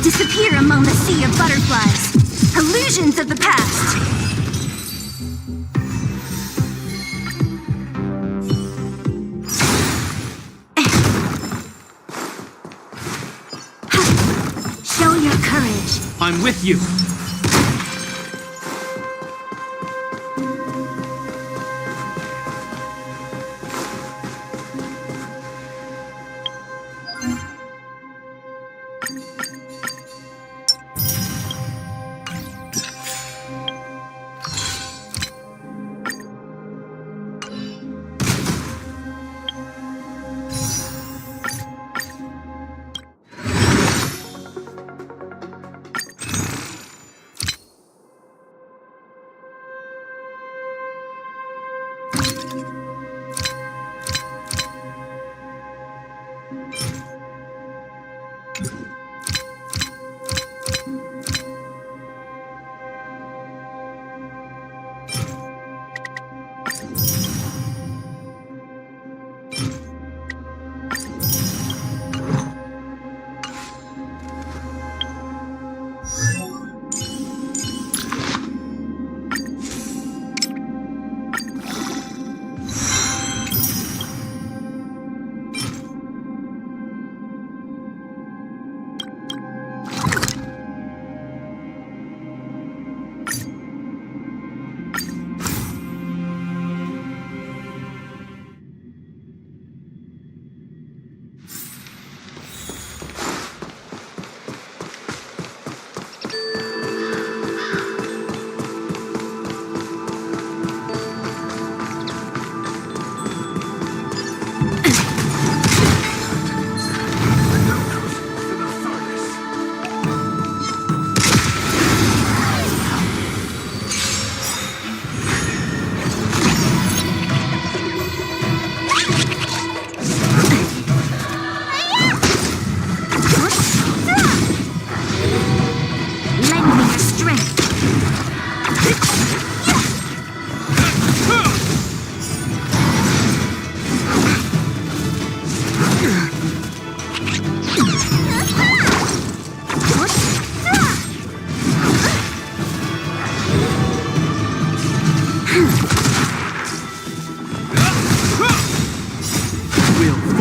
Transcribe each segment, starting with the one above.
Disappear among the sea of butterflies. Illusions of the past. Show your courage. I'm with you.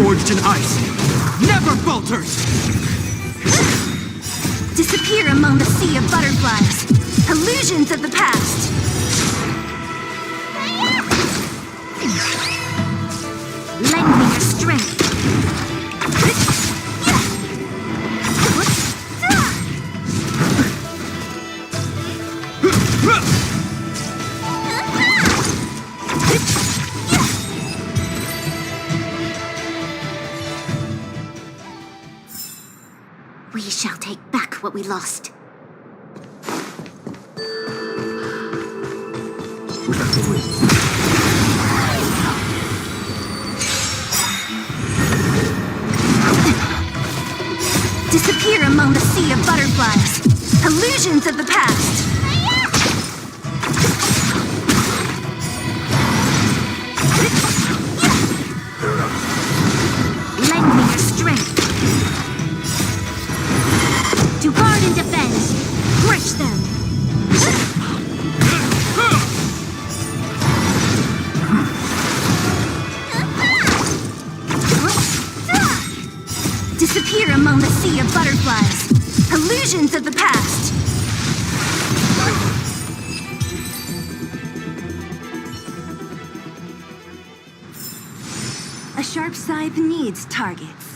forged in ice never falters! Disappear among the sea of butterflies. Illusions of the past. Lend me your strength. We shall take back what we lost. Without the wind. Disappear among the sea of butterflies. Illusions of the past. Lend me your strength. To guard and defend. Crush them. Disappear among the sea of butterflies. Illusions of the past. A sharp scythe needs targets.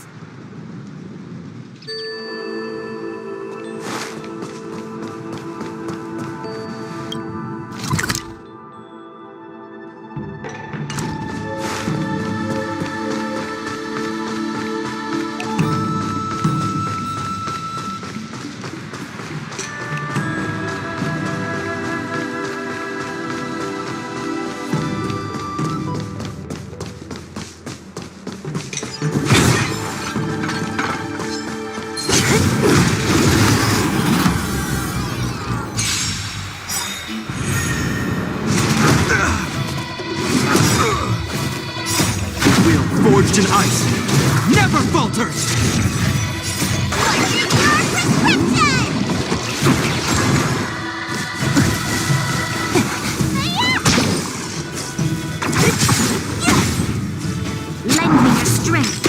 Forged in ice never falters! Lend me your strength.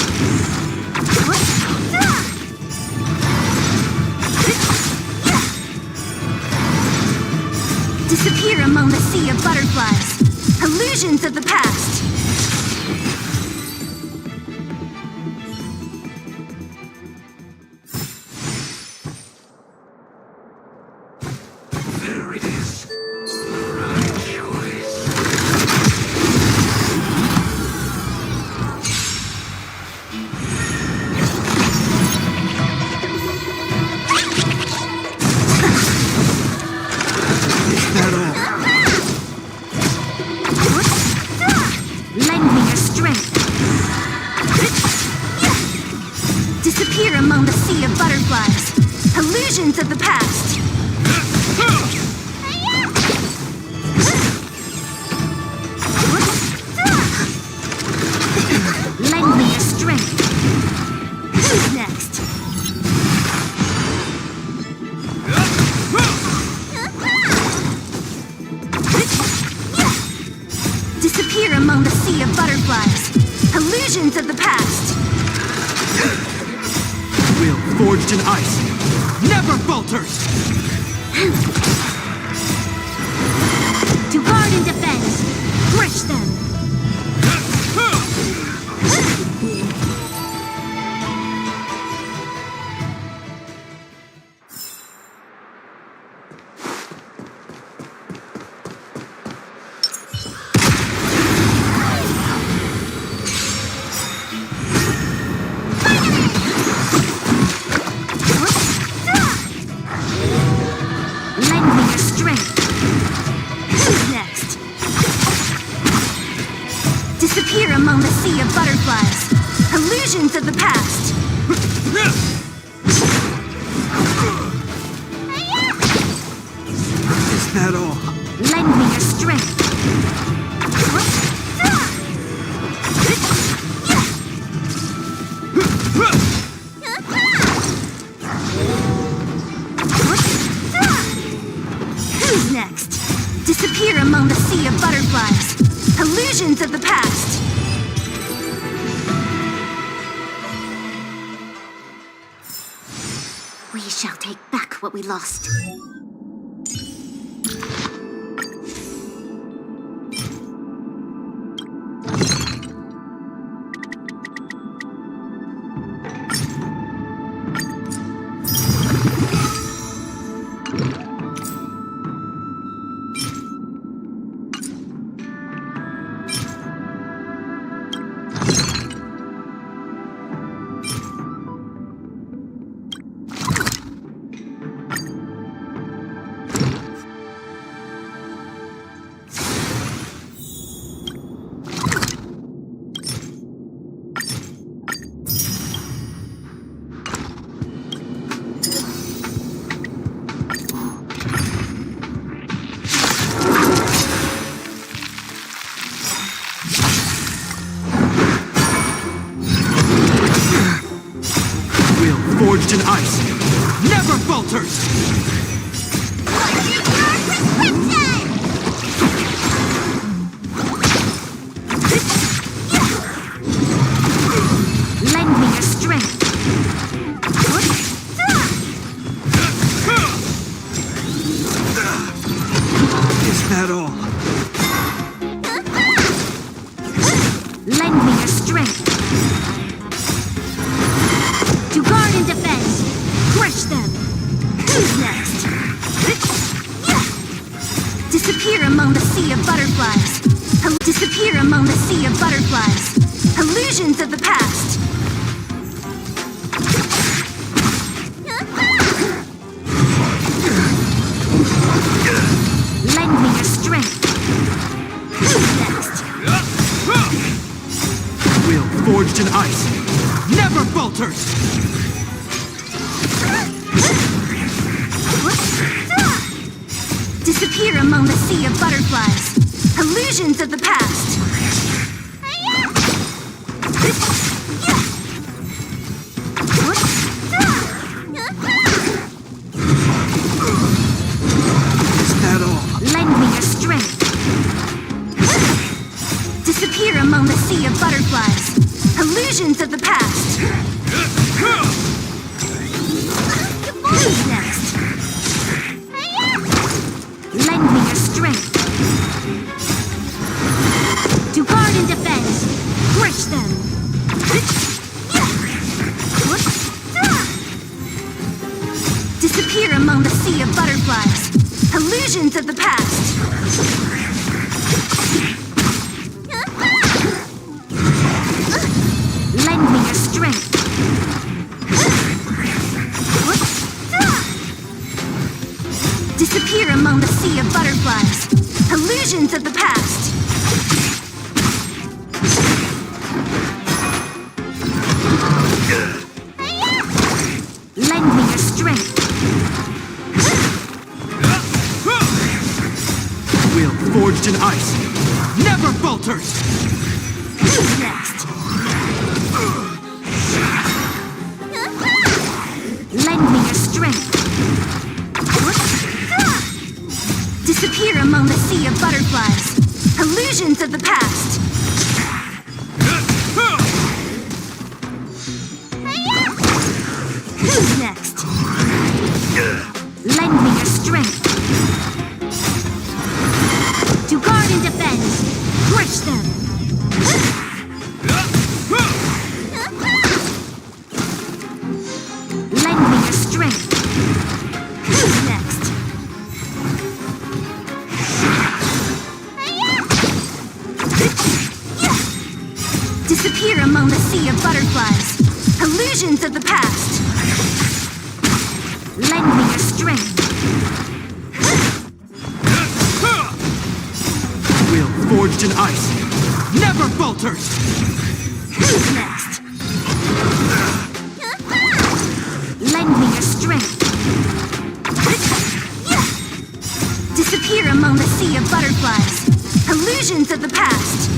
Disappear among the sea of butterflies. Illusions of the past. There it is. The right choice. Is that all? Lend me your strength. Disappear among the sea of butterflies. Illusions of the past. Lend me your strength. Who's next? Disappear among the sea of butterflies. Illusions of the past. Will forged in ice never falters! To guard and defend. Crush them. Lend me your strength. Who's next? Disappear among the sea of butterflies. Illusions of the past. Is that all? Lend me your strength. Who's next? Disappear among the sea of butterflies. Illusions of the past. We shall take back what we lost. Forged in ice, never falters! Lend me your strength. Is that all? Lend me your strength. To guard and defend. Crush them. Who's next? Disappear among the sea of butterflies. Disappear among the sea of butterflies. Illusions of the past. Lend me your strength. Who's next? Will forged in ice, never falters! Disappear among the sea of butterflies. Illusions of the past. Is that all? Lend me your strength. Disappear among the sea of butterflies. Illusions of the past. Who's next? Lend me your strength. To guard and defend. Crush them. Disappear among the sea of butterflies. Illusions of the past. Lend me your strength. Disappear among the sea of butterflies. Illusions of the past. Lend me your strength. Will forged in ice, never falters! Who's next? Lend me your strength. Disappear among the sea of butterflies. Illusions of the past. Who's next? Lend me your strength. To guard and defend. Crush them. Lend me your strength. Who's next? Disappear among the sea of butterflies. Illusions of the past. Lend me your strength. Will forged in ice, never falters! Who's next? Lend me your strength. Disappear among the sea of butterflies. Illusions of the past.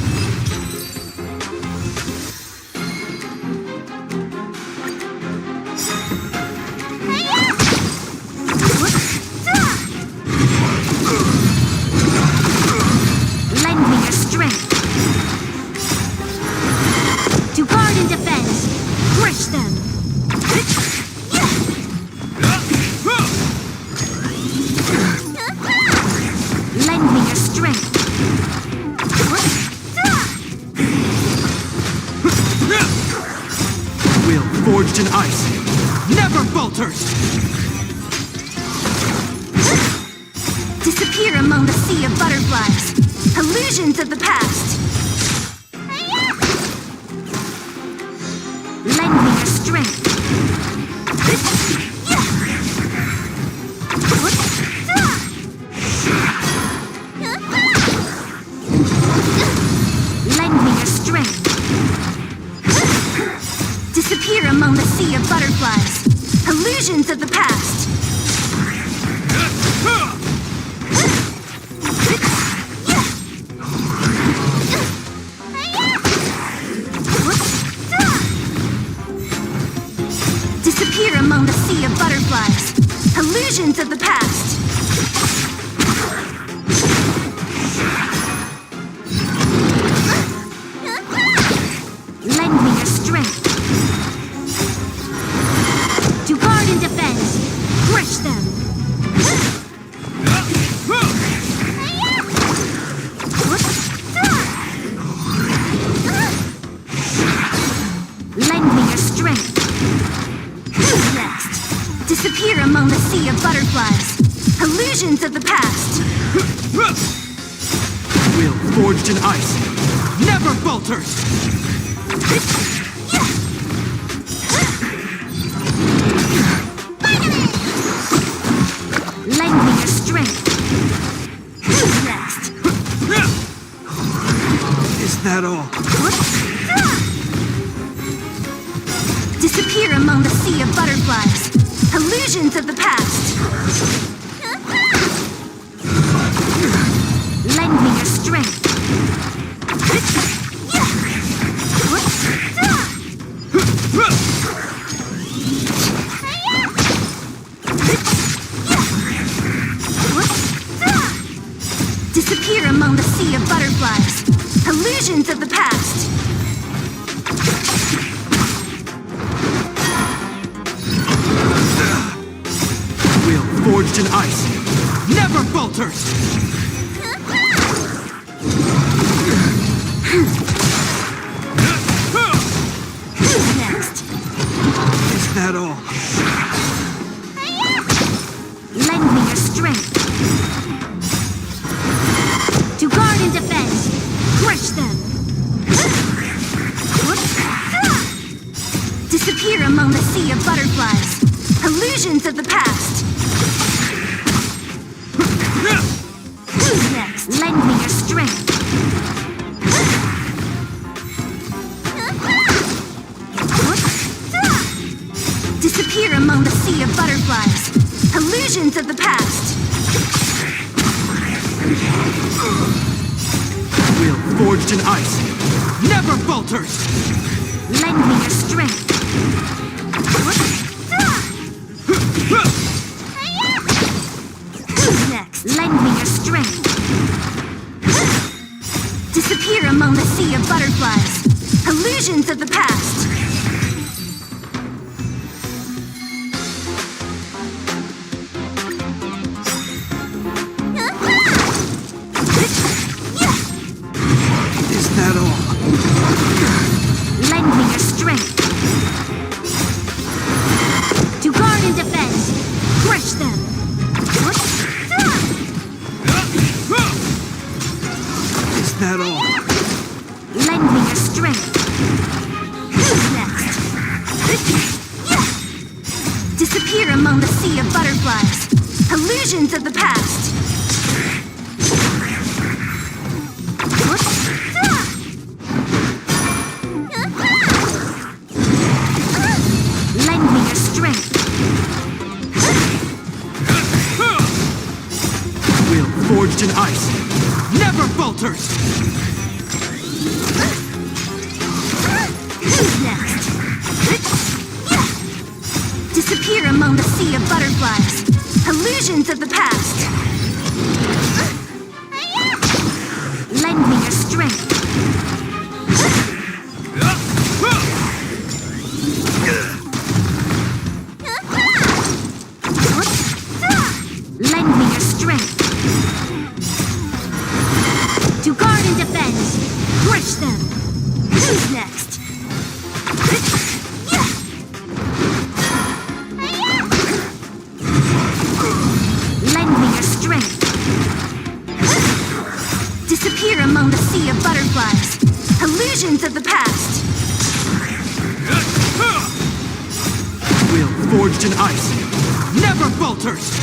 Lend me your strength. To guard and defend. Crush them. forged in ice never falters! Disappear among the sea of butterflies. Illusions of the past. Lend me your strength. Lend me your strength. Disappear among the sea of butterflies. Illusions of the past. Disappear among the sea of butterflies. Illusions of the past. Lend me your strength. To guard and defend. Crush them. Lend me your strength. Who's next? Disappear among the sea of butterflies. Illusions of the past. Will forged in ice never falters! Lend me your strength. Who's next? Is that all? Disappear among the sea of butterflies. Illusions of the past. Lend me your strength. Disappear among the sea of butterflies. Illusions of the past. Will forged in ice never falters! Who's next? Is that all? Lend me your strength. To guard and defend. Crush them. Disappear among the sea of butterflies. Illusions of the past. Who's next? Lend me your strength. Disappear among the sea of butterflies. Illusions of the past. Will forged in ice never falters! Lend me your strength. Who's next? Lend me your strength. Disappear among the sea of butterflies. Illusions of the past. Is that all? Lend me your strength. To guard and defend. Crush them. Is that all? Lend me your strength. Who's next? Disappear among the sea of butterflies. Illusions of the past. Lend me your strength. Will forged in ice never falters! Who's next? Disappear among the sea of butterflies. Illusions of the past. Lend me your strength. Lend me your strength. To guard and defend. Crush them. Who's next? among the sea of butterflies. Illusions of the past. Will forged in ice never falters!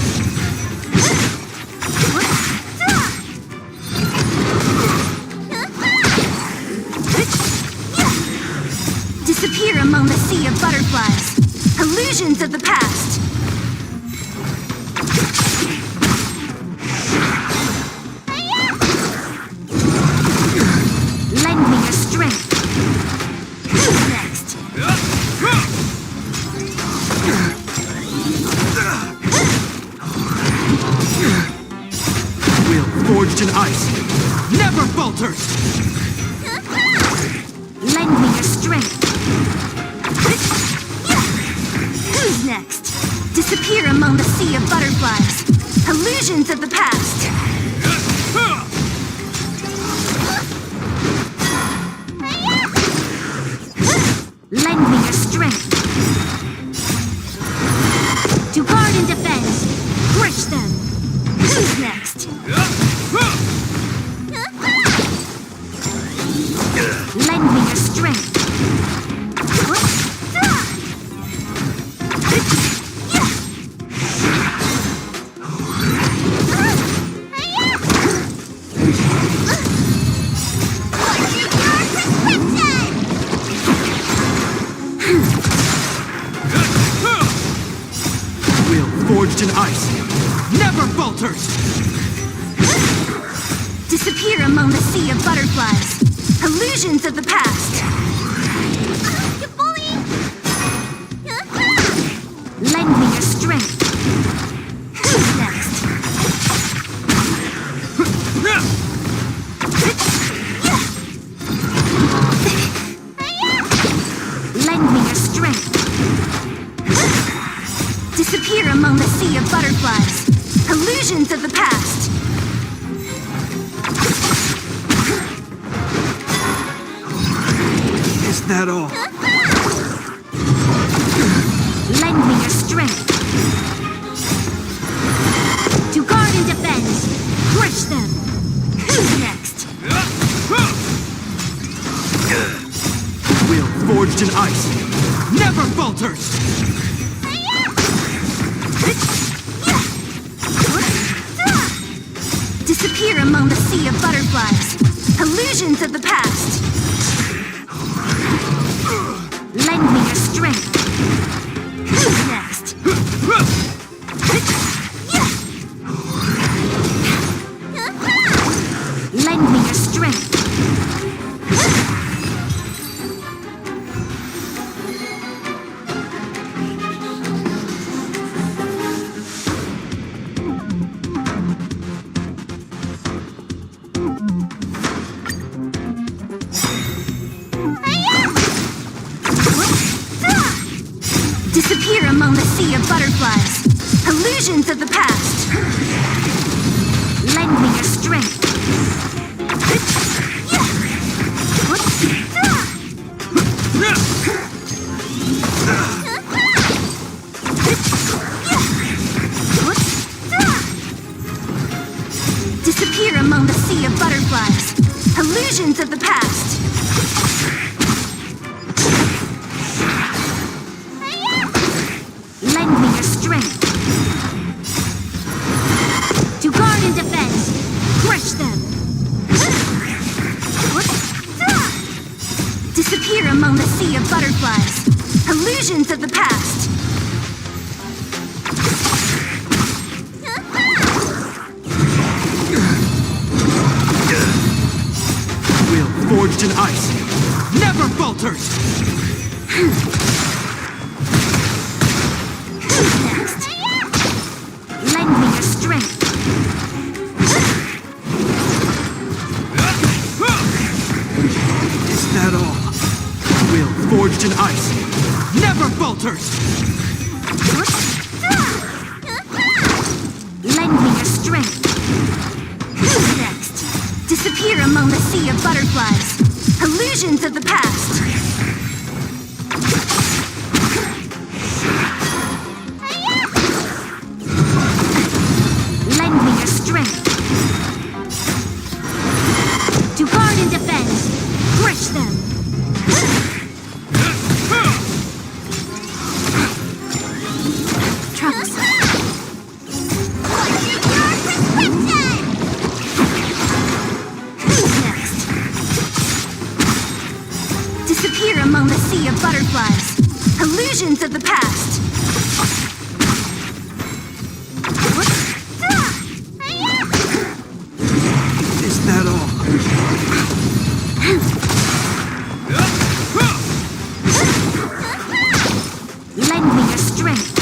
Disappear among the sea of butterflies. Illusions of the past. Lend me your strength. Who's next? Will forged in ice never falters! Lend me your strength. Who's next? Disappear among the sea of butterflies. Illusions of the past. Lend me your strength. To guard and defend. Crush them. Who's next? Lend me your strength. Will forged in ice never falters! Disappear among the sea of butterflies. Illusions of the past. Lend me your strength. Who's next? Lend me your strength. Disappear among the sea of butterflies. Illusions of the past. Is that all? Lend me your strength. To guard and defend. Crush them. Who's next? Will forged in ice never falters! Disappear among the sea of butterflies. Illusions of the past. Lend me your strength. Who's next? Lend me your strength. Disappear among the sea of butterflies. Illusions of the past. Lend me your strength. Disappear among the sea of butterflies. Illusions of the past. Lend me your strength. To guard and defend. Crush them. Disappear among the sea of butterflies. Illusions of the past. Will forged in ice never falters! Who's next? Lend me your strength. Is that all? Will forged in ice never falters! Lend me your strength. Who's next? Disappear among the sea of butterflies. Illusions of the past. Lend me your strength. To sea of butterflies. Illusions of the past. Is that all? Lend me your strength.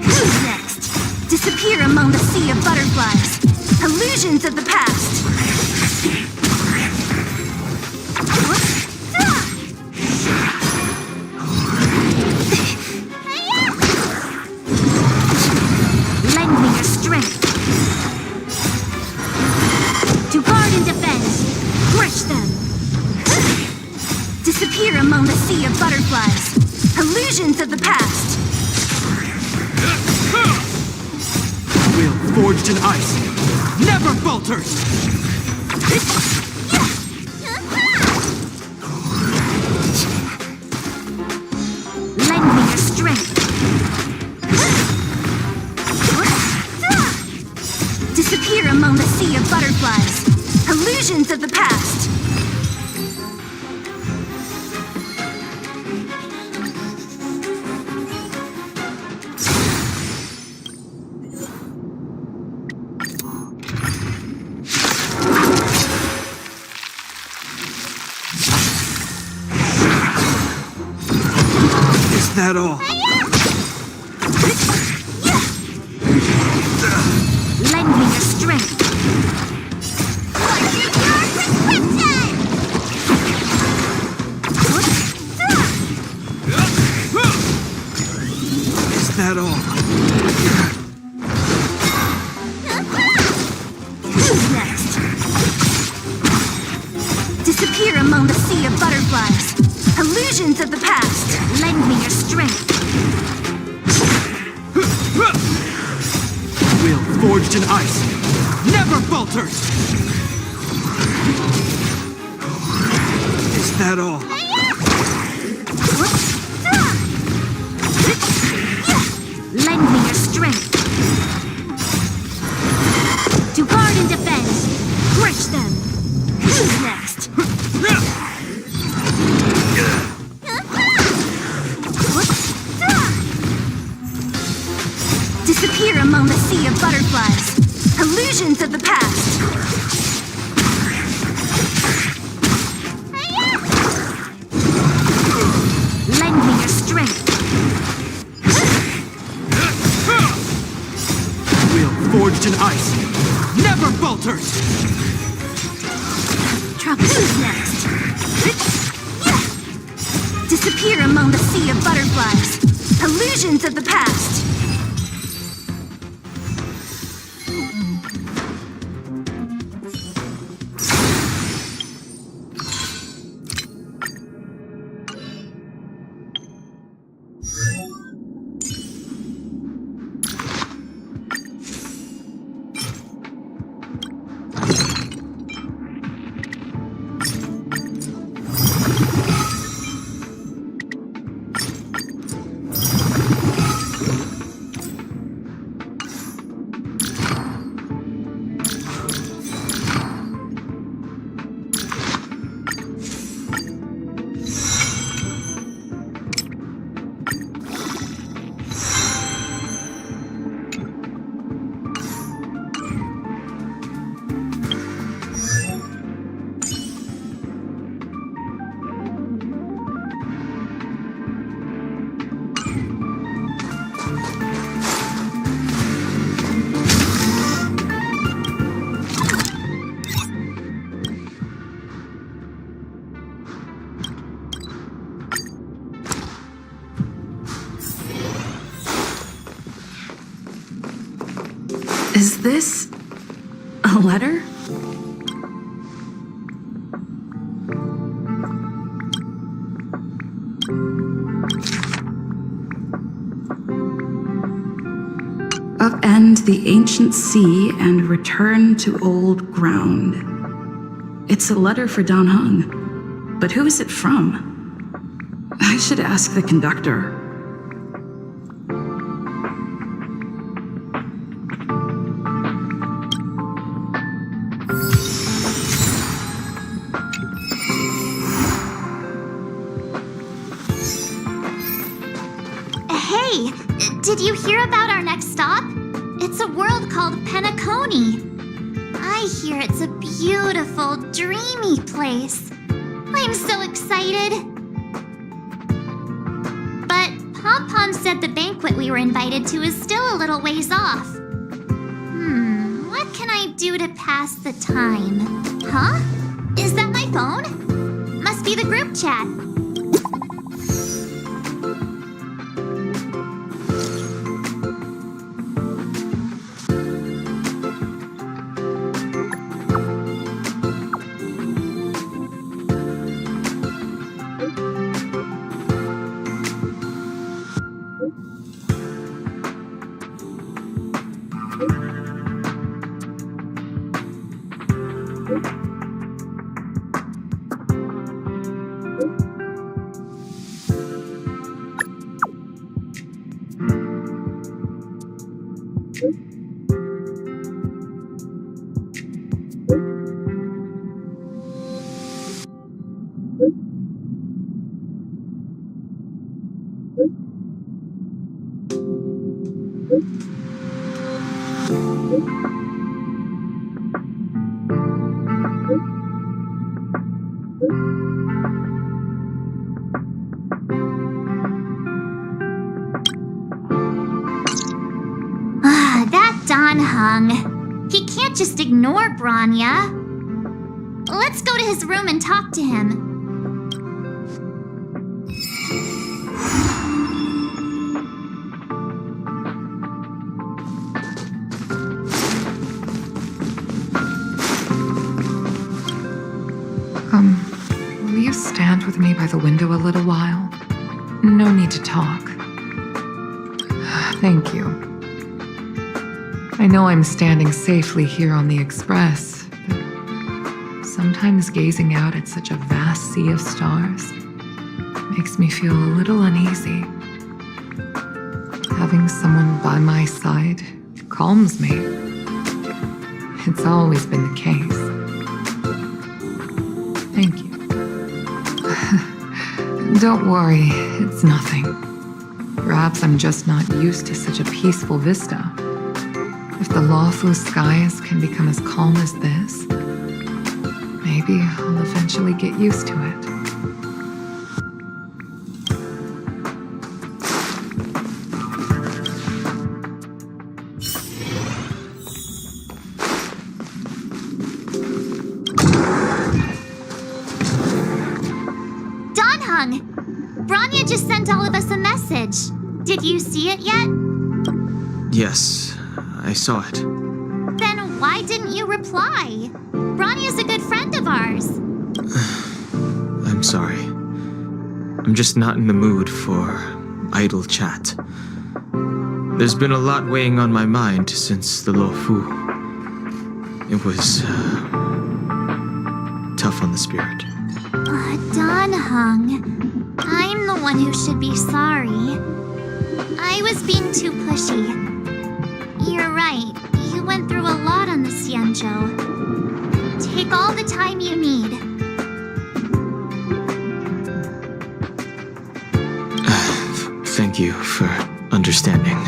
Who's next? Disappear among the sea of butterflies. Illusions of the past. Lend me your strength. To guard and defend. Crush them. Disappear among the sea of butterflies. Illusions of the past. Will forged in ice never falters! Lend me your strength. Disappear among the sea of butterflies. Illusions of the past. Is that all? Lend me your strength. Is that all? Who's next? Disappear among the sea of butterflies. Illusions of the past. Lend me your strength. Will forged in ice never falters! Is that all? Lend me your strength. To guard and defend. Crush them. Who's next? Disappear among the sea of butterflies. Illusions of the past. Lend me your strength. Will forged in ice never falters! Trouble. Who's next? Disappear among the sea of butterflies. Illusions of the past. Is this a letter? Upend the ancient sea and return to old ground. It's a letter for Dan Heng, but who is it from? I should ask the conductor. Did you hear about our next stop? It's a world called Penacony. I hear it's a beautiful, dreamy place. I'm so excited. But Pom-Pom said the banquet we were invited to is still a little ways off. What can I do to pass the time? Huh? Is that my phone? Must be the group chat. That Don Hung. He can't just ignore Bronya. Let's go to his room and talk to him. Will you stand with me by the window a little while? No need to talk. Thank you. I know I'm standing safely here on the express, but sometimes gazing out at such a vast sea of stars makes me feel a little uneasy. Having someone by my side calms me. It's always been the case. Thank you. Don't worry, it's nothing. Perhaps I'm just not used to such a peaceful vista. If the lawful skies can become as calm as this, maybe I'll eventually get used to it. Bronya just sent all of us a message. Did you see it yet? Yes, I saw it. Then why didn't you reply? Bronya's a good friend of ours. I'm sorry. I'm just not in the mood for idle chat. There's been a lot weighing on my mind since the Luofu. It was tough on the spirit. Don Hung. I'm the one who should be sorry. I was being too pushy. You're right. You went through a lot on the Xianzhou. Take all the time you need. Thank you for understanding.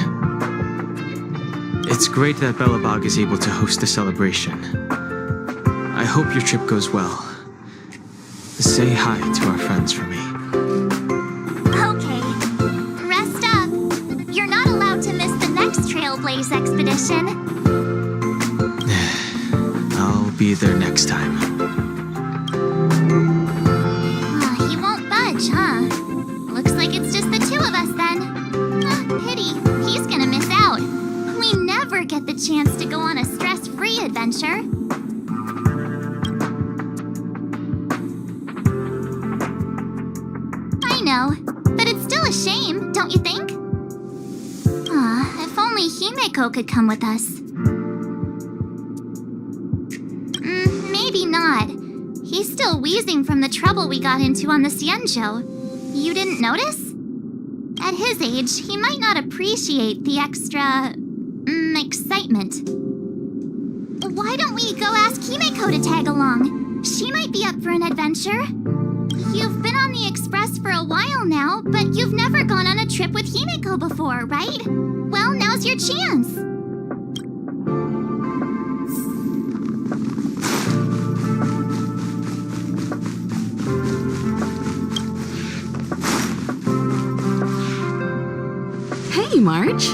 It's great that Belobog is able to host a celebration. I hope your trip goes well. Say hi to our friends for me. Okay. Rest up. You're not allowed to miss the next Trailblaze expedition. I'll be there next time. He won't budge, huh? Looks like it's just the two of us then. Pity. He's gonna miss out. We never get the chance to go on a stress-free adventure. No, but it's still a shame, don't you think? If only Himeko could come with us. Maybe not. He's still wheezing from the trouble we got into on the Xianzhou. You didn't notice? At his age, he might not appreciate the extra... excitement. Why don't we go ask Himeko to tag along? She might be up for an adventure. You've been on the Express for a a while now, but you've never gone on a trip with Himeko before, right? Well, now's your chance. Hey, March.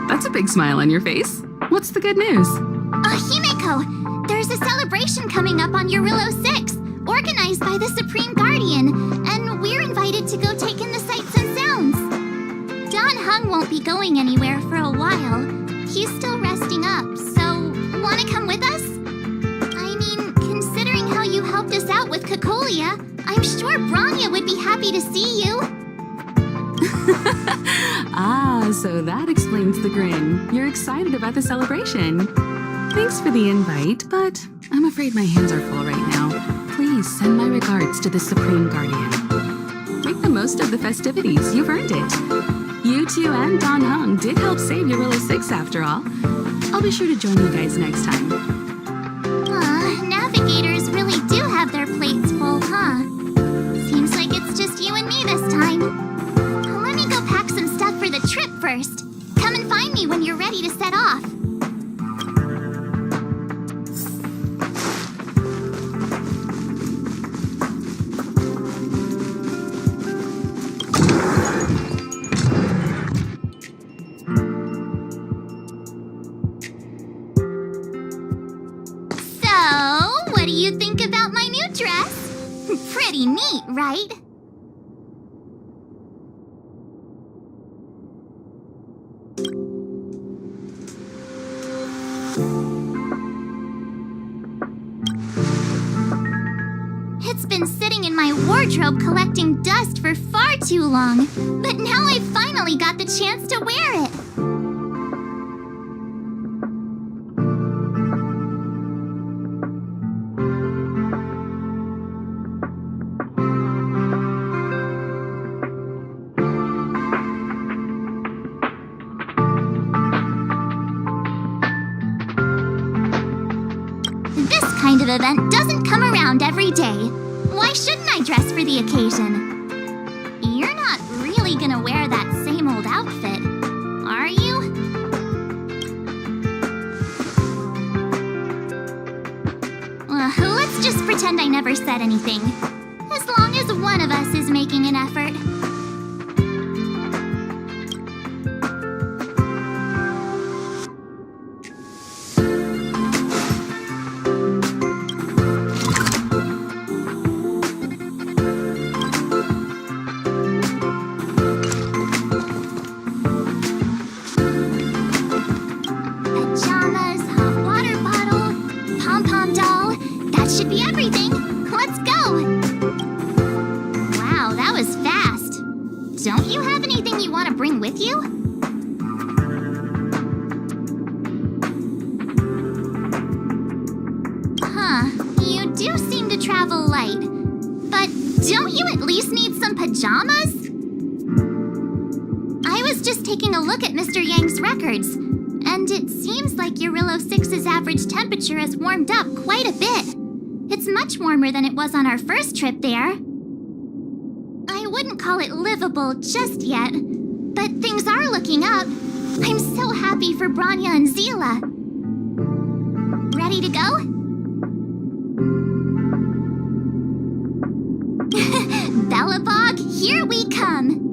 That's a big smile on your face. What's the good news? Himeko, there's a celebration coming up on Eurillo 6, organized by the Supreme Guardian, and we're invited to go take in the sights and sounds. Don Hung won't be going anywhere for a while. He's still resting up, so wanna come with us? I mean, considering how you helped us out with Cocolia, I'm sure Branya would be happy to see you. Ah, so that explains the grin. You're excited about the celebration. Thanks for the invite, but I'm afraid my hands are full right now. Please send my regards to the Supreme Guardian. Make the most of the festivities. You've earned it. You two and Don Hung did help save Eurillo 6 after all. I'll be sure to join you guys next time. Navigators really do have their plates full, huh? Seems like it's just you and me this time. Let me go pack some stuff for the trip first. Come and find me when you're ready to set off. So, what do you think about my new dress? Pretty neat, right? It's been sitting in my wardrobe collecting dust for far too long, but now I finally got the chance to wear it. This kind of event doesn't come around every day. Why shouldn't I dress for the occasion? You're not really gonna wear that same old outfit, are you? Let's just pretend I never said anything. As long as one of us is making an effort. Pajamas, hot water bottle, pom-pom doll. That should be everything. Let's go! Wow, that was fast. Don't you have anything you want to bring with you? Huh, you do seem to travel light. But don't you at least need some pajamas? I was just taking a look at Mr. Yang's records, and it seems like Eurillo 6's average temperature has warmed up quite a bit. It's much warmer than it was on our first trip there. I wouldn't call it livable just yet, but things are looking up. I'm so happy for Branya and Zila. Ready to go? Bellabog, here we come!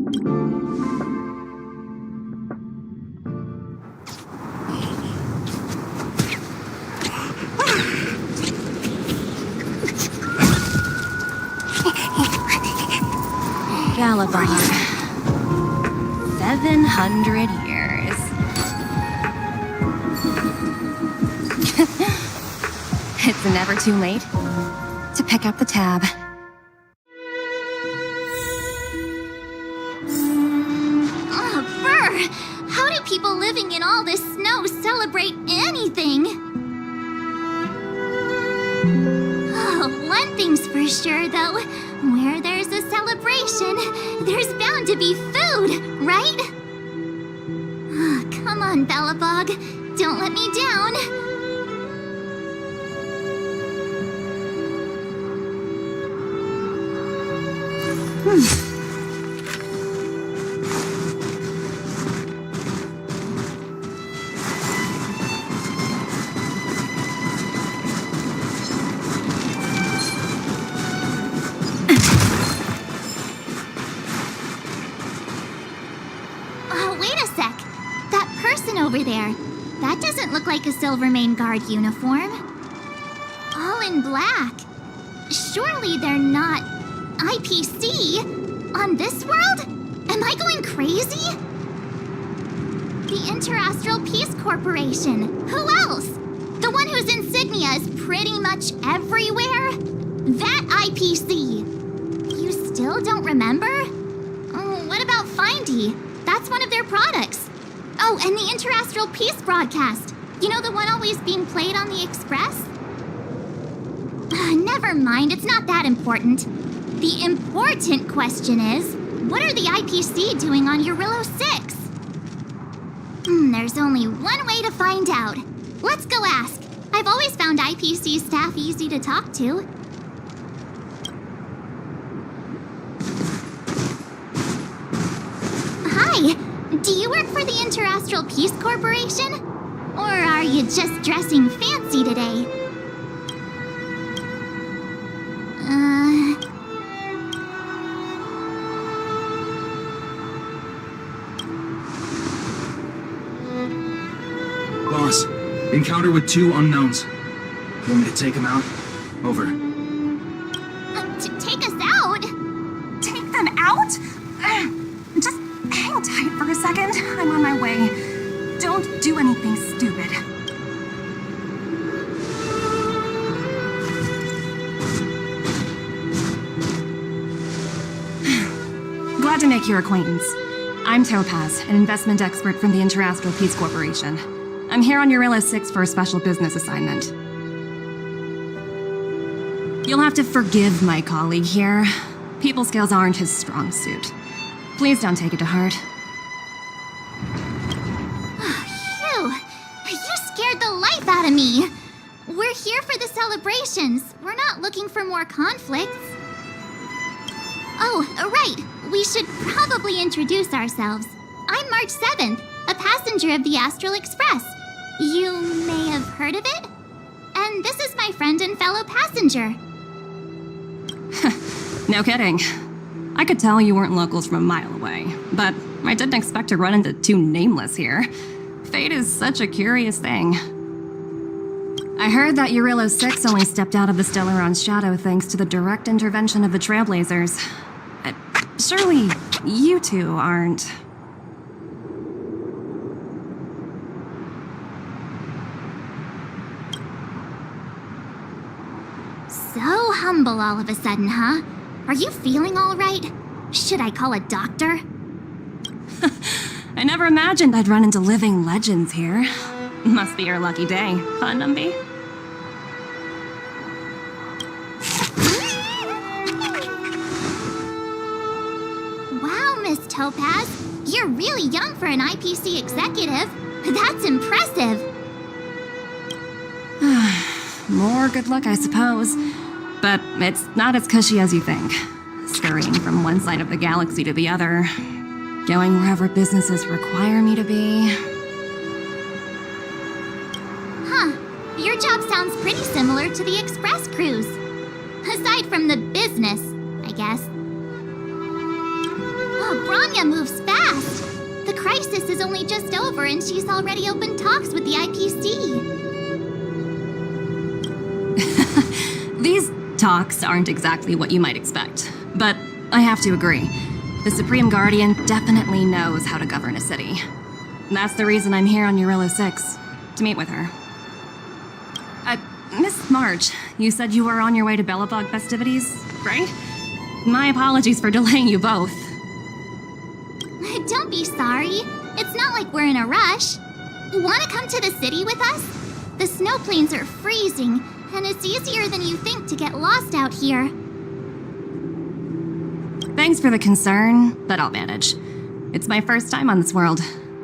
Galabon. 700 years. It's never too late to pick up the tab. Brr! How do people living in all this snow celebrate anything? One thing's for sure, though. Where there's a celebration, there's bound to be food, right? Come on, Bellabog. Don't let me down. over there? That doesn't look like a Silvermane Guard uniform. All in black. Surely they're not IPC on this world? Am I going crazy? The Interastral Peace Corporation. Who else? The one whose insignia is pretty much everywhere? That IPC. You still don't remember? Oh, what about Findy? That's one of their products. Oh, and the Interastral Peace broadcast. You know, the one always being played on the Express? Never mind, it's not that important. The important question is, what are the IPC doing on Eurillo 6? There's only one way to find out. Let's go ask. I've always found IPC staff easy to talk to. Hi, do you work for the Interastral Peace Corporation? Or are you just dressing fancy today? Boss, encounter with 2 unknowns. You want me to take them out? Over. To take us out? Take them out? Just hang tight for a second. I'm on my way. Don't do anything stupid. Glad to make your acquaintance. I'm Topaz, an investment expert from the Interastral Peace Corporation. I'm here on Eurillo 6 for a special business assignment. You'll have to forgive my colleague here. People skills aren't his strong suit. Please don't take it to heart. Phew! You scared the life out of me! We're here for the celebrations. We're not looking for more conflicts. Oh, right. We should probably introduce ourselves. I'm March 7th, a passenger of the Astral Express. You may have heard of it? And this is my friend and fellow passenger. No kidding. I could tell you weren't locals from a mile away, but I didn't expect to run into 2 nameless here. Fate is such a curious thing. I heard that Eurillo 6 only stepped out of the Stellaron's shadow thanks to the direct intervention of the Trailblazers. Surely you 2 aren't... So humble all of a sudden, huh? Are you feeling all right? Should I call a doctor? I never imagined I'd run into living legends here. Must be your lucky day, huh, Numby? Wow, Miss Topaz. You're really young for an IPC executive. That's impressive. More good luck, I suppose. But it's not as cushy as you think. Scurrying from one side of the galaxy to the other. Going wherever businesses require me to be. Huh. Your job sounds pretty similar to the Express cruise. Aside from the business, I guess. Oh, Branya moves fast. The crisis is only just over and she's already opened talks with the IPC. These talks aren't exactly what you might expect, but I have to agree. The Supreme Guardian definitely knows how to govern a city. That's the reason I'm here on Eurillo 6, to meet with her. Miss March, you said you were on your way to Belobog festivities, right? My apologies for delaying you both. Don't be sorry. It's not like we're in a rush. Want to come to the city with us? The snow plains are freezing, and it's easier than you think to get lost out here. Thanks for the concern, but I'll manage. It's my first time on this world.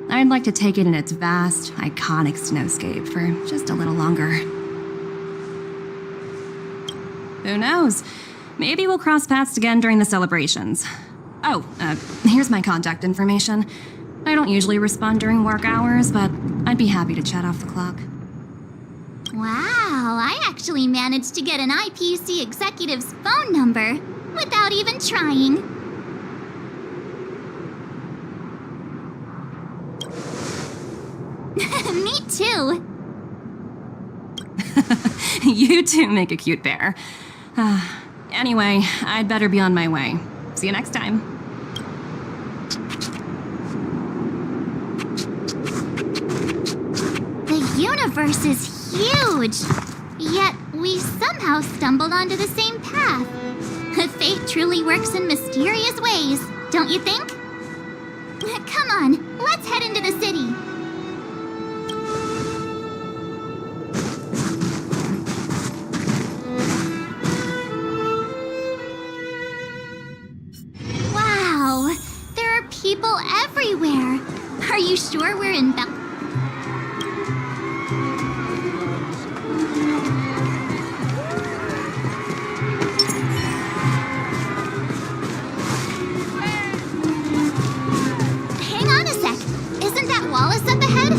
I'd like to take it in its vast, iconic snowscape for just a little longer. Who knows? Maybe we'll cross paths again during the celebrations. Oh, here's my contact information. I don't usually respond during work hours, but I'd be happy to chat off the clock. Wow, I actually managed to get an IPC executive's phone number without even trying. Me too. You two make a cute pair. Anyway, I'd better be on my way. See you next time. The universe is huge. Yet we somehow stumbled onto the same path. Fate truly works in mysterious ways, don't you think? Come on, let's head into the city. Wow, there are people everywhere. Are you sure we're in Hang on a sec. Isn't that Wallace up ahead?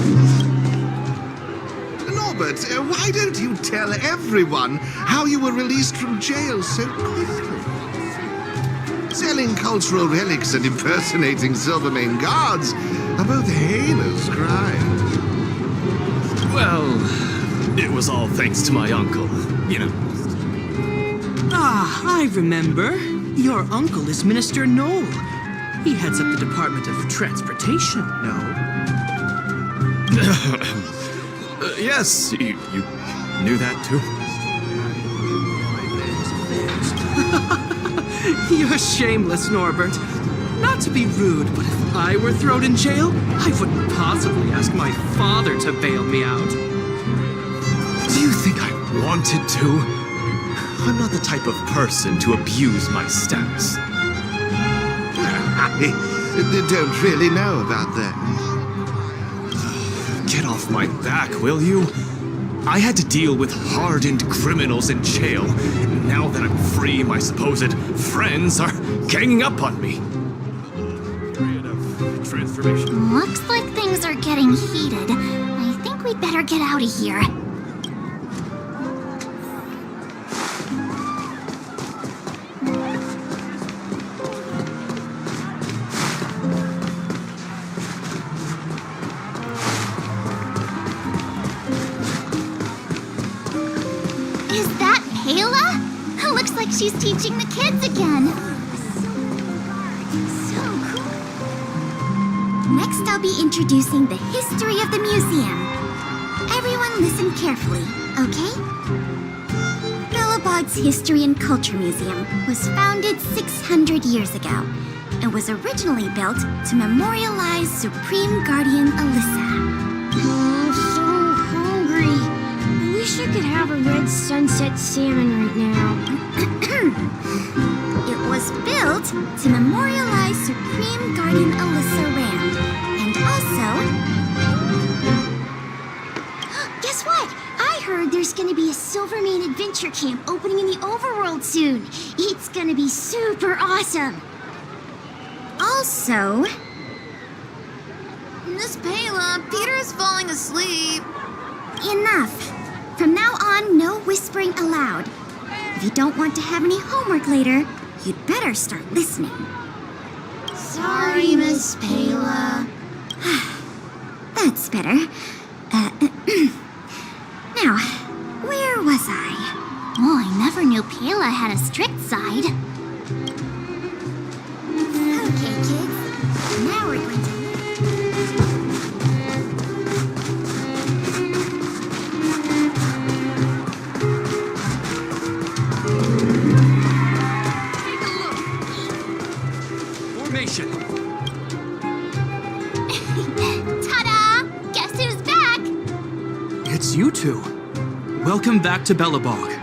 Norbert, why don't you tell everyone how you were released from jail so quickly? Selling cultural relics and impersonating Silvermane guards are both heinous crimes. Well, it was all thanks to my uncle, you know. Ah, I remember. Your uncle is Minister Knoll. He heads up the Department of Transportation, no? Yes, you knew that too? You're shameless, Norbert. Not to be rude, but if I were thrown in jail, I wouldn't possibly ask my father to bail me out. Do you think I wanted to? I'm not the type of person to abuse my status. I don't really know about that. Get off my back, will you? I had to deal with hardened criminals in jail. Now that I'm free, my supposed friends are ganging up on me. Period of transformation. Looks like things are getting heated. I think we'd better get out of here. Is that Pela? Looks like she's teaching the kids again. So cool. Next, I'll be introducing the history of the museum. Everyone listen carefully, okay? Bellabog's History and Culture Museum was founded 600 years ago and was originally built to memorialize Supreme Guardian Alyssa. I'm so hungry. I wish I could have a red sunset salmon right now. It was built to memorialize Supreme Guardian Alyssa Rand, and also... Guess what? I heard there's gonna be a Silvermane adventure camp opening in the overworld soon. It's gonna be super awesome. Also... Miss Pela, Peter's falling asleep. Enough. From now on, no whispering allowed. If you don't want to have any homework later, you'd better start listening. Sorry, Miss Pela. That's better. Now, where was I? Oh, I never knew Pela had a strict side. Okay, kids. Now we're going to... Formation. Ta-da! Guess who's back? It's you two. Welcome back to Bellabog.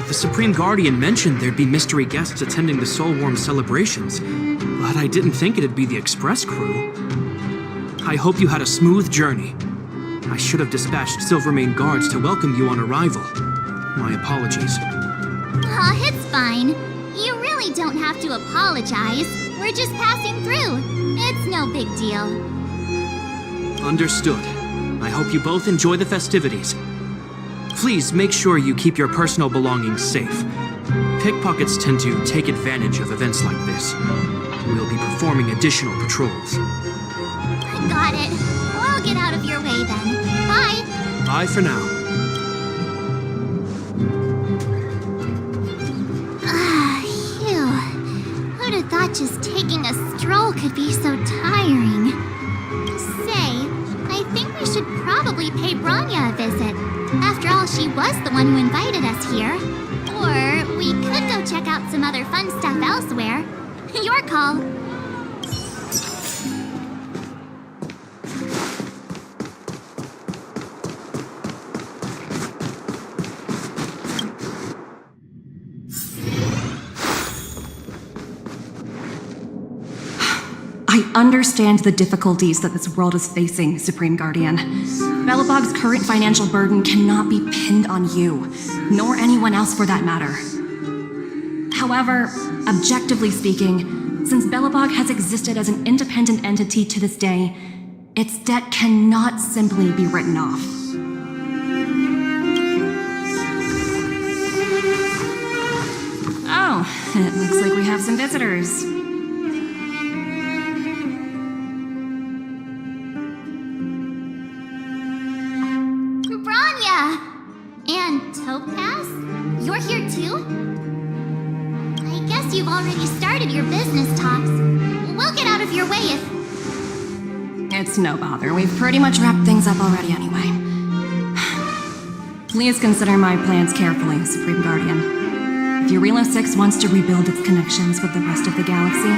The Supreme Guardian mentioned there'd be mystery guests attending the Soulworm celebrations, but I didn't think it'd be the Express crew. I hope you had a smooth journey. I should have dispatched Silvermane guards to welcome you on arrival. My apologies. Aw, it's fine. You really don't have to apologize. We're just passing through. It's no big deal. Understood. I hope you both enjoy the festivities. Please make sure you keep your personal belongings safe. Pickpockets tend to take advantage of events like this. We'll be performing additional patrols. Got it. I'll get out of your way then. Bye for now. Phew. Who'd have thought just taking a stroll could be so tiring? Say, I think we should probably pay Branya a visit. After all, she was the one who invited us here. Or we could go check out some other fun stuff elsewhere. Your call. I understand the difficulties that this world is facing, Supreme Guardian. Belobog's current financial burden cannot be pinned on you, nor anyone else for that matter. However, objectively speaking, since Belobog has existed as an independent entity to this day, its debt cannot simply be written off. Oh, it looks like we have some visitors. And Topaz? You're here too? I guess you've already started your business talks. We'll get out of your way if... It's no bother. We've pretty much wrapped things up already anyway. Please consider my plans carefully, Supreme Guardian. If Eurilo 6 wants to rebuild its connections with the rest of the galaxy,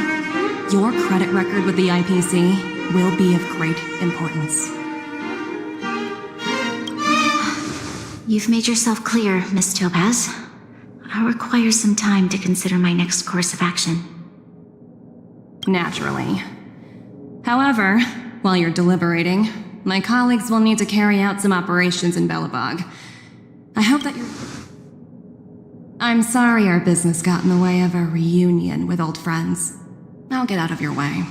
your credit record with the IPC will be of great importance. You've made yourself clear, Miss Topaz. I'll require some time to consider my next course of action. Naturally. However, while you're deliberating, my colleagues will need to carry out some operations in Belobog. I hope that you're... I'm sorry our business got in the way of a reunion with old friends. I'll get out of your way.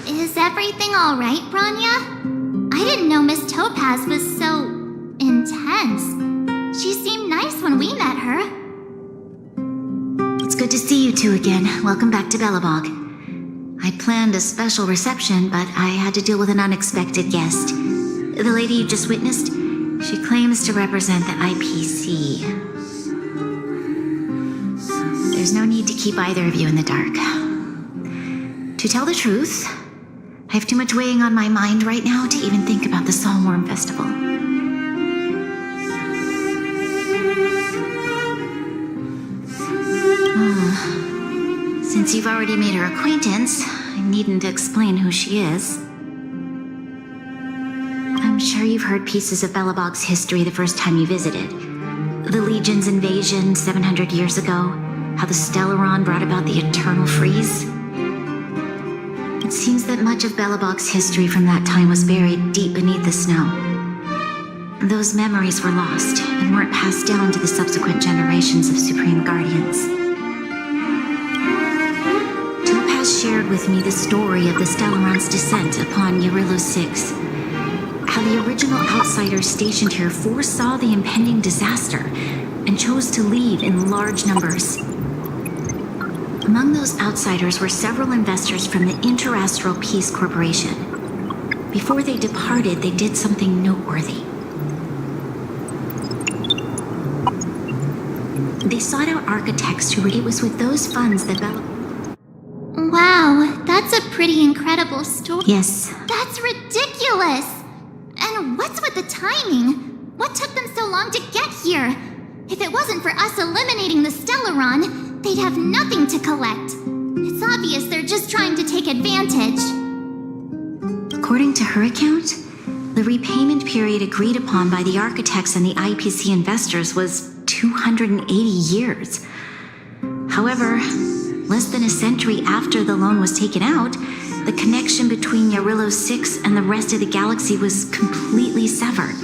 Is everything all right, Branya? I didn't know Miss Topaz was so... intense. She seemed nice when we met her. It's good to see you two again. Welcome back to Belobog. I planned a special reception, but I had to deal with an unexpected guest. The lady you just witnessed, she claims to represent the IPC. There's no need to keep either of you in the dark. To tell the truth, I have too much weighing on my mind right now to even think about the Soulworm Festival. Since you've already made her acquaintance, I needn't explain who she is. I'm sure you've heard pieces of Belobog's history the first time you visited. The Legion's invasion 700 years ago, how the Stellaron brought about the Eternal Freeze. It seems that much of Belobog's history from that time was buried deep beneath the snow. Those memories were lost and weren't passed down to the subsequent generations of Supreme Guardians. Topaz shared with me the story of the Stellaron's descent upon Eurilo 6. How the original outsiders stationed here foresaw the impending disaster and chose to leave in large numbers. Among those outsiders were several investors from the Interastral Peace Corporation. Before they departed, they did something noteworthy. They sought out architects who it was with those funds that Wow, that's a pretty incredible story. Yes. That's ridiculous! And what's with the timing? What took them so long to get here? If it wasn't for us eliminating the Stellaron, they'd have nothing to collect. It's obvious they're just trying to take advantage. According to her account, the repayment period agreed upon by the architects and the IPC investors was 280 years. However, less than a century after the loan was taken out, the connection between Eurilo 6 and the rest of the galaxy was completely severed.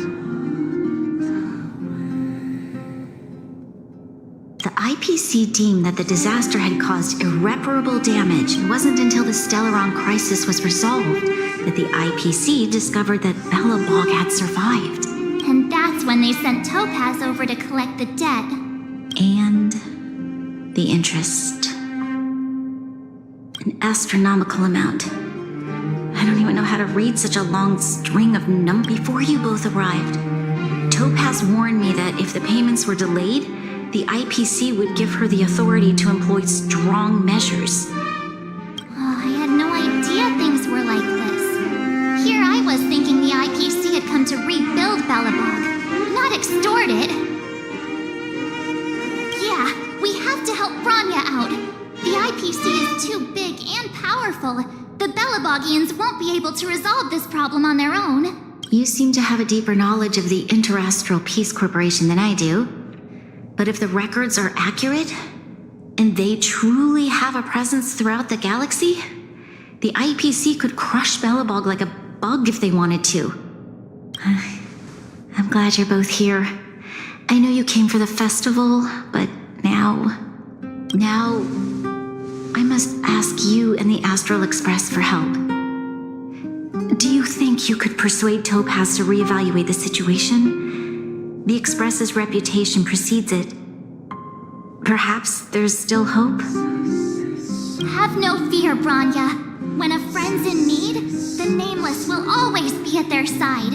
The IPC deemed that the disaster had caused irreparable damage. It wasn't until the Stellaron crisis was resolved that the IPC discovered that Belobog had survived. And that's when they sent Topaz over to collect the debt. And the interest. An astronomical amount. I don't even know how to read such a long string of before you both arrived. Topaz warned me that if the payments were delayed, the IPC would give her the authority to employ strong measures. I had no idea things were like this. Here I was thinking the IPC had come to rebuild Belobog, not extort it. Yeah, we have to help Bronya out. The IPC is too big and powerful. The Belobogians won't be able to resolve this problem on their own. You seem to have a deeper knowledge of the Interastral Peace Corporation than I do. But if the records are accurate, and they truly have a presence throughout the galaxy, the IPC could crush Belobog like a bug if they wanted to. I'm glad you're both here. I know you came for the festival, but now I must ask you and the Astral Express for help. Do you think you could persuade Topaz to reevaluate the situation? The Express's reputation precedes it. Perhaps there's still hope? Have no fear, Bronya. When a friend's in need, the Nameless will always be at their side.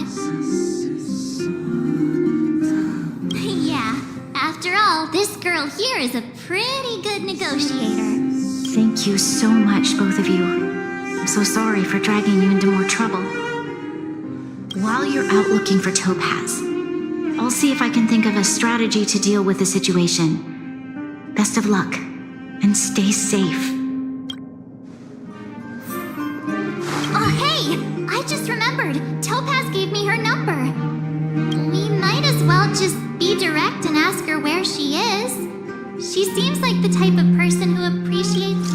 Yeah, after all, this girl here is a pretty good negotiator. Thank you so much, both of you. I'm so sorry for dragging you into more trouble. While you're out looking for Topaz, I'll see if I can think of a strategy to deal with the situation. Best of luck, and stay safe. Oh, hey! I just remembered. Topaz gave me her number. We might as well just be direct and ask her where she is. She seems like the type of person who appreciates...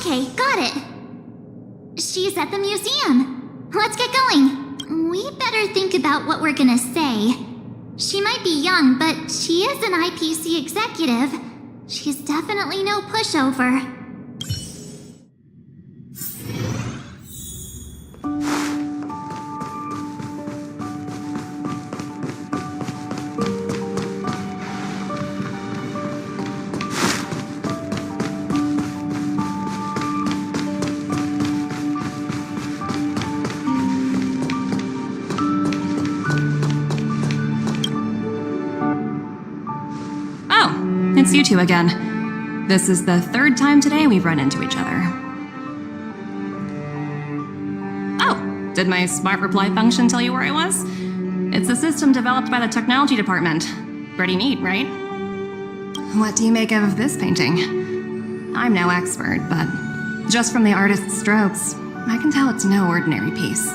Okay, got it. She's at the museum. Let's get going. We better think about what we're gonna say. She might be young, but she is an IPC executive. She's definitely no pushover. It's you two again. This is the third time today we've run into each other. Oh, did my smart reply function tell you where I was? It's a system developed by the technology department. Pretty neat, right? What do you make of this painting? I'm no expert, but just from the artist's strokes, I can tell it's no ordinary piece.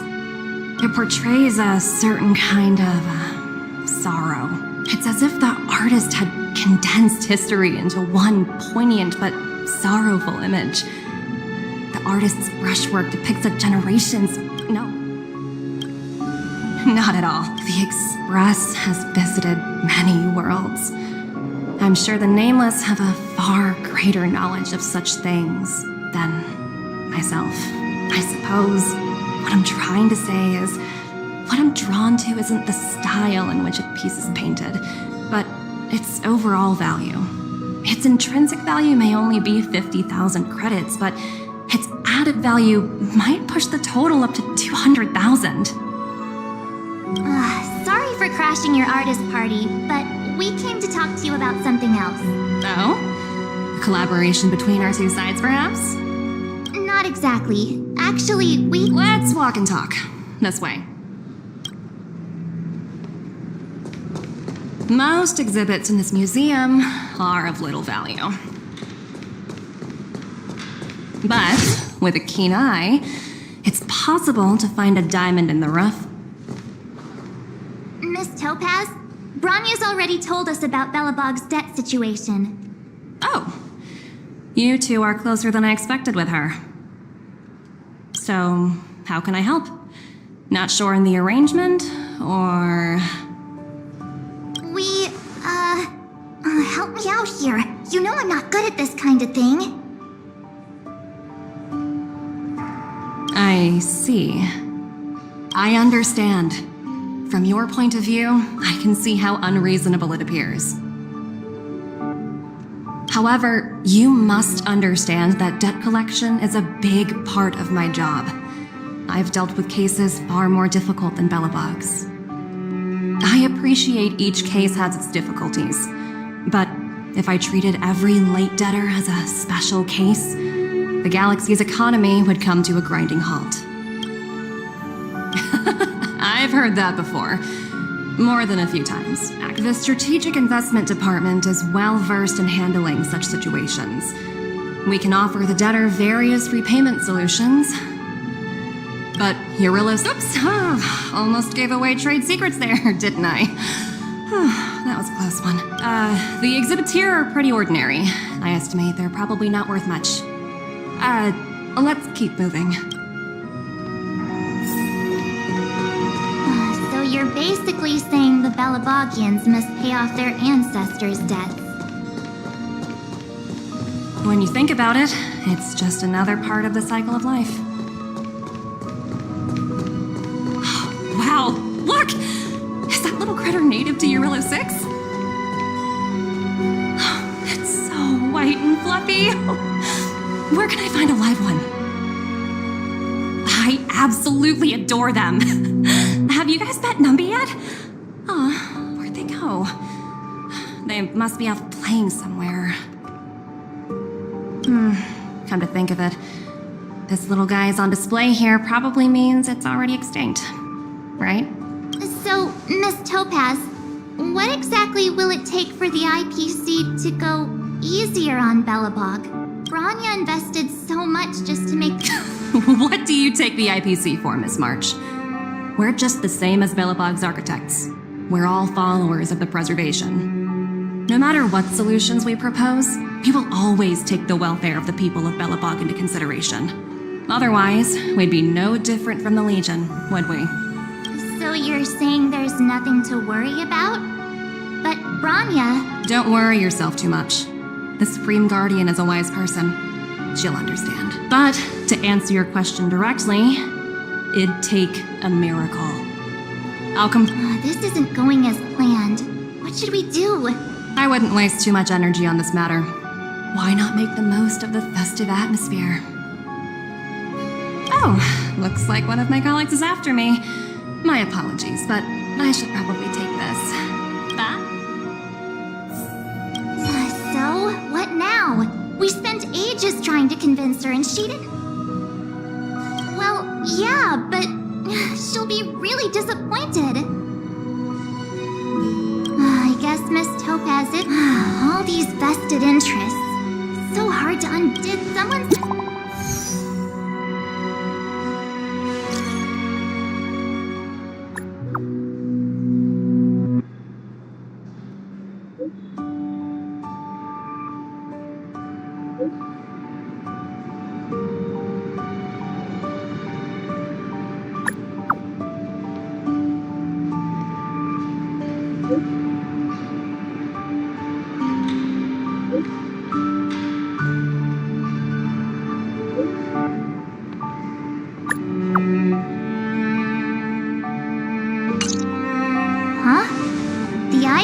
It portrays a certain kind of sorrow. It's as if the artist had condensed history into one poignant but sorrowful image. The artist's brushwork depicts a generation's... No. Not at all. The Express has visited many worlds. I'm sure the Nameless have a far greater knowledge of such things than myself. I suppose what I'm trying to say is what I'm drawn to isn't the style in which a piece is painted, but its overall value. Its intrinsic value may only be 50,000 credits, but its added value might push the total up to 200,000. Sorry for crashing your artist party, but we came to talk to you about something else. Oh? A collaboration between our two sides, perhaps? Not exactly. Actually, we... Let's walk and talk. This way. Most exhibits in this museum are of little value. But with a keen eye, it's possible to find a diamond in the rough. Miss Topaz, Bronya's already told us about Belobog's debt situation. Oh, you two are closer than I expected with her. So, how can I help? Not sure in the arrangement, or... Help me out here. You know I'm not good at this kind of thing. I see. I understand. From your point of view, I can see how unreasonable it appears. However, you must understand that debt collection is a big part of my job. I've dealt with cases far more difficult than Belobog's. I appreciate each case has its difficulties, but if I treated every late debtor as a special case, the galaxy's economy would come to a grinding halt. I've heard that before. More than a few times. The Strategic Investment Department is well versed in handling such situations. We can offer the debtor various repayment solutions. But Eurylos... Oops! Almost gave away trade secrets there, didn't I? That was a close one. The exhibits here are pretty ordinary. I estimate they're probably not worth much. Let's keep moving. So you're basically saying the Belobogians must pay off their ancestors' debts. When you think about it, it's just another part of the cycle of life. Wow, look! Is that little critter native to Eurylos 6? It's so white and fluffy. Where can I find a live one? I absolutely adore them. Have you guys met Numby yet? Oh, where'd they go? They must be off playing somewhere. Come to think of it, this little guy is on display here probably means it's already extinct, right? So, Miss Topaz, what exactly will it take for the IPC to go easier on Belobog? Bronya invested so much just to make... What do you take the IPC for, Miss March? We're just the same as Belobog's architects. We're all followers of the preservation. No matter what solutions we propose, we will always take the welfare of the people of Belobog into consideration. Otherwise, we'd be no different from the Legion, would we? So you're saying there's nothing to worry about? But Bronya... Don't worry yourself too much. The Supreme Guardian is a wise person. She'll understand. But to answer your question directly, it'd take a miracle. This isn't going as planned. What should we do? I wouldn't waste too much energy on this matter. Why not make the most of the festive atmosphere? Oh, looks like one of my colleagues is after me. My apologies, but I should probably take this. Bye. So, what now? We spent ages trying to convince her and she didn't... Well, yeah, but she'll be really disappointed. I guess Miss Topaz it... All these vested interests. So hard to undid someone's...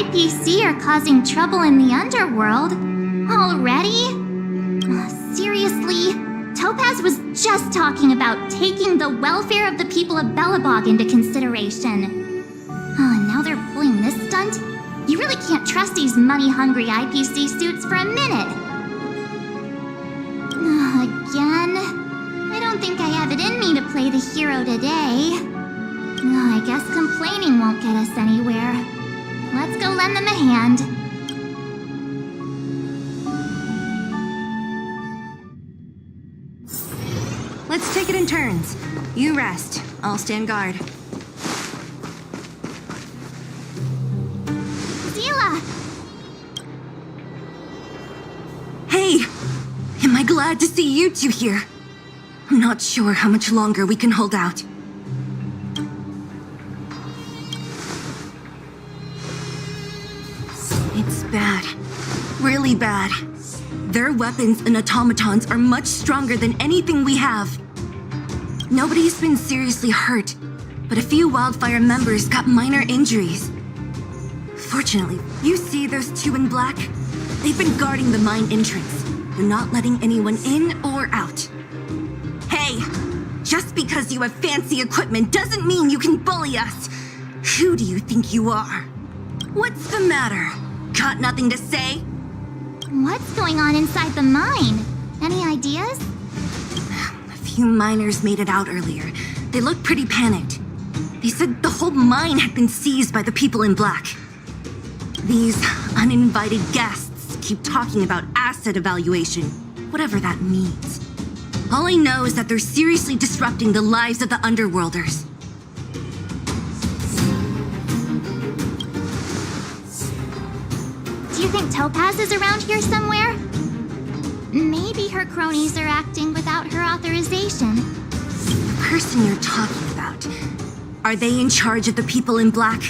IPC are causing trouble in the underworld. Already? Seriously? Topaz was just talking about taking the welfare of the people of Belobog into consideration. And now they're pulling this stunt? You really can't trust these money-hungry IPC suits for a minute. Again? I don't think I have it in me to play the hero today. I guess complaining won't get us anywhere. Let's go lend them a turns. You rest. I'll stand guard. Telah! Hey! Am I glad to see you two here? I'm not sure how much longer we can hold out. It's bad. Really bad. Their weapons and automatons are much stronger than anything we have. Nobody's been seriously hurt, but a few Wildfire members got minor injuries. Fortunately, you see those two in black? They've been guarding the mine entrance. They're not letting anyone in or out. Hey, just because you have fancy equipment doesn't mean you can bully us. Who do you think you are? What's the matter? Got nothing to say? What's going on inside the mine? Any ideas? A few miners made it out earlier. They looked pretty panicked. They said the whole mine had been seized by the people in black. These uninvited guests keep talking about asset evaluation, whatever that means. All I know is that they're seriously disrupting the lives of the Underworlders. Do you think Topaz is around here somewhere? Maybe her cronies are acting without her authorization. The person you're talking about, are they in charge of the people in black?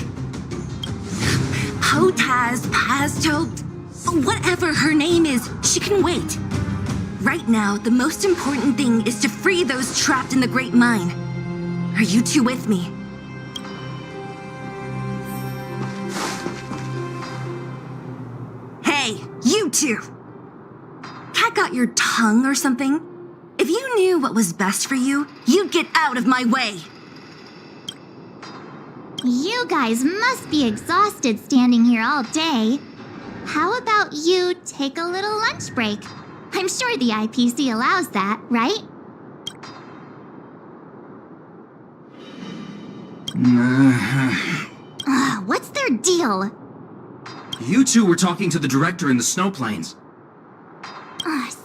Potaz, Pasto, whatever her name is, she can wait. Right now, the most important thing is to free those trapped in the Great Mine. Are you two with me? Hey, you two! Cat got your tongue or something? If you knew what was best for you, you'd get out of my way. You guys must be exhausted standing here all day. How about you take a little lunch break? I'm sure the IPC allows that, right? What's their deal? You two were talking to the director in the snow plains.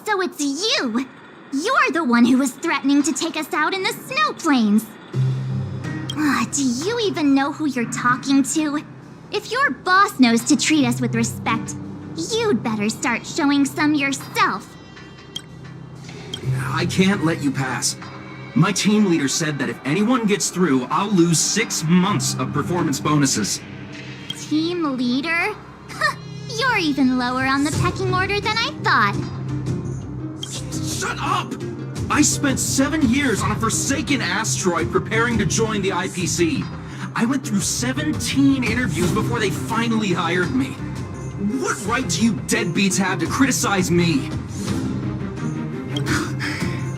So it's you! You're the one who was threatening to take us out in the snow plains! Do you even know who you're talking to? If your boss knows to treat us with respect, you'd better start showing some yourself. I can't let you pass. My team leader said that if anyone gets through, I'll lose 6 months of performance bonuses. Team leader? You're even lower on the pecking order than I thought. Shut up! I spent 7 years on a forsaken asteroid preparing to join the IPC. I went through 17 interviews before they finally hired me. What right do you deadbeats have to criticize me?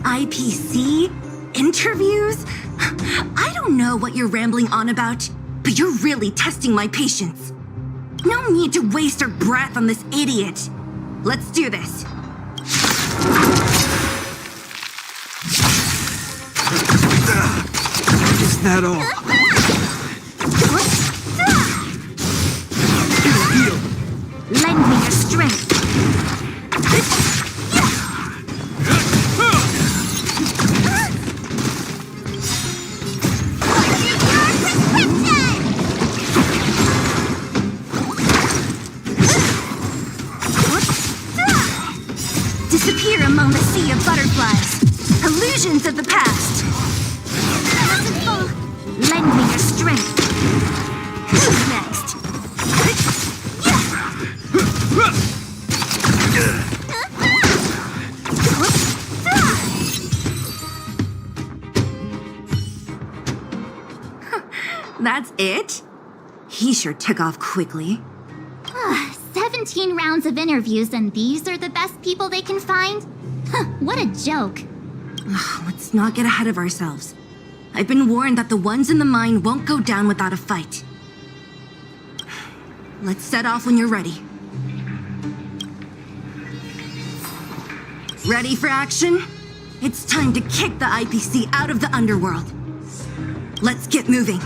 IPC? Interviews? I don't know what you're rambling on about, but you're really testing my patience. No need to waste our breath on this idiot. Let's do this. Is that all? It'll heal. Lend me your strength. Disappear among the sea of butterflies. Illusions of the past. Lend me your strength. Who's next? That's it? He sure took off quickly. 17 rounds of interviews and these are the best people they can find? What a joke. Let's not get ahead of ourselves. I've been warned that the ones in the mine won't go down without a fight. Let's set off when you're ready. Ready for action? It's time to kick the IPC out of the underworld. Let's get moving.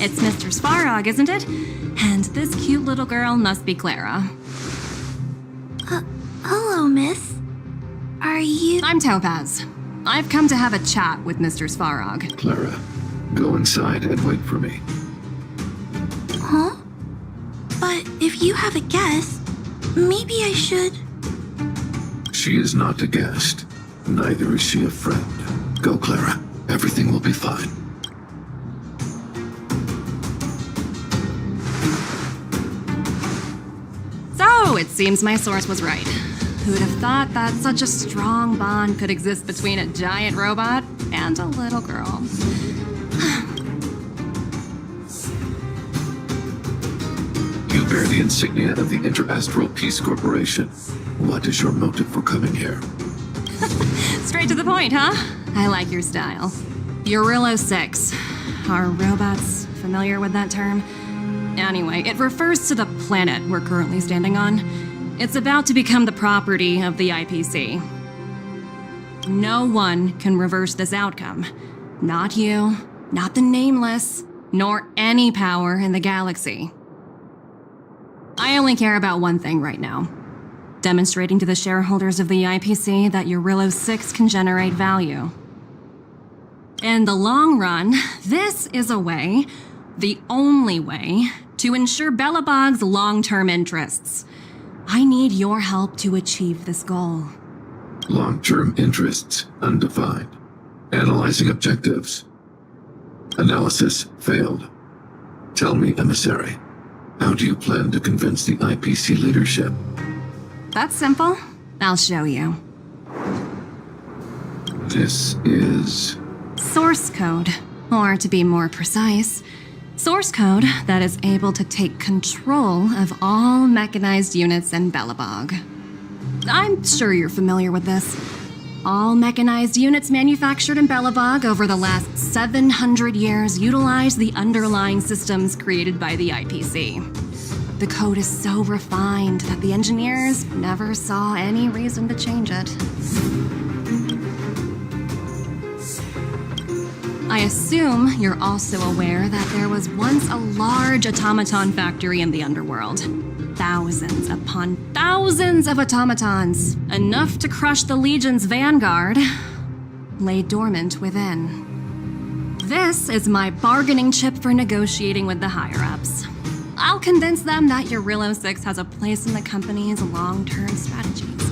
It's Mr. Svarog, isn't it? And this cute little girl must be Clara. Hello, miss. Are you... I'm Topaz. I've come to have a chat with Mr. Svarog. Clara, go inside and wait for me. Huh? But if you have a guest, maybe I should... She is not a guest. Neither is she a friend. Go, Clara. Everything will be fine. So, it seems my source was right. Who'd have thought that such a strong bond could exist between a giant robot and a little girl? You bear the insignia of the Interastral Peace Corporation. What is your motive for coming here? Straight to the point, huh? I like your style. Eurillo 6. Are robots familiar with that term? Anyway, it refers to the planet we're currently standing on. It's about to become the property of the IPC. No one can reverse this outcome. Not you, not the Nameless, nor any power in the galaxy. I only care about one thing right now. Demonstrating to the shareholders of the IPC that Eurillo 6 can generate value. In the long run, this is a way, the only way, to ensure Belobog's long-term interests. I need your help to achieve this goal. Long-term interests undefined. Analyzing objectives. Analysis failed. Tell me, emissary, how do you plan to convince the IPC leadership? That's simple. I'll show you. This is... Source code, or to be more precise, source code that is able to take control of all mechanized units in Belobog. I'm sure you're familiar with this. All mechanized units manufactured in Belobog over the last 700 years utilize the underlying systems created by the IPC. The code is so refined that the engineers never saw any reason to change it. I assume you're also aware that there was once a large automaton factory in the underworld. Thousands upon thousands of automatons, enough to crush the Legion's vanguard, lay dormant within. This is my bargaining chip for negotiating with the higher-ups. I'll convince them that Eurillo 6 has a place in the company's long-term strategies.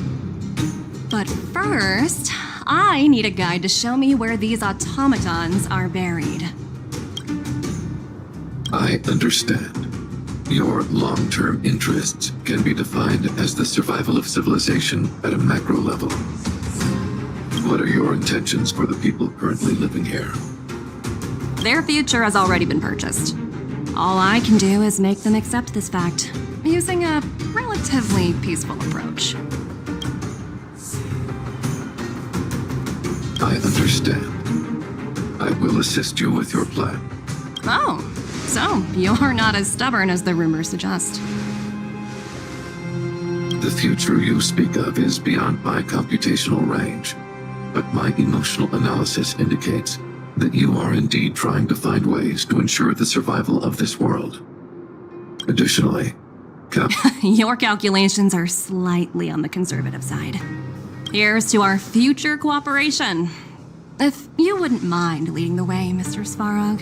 But first, I need a guide to show me where these automatons are buried. I understand. Your long-term interests can be defined as the survival of civilization at a macro level. What are your intentions for the people currently living here? Their future has already been purchased. All I can do is make them accept this fact, using a relatively peaceful approach. I understand. I will assist you with your plan. Oh, so you're not as stubborn as the rumors suggest. The future you speak of is beyond my computational range, but my emotional analysis indicates that you are indeed trying to find ways to ensure the survival of this world. Additionally, Your calculations are slightly on the conservative side. Here's to our future cooperation. If you wouldn't mind leading the way, Mr. Svarog.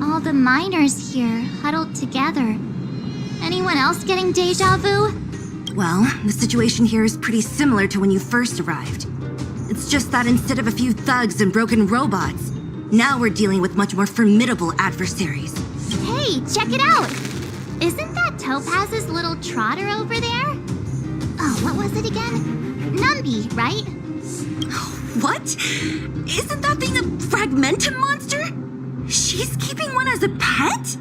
All the miners here, huddled together. Anyone else getting deja vu? Well, the situation here is pretty similar to when you first arrived. It's just that instead of a few thugs and broken robots, now we're dealing with much more formidable adversaries. Hey, check it out! Isn't that Topaz's little trotter over there? Oh, what was it again? Numby, right? What? Isn't that thing a Fragmentum monster? She's keeping one as a pet?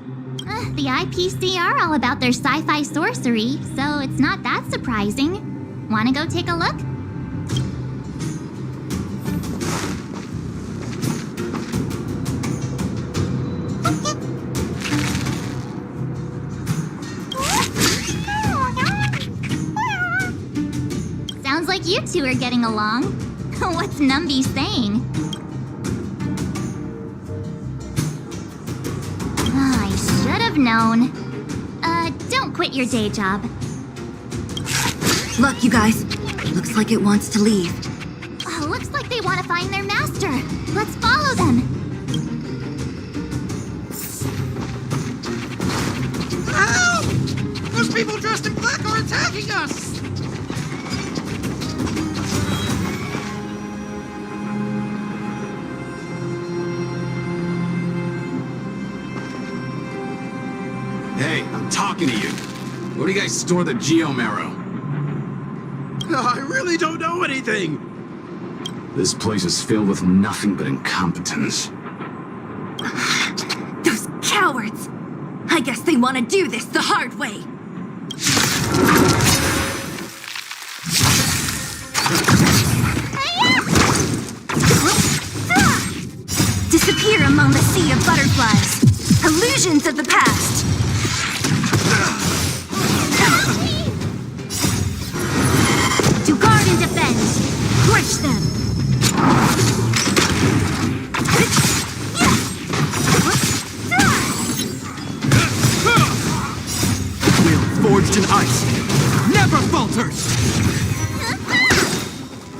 The IPC are all about their sci-fi sorcery, so it's not that surprising. Wanna go take a look? Sounds like you two are getting along. What's Numby saying? I should have known. Don't quit your day job. Look, you guys. Looks like it wants to leave. Looks like they want to find their master. Let's follow them. Help! Those people dressed in black are attacking us! Hey, I'm talking to you. Where do you guys store the Geomarrow? I really don't know anything! This place is filled with nothing but incompetence. Those cowards! I guess they want to do this the hard way. Disappear among the sea of butterflies. Illusions of the past. To guard and defend. Crush them. Will forged in ice never falters!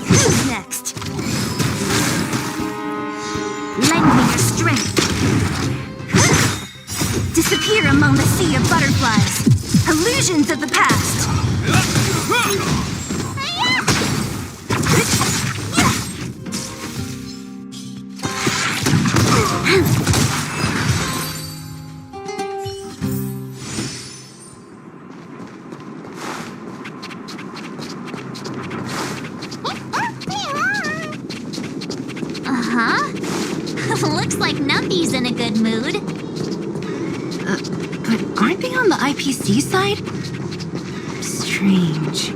Who's next? Lend me your strength. Disappear among the sea of butterflies. Illusions of the past. Looks like Numby's in a good mood. But aren't they on the IPC side? Strange.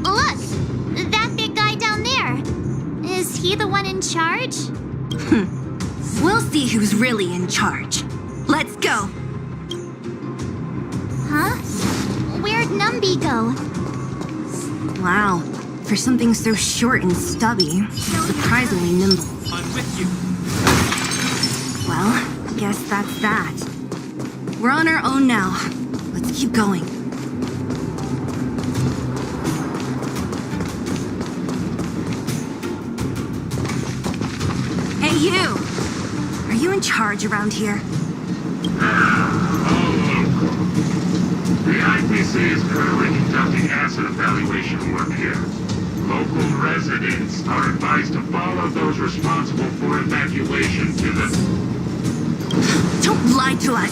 Look! That big guy down there. Is he the one in charge? We'll see who's really in charge. Let's go. Huh? Where'd Numby go? Wow. For something so short and stubby, surprisingly nimble. I'm with you. Well, guess that's that. We're on our own now. Let's keep going. Hey, you! Are you in charge around here? The IPC is currently conducting asset evaluation work here. Local residents are advised to follow those responsible for evacuation to the... Don't lie to us!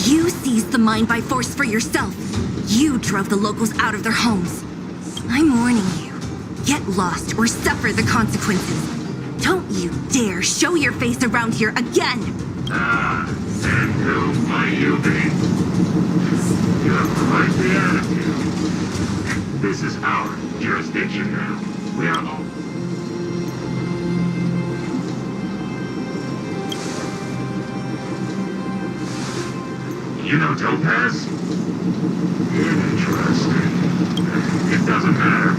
You seized the mine by force for yourself. You drove the locals out of their homes. I'm warning you. Get lost or suffer the consequences. Don't you dare show your face around here again! And who might you be? You have quite the attitude. This is our jurisdiction now. We are all... You know Topaz? Interesting. It doesn't matter.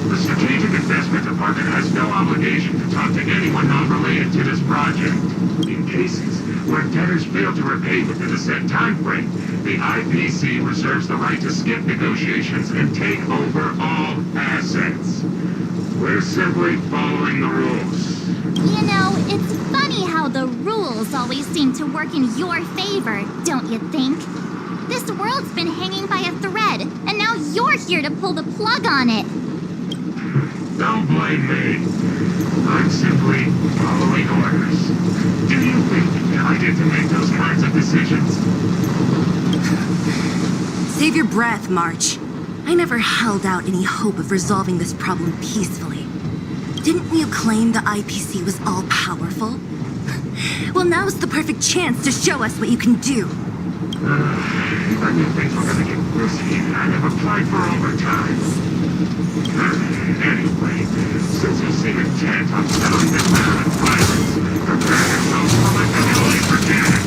The Strategic Investment Department has no obligation to talk to anyone not related to this project. In cases where debtors fail to repay within a set time frame, the IPC reserves the right to skip negotiations and take over all assets. We're simply following the rules. You know, it's funny how the rules always seem to work in your favor, don't you think? This world's been hanging by a thread, and now you're here to pull the plug on it. Don't blame me. I'm simply following orders. Do you think I get to make those kinds of decisions? Save your breath, March. I never held out any hope of resolving this problem peacefully. Didn't you claim the IPC was all-powerful? Well, now's the perfect chance to show us what you can do. If I knew things were gonna get risky, I'd have applied for overtime. Anyway, since you seem intent on settling this matter with violence, prepare yourselves for my finale again.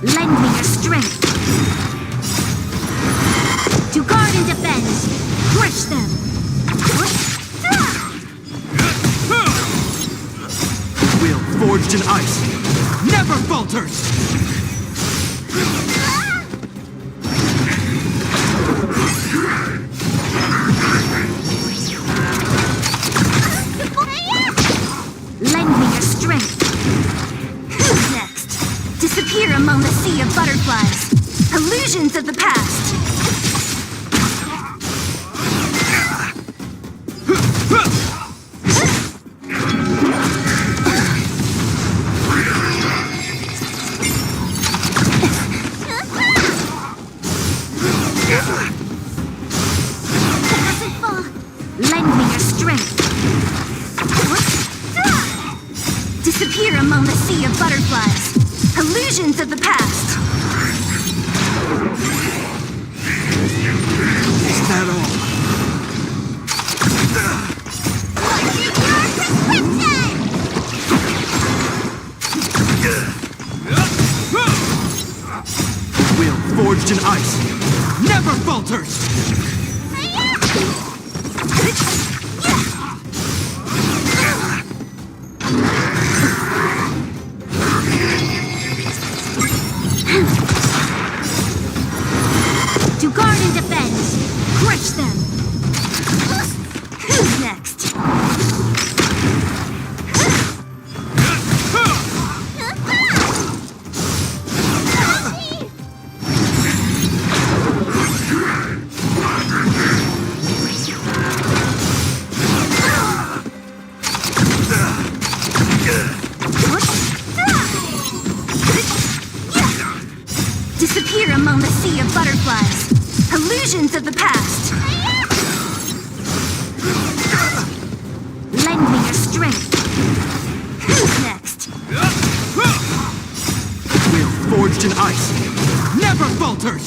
Lend me your strength. To guard and defend. Crush them. Will forged in ice never falters. Lend me your strength. Who's next? Disappear among the sea of butterflies. Illusions of the past. Lend me your strength. Disappear among the sea of butterflies. Illusions of the past. Is that all? Will forged in ice never falters. To guard and defend. Crush them. Who's next? Disappear among the sea of butterflies. Illusions of the past. Lend me your strength. Who's next? Will forged in ice never falters.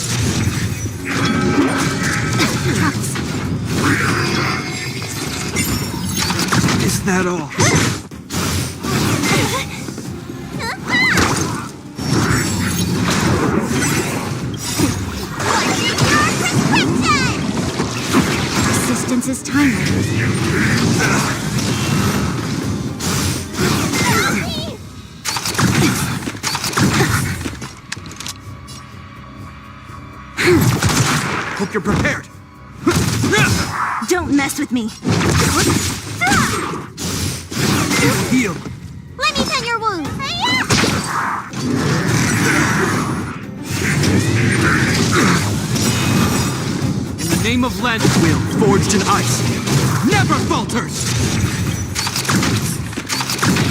Is that all? Persistence is timeless. Hope you're prepared. Don't mess with me. It'll heal. Let me tend your wound. In the name of Lent, will forged in ice never falters.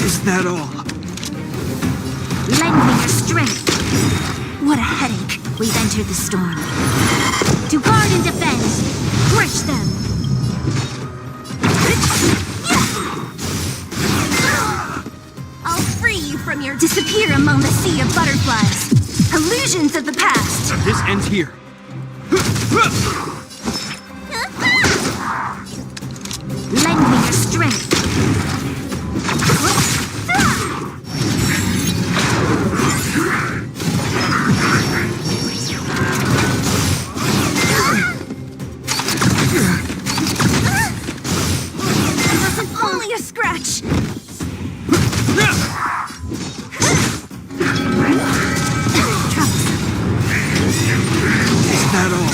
Is that all? Lend me your strength. What a headache. We've entered the storm. To guard and defend. Crush them. I'll free you from your disappear among the sea of butterflies. Illusions of the past. This ends here. Lend me your strength. Only a scratch. Is that all?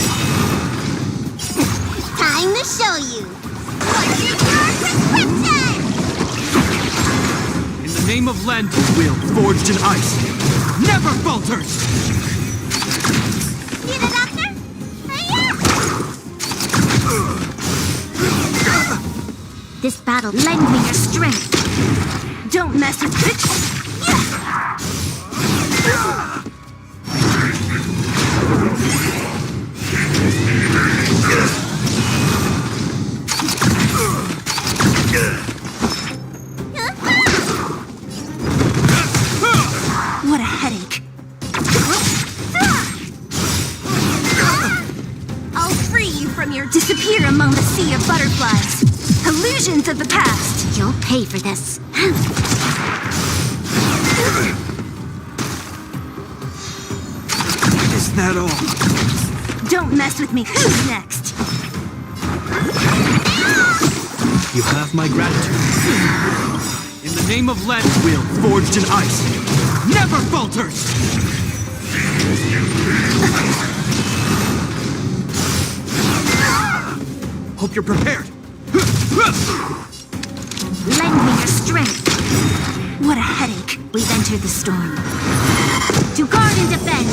Time to show you. In the name of Lent, will forged in ice never falters. See the doctor? This battle, lend me your strength. Don't mess with it. What a headache. I'll free you from your disappear among the sea of butterflies. Illusions of the past. You'll pay for this. Is that all? Don't mess with me. Who's next? You have my gratitude. In the name of Len's will, forged in ice, never falters! Hope you're prepared. Lend me your strength. What a headache. We've entered the storm. To guard and defend,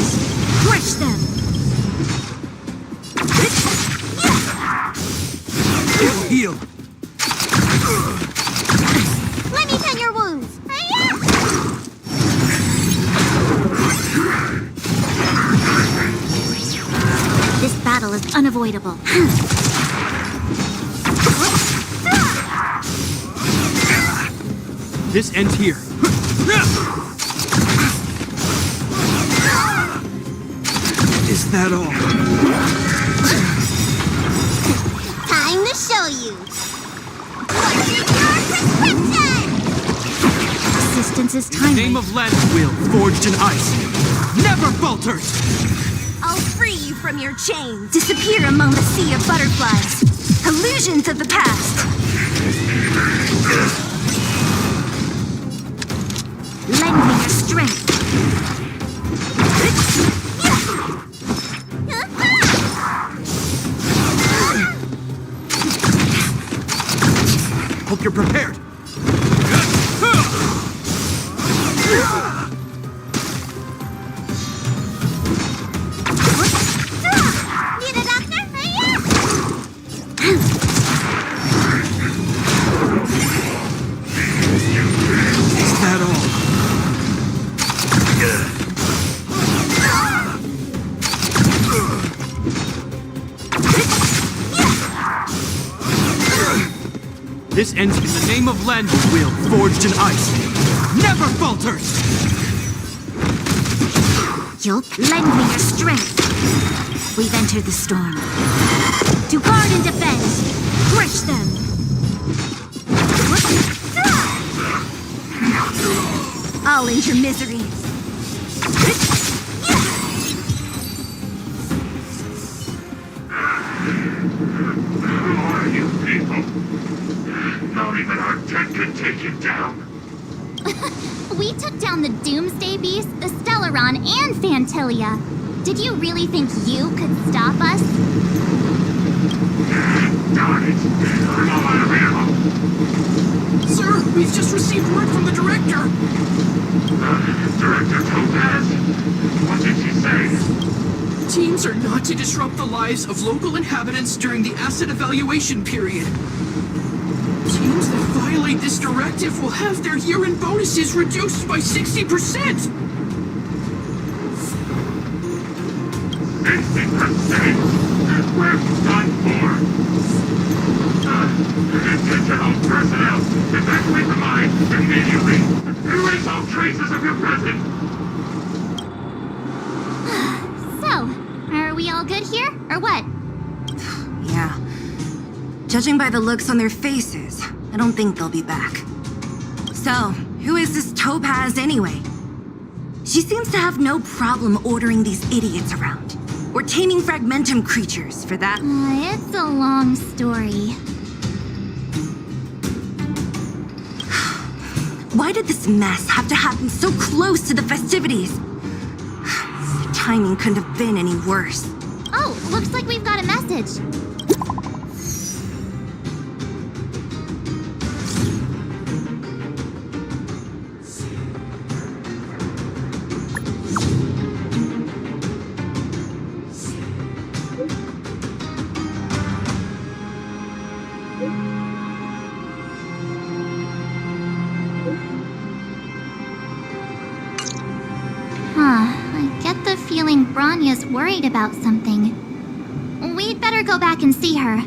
crush them. It'll heal. Let me tend your wounds. This battle is unavoidable. This ends here. Is that all? Time to show you. What's your prescription? Resistance is In the timely. name of Len's will, forged in ice, never falters! I'll free you from your chains. Disappear among the sea of butterflies. Illusions of the past. Lend me your strength. Hope you're prepared. Need a doctor? Is that all? This ends in the name of Len's will, forged in ice, never falters! You'll lend me your strength. We've entered the storm. To guard and defend, crush them. I'll end your misery. Who are you people? Not even our dead can take you down. We took down the Doomsday Beast, the Stellaron, and Fantilia. Did you really think you could stop us? Darn it! I'm all out of ammo. Sir, we've just received word from the director. Director Topaz? What did she say? Teams are not to disrupt the lives of local inhabitants during the asset evaluation period. Teams that violate this directive will have their year-end bonuses reduced by 60%! 60%? We're done for! Intentional personnel, evacuate the mine immediately! Erase all traces of your presence! So, are we all good here, or what? Yeah. Judging by the looks on their faces, I don't think they'll be back. So, who is this Topaz anyway? She seems to have no problem ordering these idiots around. Or taming fragmentum creatures, for that. It's a long story. Why did this mess have to happen so close to the festivities? The timing couldn't have been any worse. Oh, looks like we've got a message. I get the feeling Branya's worried about something. We'd better go back and see her.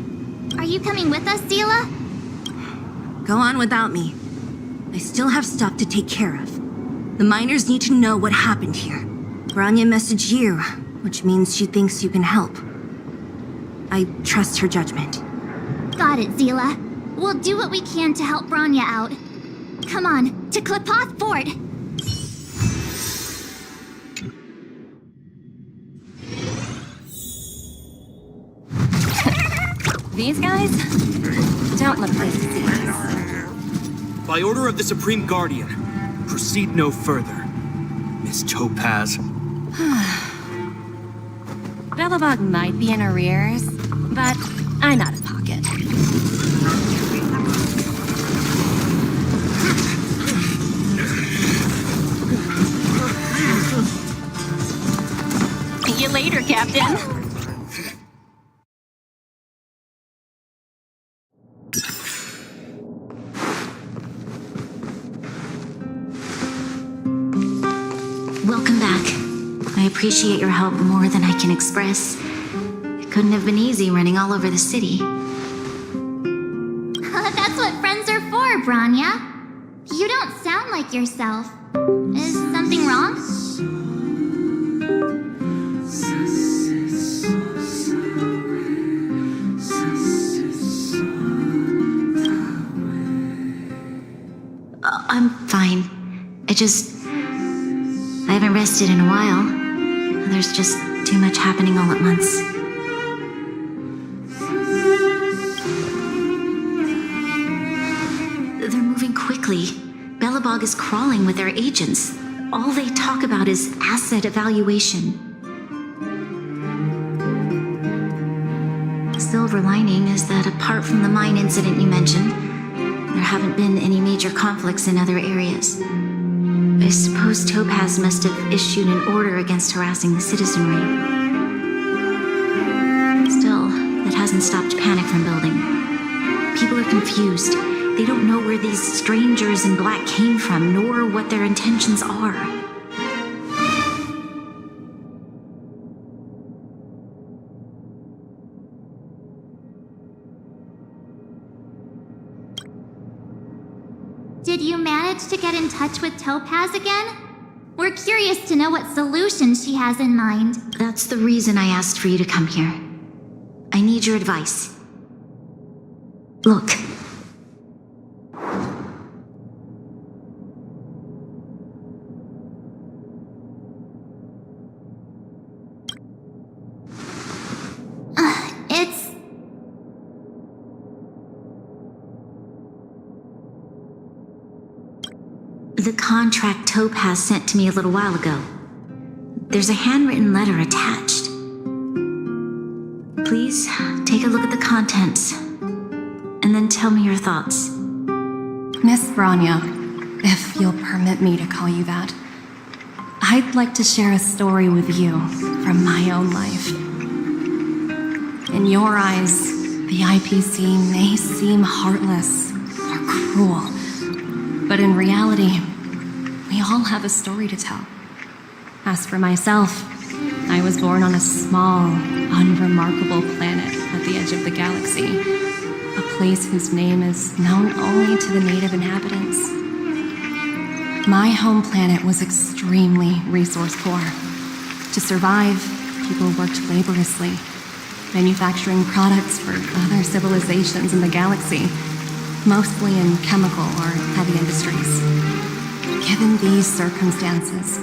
Are you coming with us, Zila? Go on without me. I still have stuff to take care of. The miners need to know what happened here. Grania messaged you, which means she thinks you can help. I trust her judgment. Got it, Zila. We'll do what we can to help Branya out. Come on, to Klipoth Fort! These guys don't look pleased to see us. By order of the Supreme Guardian, proceed no further. Miss Topaz. Belobog might be in arrears, but I'm out of pocket. See you later, Captain. Welcome back. I appreciate your help more than I can express. It couldn't have been easy running all over the city. That's what friends are for, Branya. You don't sound like yourself. Is something wrong? I'm fine. I haven't rested in a while. There's just too much happening all at once. They're moving quickly. Belobog is crawling with their agents. All they talk about is asset evaluation. The silver lining is that apart from the mine incident you mentioned, there haven't been any major conflicts in other areas. I suppose Topaz must have issued an order against harassing the citizenry. Still, that hasn't stopped panic from building. People are confused. They don't know where these strangers in black came from, nor what their intentions are. Did you manage to get in touch with Topaz again? We're curious to know what solution she has in mind. That's the reason I asked for you to come here. I need your advice. Look. It's... The contract Topaz sent to me a little while ago. There's a handwritten letter attached. Please take a look at the contents, and then tell me your thoughts. Miss Branya, if you'll permit me to call you that, I'd like to share a story with you from my own life. In your eyes, the IPC may seem heartless or cruel, but in reality, we all have a story to tell. As for myself, I was born on a small, unremarkable planet at the edge of the galaxy, a place whose name is known only to the native inhabitants. My home planet was extremely resource poor. To survive, people worked laboriously, manufacturing products for other civilizations in the galaxy, mostly in chemical or heavy industries. Given these circumstances,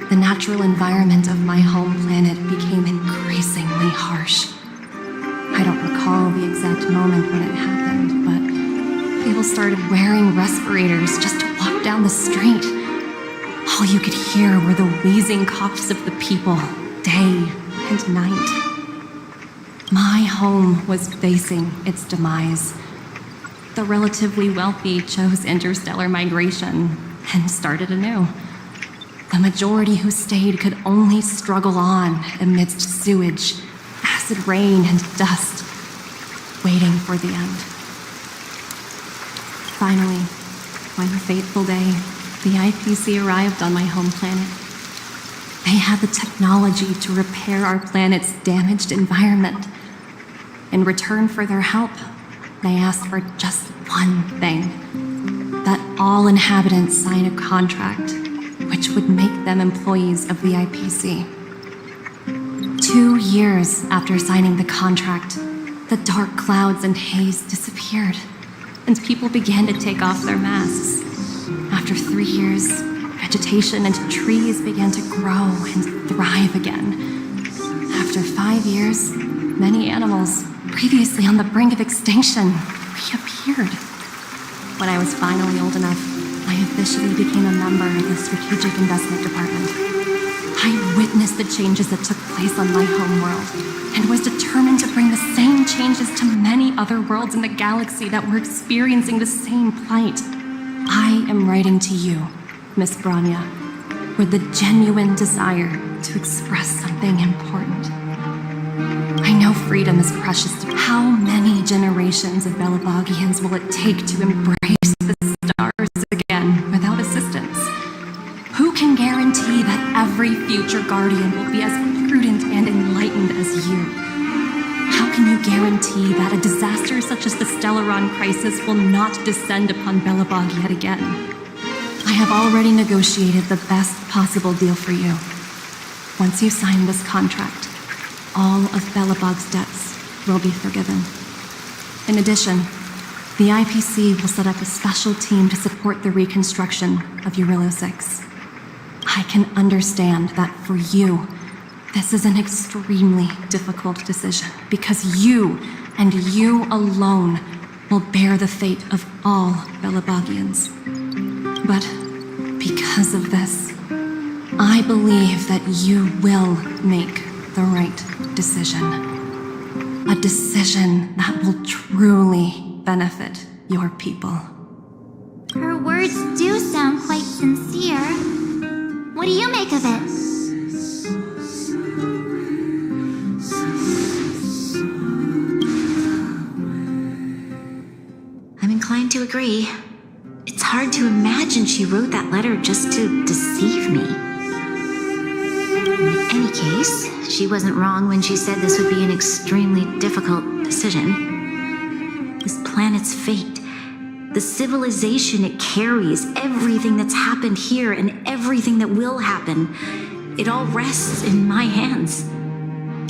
the natural environment of my home planet became increasingly harsh. I don't recall the exact moment when it happened, but people started wearing respirators just to walk down the street. All you could hear were the wheezing coughs of the people, day and night. My home was facing its demise. The relatively wealthy chose interstellar migration and started anew. The majority who stayed could only struggle on amidst sewage, acid rain, and dust, waiting for the end. Finally, one fateful day, the IPC arrived on my home planet. They had the technology to repair our planet's damaged environment. In return for their help, They ask for just one thing. That all inhabitants sign a contract which would make them employees of the IPC. 2 years after signing the contract, the dark clouds and haze disappeared, and people began to take off their masks. After 3 years, vegetation and trees began to grow and thrive again. After 5 years, many animals, previously on the brink of extinction, reappeared. When I was finally old enough, I officially became a member of the Strategic Investment Department. I witnessed the changes that took place on my home world, and was determined to bring the same changes to many other worlds in the galaxy that were experiencing the same plight. I am writing to you, Miss Branya, with the genuine desire to express something important. I know freedom is precious to how many generations of Belabogians will it take to embrace the stars again without assistance? Who can guarantee that every future guardian will be as prudent and enlightened as you? How can you guarantee that a disaster such as the Stellaron crisis will not descend upon Belobog yet again? I have already negotiated the best possible deal for you. Once you sign this contract, all of Belobog's debts will be forgiven. In addition, the IPC will set up a special team to support the reconstruction of Urilo 6. I can understand that for you, this is an extremely difficult decision, because you, and you alone, will bear the fate of all Belabogians. But because of this, I believe that you will make the right decision. A decision that will truly benefit your people. Her words do sound quite sincere. What do you make of it? I'm inclined to agree. It's hard to imagine she wrote that letter just to deceive me. In any case, she wasn't wrong when she said this would be an extremely difficult decision. This planet's fate, the civilization it carries, everything that's happened here and everything that will happen, it all rests in my hands.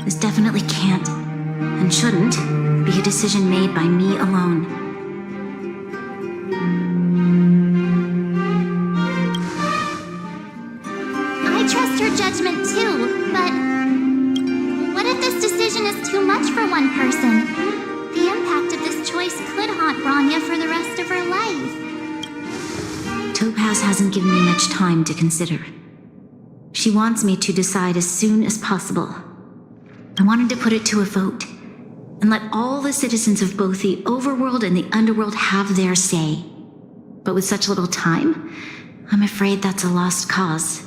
This definitely can't, and shouldn't, be a decision made by me alone. I trust her judgment too, but what if this decision is too much for one person? The impact of this choice could haunt Branya for the rest of her life. Topaz hasn't given me much time to consider. She wants me to decide as soon as possible. I wanted to put it to a vote, and let all the citizens of both the overworld and the underworld have their say. But with such little time, I'm afraid that's a lost cause.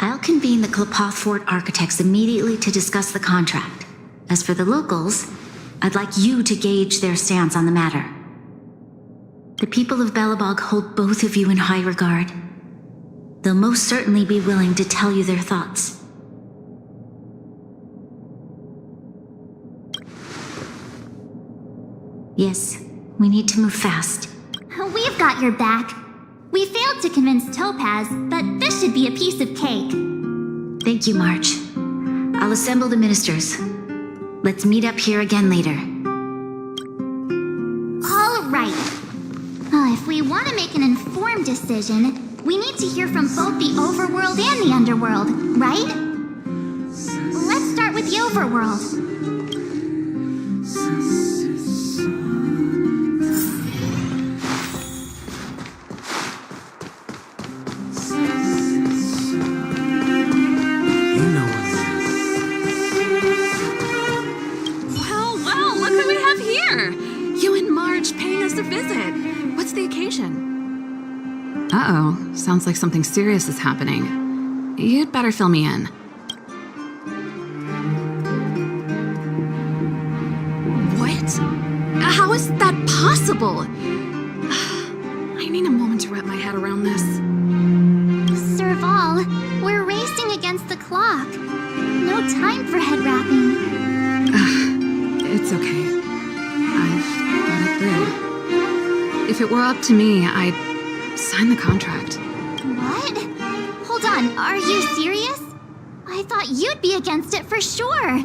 I'll convene the Klapoth Fort architects immediately to discuss the contract. As for the locals, I'd like you to gauge their stance on the matter. The people of Belobog hold both of you in high regard. They'll most certainly be willing to tell you their thoughts. Yes, we need to move fast. We've got your back. We failed to convince Topaz, but this should be a piece of cake. Thank you, March. I'll assemble the ministers. Let's meet up here again later. All right. If we want to make an informed decision, we need to hear from both the overworld and the underworld, right? Let's start with the overworld. Uh-oh, sounds like something serious is happening. You'd better fill me in. What? How is that possible? I need a moment to wrap my head around this. Serval, we're racing against the clock. No time for head wrapping. It's okay. If it were up to me, I'd sign the contract. What? Hold on, are you serious? I thought you'd be against it for sure.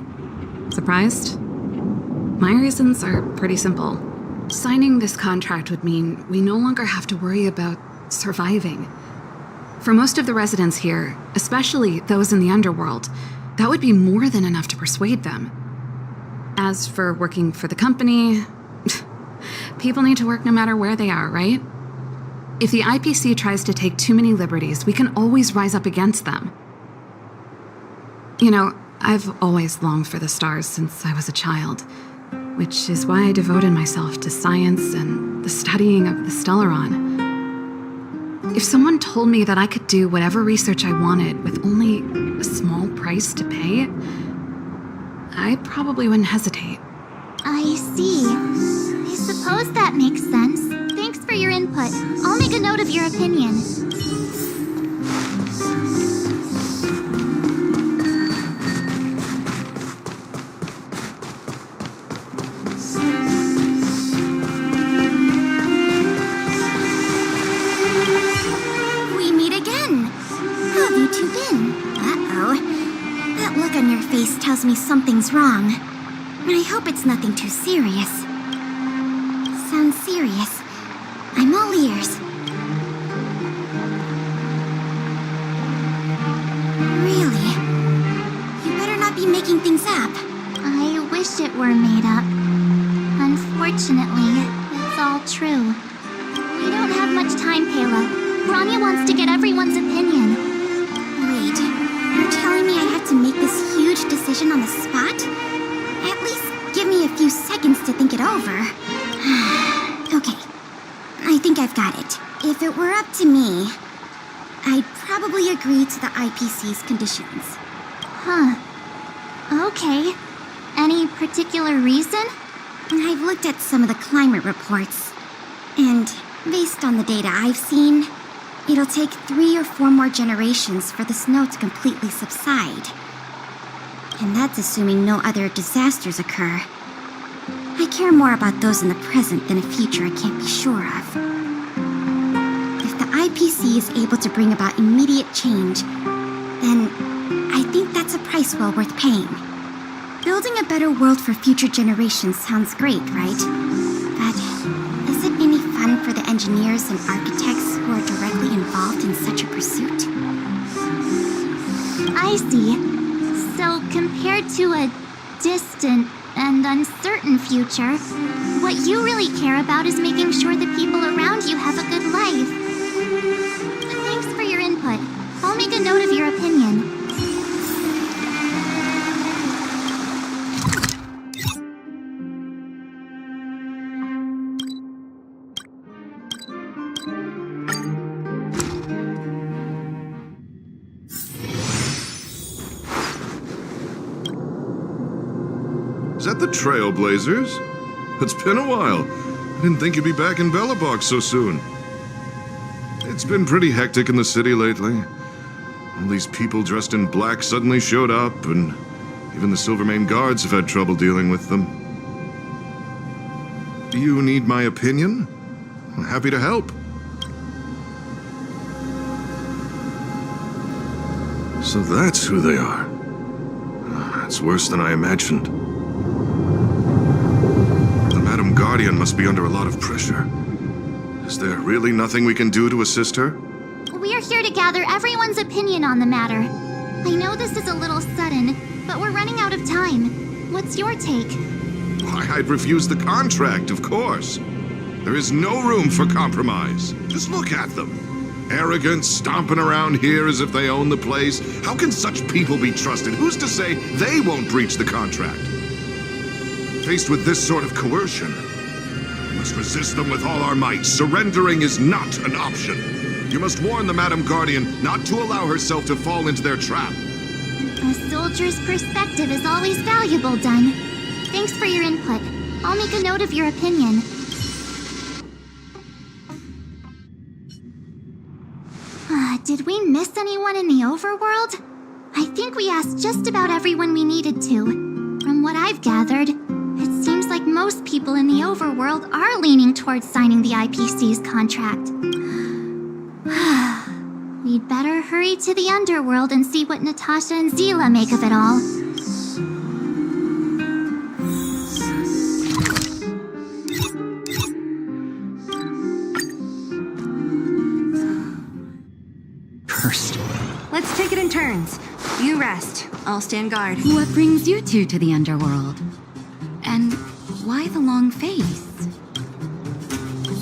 Surprised? My reasons are pretty simple. Signing this contract would mean we no longer have to worry about surviving. For most of the residents here, especially those in the underworld, that would be more than enough to persuade them. As for working for the company, people need to work no matter where they are, right? If the IPC tries to take too many liberties, we can always rise up against them. You know, I've always longed for the stars since I was a child, which is why I devoted myself to science and the studying of the Stellaron. If someone told me that I could do whatever research I wanted with only a small price to pay, I probably wouldn't hesitate. I see. I suppose that makes sense. Thanks for your input. I'll make a note of your opinion. We meet again. How have you two been? Uh-oh. That look on your face tells me something's wrong. I hope it's nothing too serious. Sounds serious. I'm all ears. Really? You better not be making things up. I wish it were made up. Unfortunately, it's all true. We don't have much time, Kayla. Grania wants to get everyone's opinion. Wait, you're telling me I have to make this huge decision on the spot? At least give me a few seconds to think it over. Okay, I think I've got it. If it were up to me, I'd probably agree to the IPC's conditions. Huh. Okay. Any particular reason? I've looked at some of the climate reports, and based on the data I've seen, it'll take 3 or 4 more generations for the snow to completely subside. And that's assuming no other disasters occur. I care more about those in the present than a future I can't be sure of. If the IPC is able to bring about immediate change, then I think that's a price well worth paying. Building a better world for future generations sounds great, right? But is it any fun for the engineers and architects who are directly involved in such a pursuit? I see. So compared to a distant and uncertain future, what you really care about is making sure the people around you have a good life. Thanks for your input. I'll make a note of your opinion. Is that the Trailblazers? It's been a while. I didn't think you'd be back in Belobog so soon. It's been pretty hectic in the city lately. All these people dressed in black suddenly showed up, and even the Silvermane guards have had trouble dealing with them. Do you need my opinion? I'm happy to help. So that's who they are. It's worse than I imagined. Madam Guardian must be under a lot of pressure. Is there really nothing we can do to assist her? We're here to gather everyone's opinion on the matter. I know this is a little sudden, but we're running out of time. What's your take? Why, I'd refuse the contract, of course. There is no room for compromise. Just look at them. Arrogant, stomping around here as if they own the place. How can such people be trusted? Who's to say they won't breach the contract? Faced with this sort of coercion, we must resist them with all our might. Surrendering is not an option. You must warn the Madam Guardian not to allow herself to fall into their trap. A soldier's perspective is always valuable, Dunn. Thanks for your input. I'll make a note of your opinion. Did we miss anyone in the overworld? I think we asked just about everyone we needed to. From what I've gathered, it seems like most people in the overworld are leaning towards signing the IPC's contract. We'd better hurry to the underworld and see what Natasha and Zila make of it all. Cursed. Let's take it in turns. You rest. I'll stand guard. What brings you two to the underworld? And why the long face?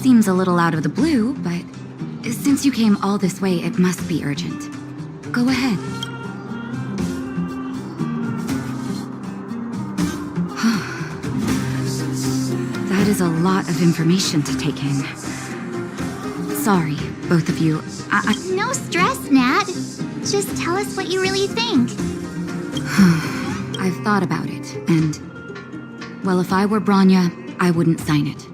Seems a little out of the blue, but since you came all this way, it must be urgent. Go ahead. That is a lot of information to take in. Sorry, both of you. No stress, Nat. Just tell us what you really think. I've thought about it, and... well, if I were Bronya, I wouldn't sign it.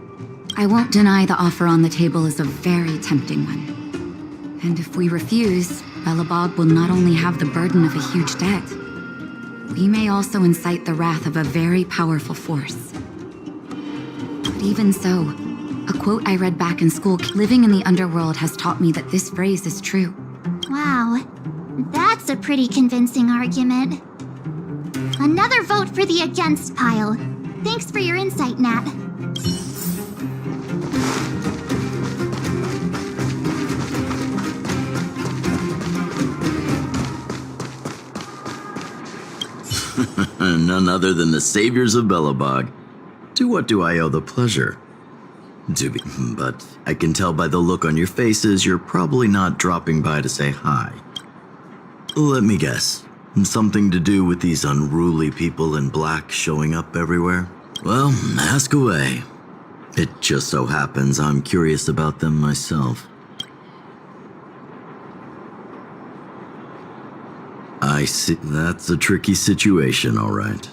I won't deny the offer on the table is a very tempting one. And if we refuse, Belobog will not only have the burden of a huge debt, we may also incite the wrath of a very powerful force. But even so, a quote I read back in school, living in the underworld has taught me that this phrase is true. Wow, that's a pretty convincing argument. Another vote for the against pile. Thanks for your insight, Nat. None other than the saviors of Belobog. To what do I owe the pleasure? But I can tell by the look on your faces you're probably not dropping by to say hi. Let me guess. Something to do with these unruly people in black showing up everywhere? Well, ask away. It just so happens I'm curious about them myself. I see. That's a tricky situation, all right.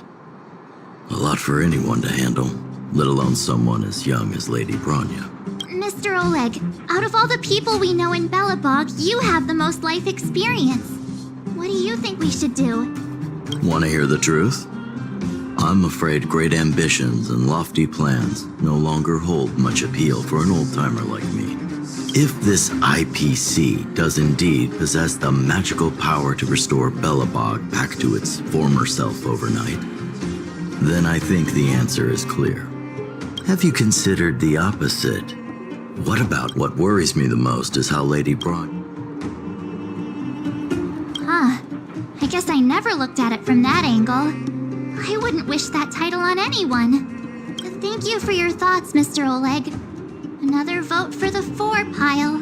A lot for anyone to handle, let alone someone as young as Lady Bronya. Mr. Oleg, out of all the people we know in Belobog, you have the most life experience. What do you think we should do? Want to hear the truth? I'm afraid great ambitions and lofty plans no longer hold much appeal for an old-timer like me. If this IPC does indeed possess the magical power to restore Belobog back to its former self overnight, then I think the answer is clear. Have you considered the opposite? What about what worries me the most is how Lady Bronya... I guess I never looked at it from that angle. I wouldn't wish that title on anyone. Thank you for your thoughts, Mr. Oleg. Another vote for the 4 pile.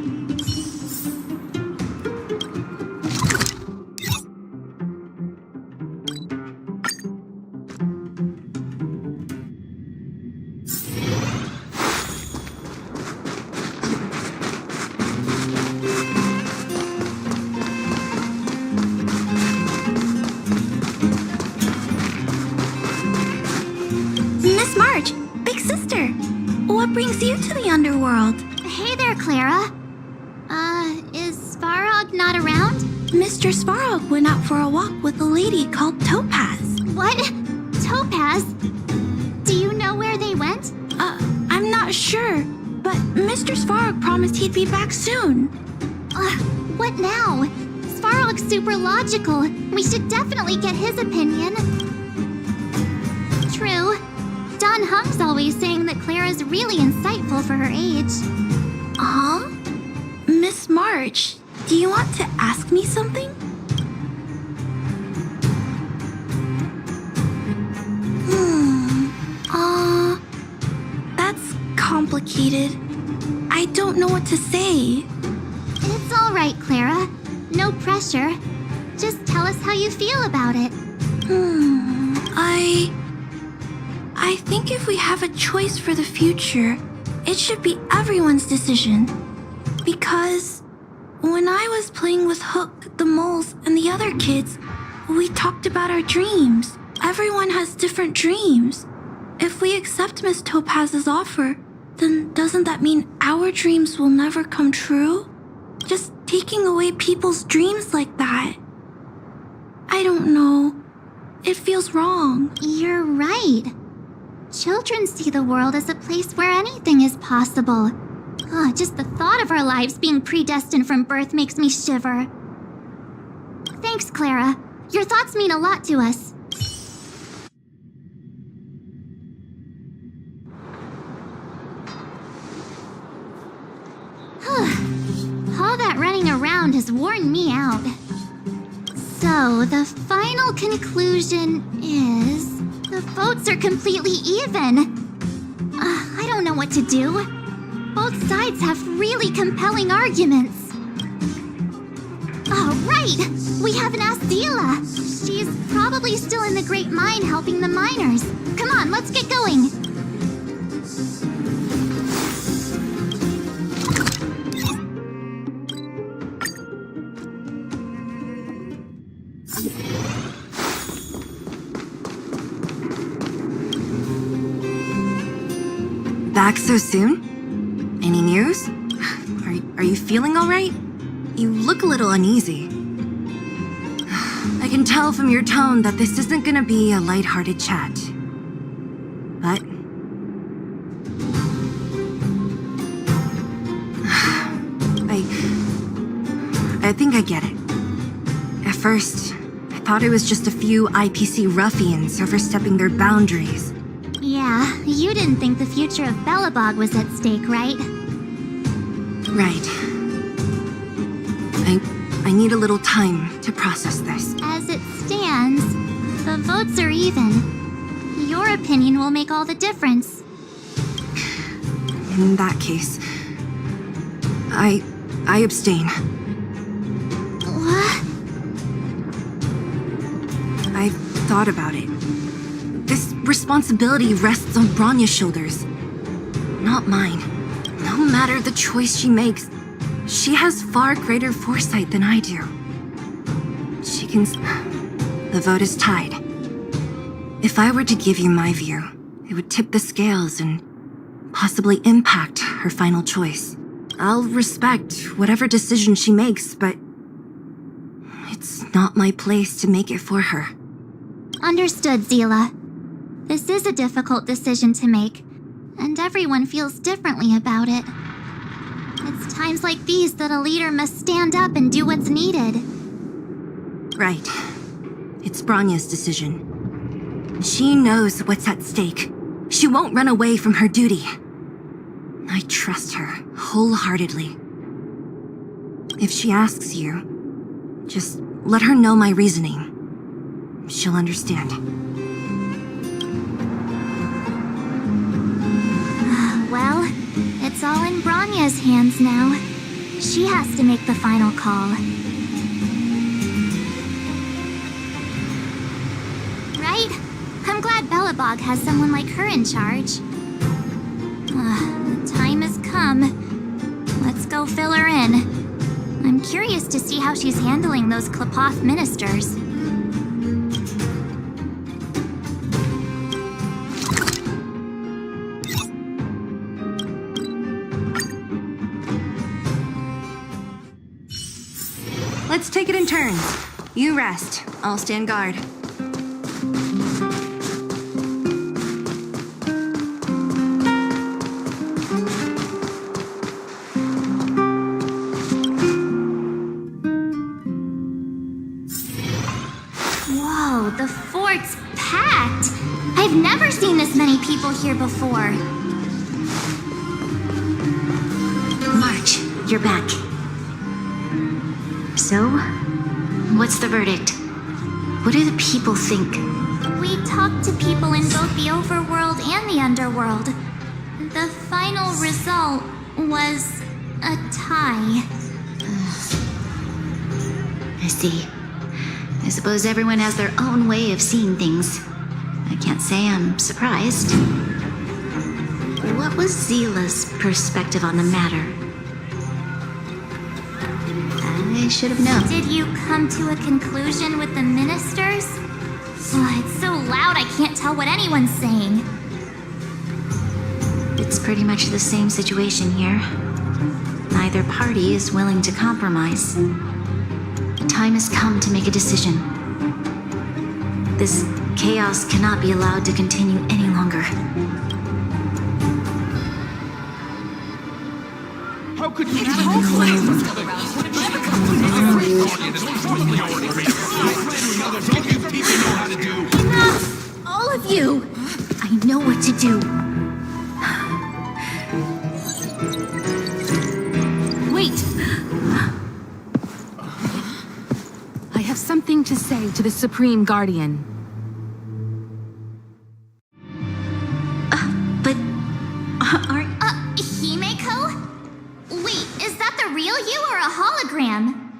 Miss March, big sister. What brings you to the underworld? Hey there, Clara. Is Svarog not around? Mr. Svarog went out for a walk with a lady called Topaz. What? Topaz? Do you know where they went? I'm not sure, but Mr. Svarog promised he'd be back soon. What now? Svarog's super logical. We should definitely get his opinion. True. Don Hung's always saying that Clara's really insightful for her age. Miss March, do you want to ask me something? That's complicated. I don't know what to say. It's all right, Clara. No pressure. Just tell us how you feel about it. I think if we have a choice for the future, it should be everyone's decision. Because when I was playing with Hook, the moles, and the other kids, we talked about our dreams. Everyone has different dreams. If we accept Miss Topaz's offer, then doesn't that mean our dreams will never come true? Just taking away people's dreams like that. I don't know. It feels wrong. You're right. Children see the world as a place where anything is possible. Just the thought of our lives being predestined from birth makes me shiver. Thanks, Clara. Your thoughts mean a lot to us. All that running around has worn me out. So, the final conclusion is... the votes are completely even. I don't know what to do. Both sides have really compelling arguments. Oh, right! We haven't asked Zila. She's probably still in the Great Mine helping the miners. Come on, let's get going. Back so soon? Any news? Are you feeling all right? You look a little uneasy. I can tell from your tone that this isn't gonna be a lighthearted chat. But... I think I get it. At first, I thought it was just a few IPC ruffians overstepping their boundaries. Yeah, you didn't think the future of Belobog was at stake, right? Right. I need a little time to process this. As it stands, the votes are even. Your opinion will make all the difference. In that case, I abstain. What? I've thought about it. This responsibility rests on Bronya's shoulders, not mine. No matter the choice she makes, she has far greater foresight than I do. She can... The vote is tied. If I were to give you my view, it would tip the scales and possibly impact her final choice. I'll respect whatever decision she makes, but it's not my place to make it for her. Understood, Zila. This is a difficult decision to make, and everyone feels differently about it. It's times like these that a leader must stand up and do what's needed. Right. It's Bronya's decision. She knows what's at stake. She won't run away from her duty. I trust her wholeheartedly. If she asks you, just let her know my reasoning. She'll understand. Well, it's all in Bronya's hands now. She has to make the final call. Right? I'm glad Belobog has someone like her in charge. The time has come. Let's go fill her in. I'm curious to see how she's handling those Klapoth ministers. Let's take it in turns. You rest. I'll stand guard. Whoa, the fort's packed! I've never seen this many people here before. March, you're back. So, what's the verdict? What do the people think? We talked to people in both the overworld and the underworld. The final result was a tie. I see. I suppose everyone has their own way of seeing things. I can't say I'm surprised. What was Zila's perspective on the matter? I should have known. Did you come to a conclusion with the ministers? Oh, it's so loud I can't tell what anyone's saying. It's pretty much the same situation here. Neither party is willing to compromise. The time has come to make a decision. This Chaos cannot be allowed to continue any longer. How could you Enough! All of you! I know what to do. Wait! I have something to say to the Supreme Guardian. Himeko? Wait, is that the real you or a hologram?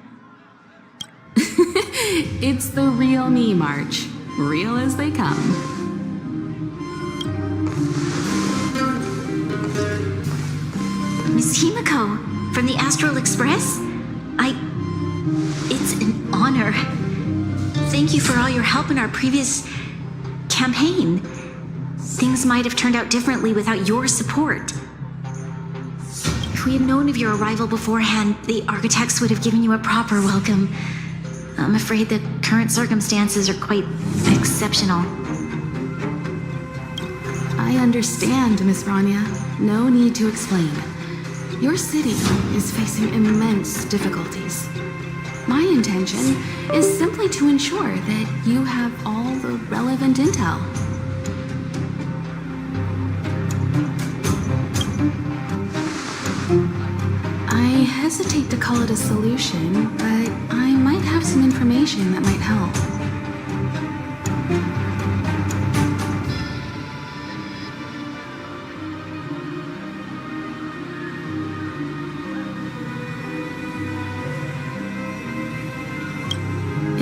It's the real me, March. Real as they come. Miss Himeko, from the Astral Express? It's an honor. Thank you for all your help in our previous campaign. Things might have turned out differently without your support. If we had known of your arrival beforehand, the architects would have given you a proper welcome. I'm afraid the current circumstances are quite exceptional. I understand, Miss Rania. No need to explain. Your city is facing immense difficulties. My intention is simply to ensure that you have all the relevant intel. I hesitate to call it a solution, but I might have some information that might help.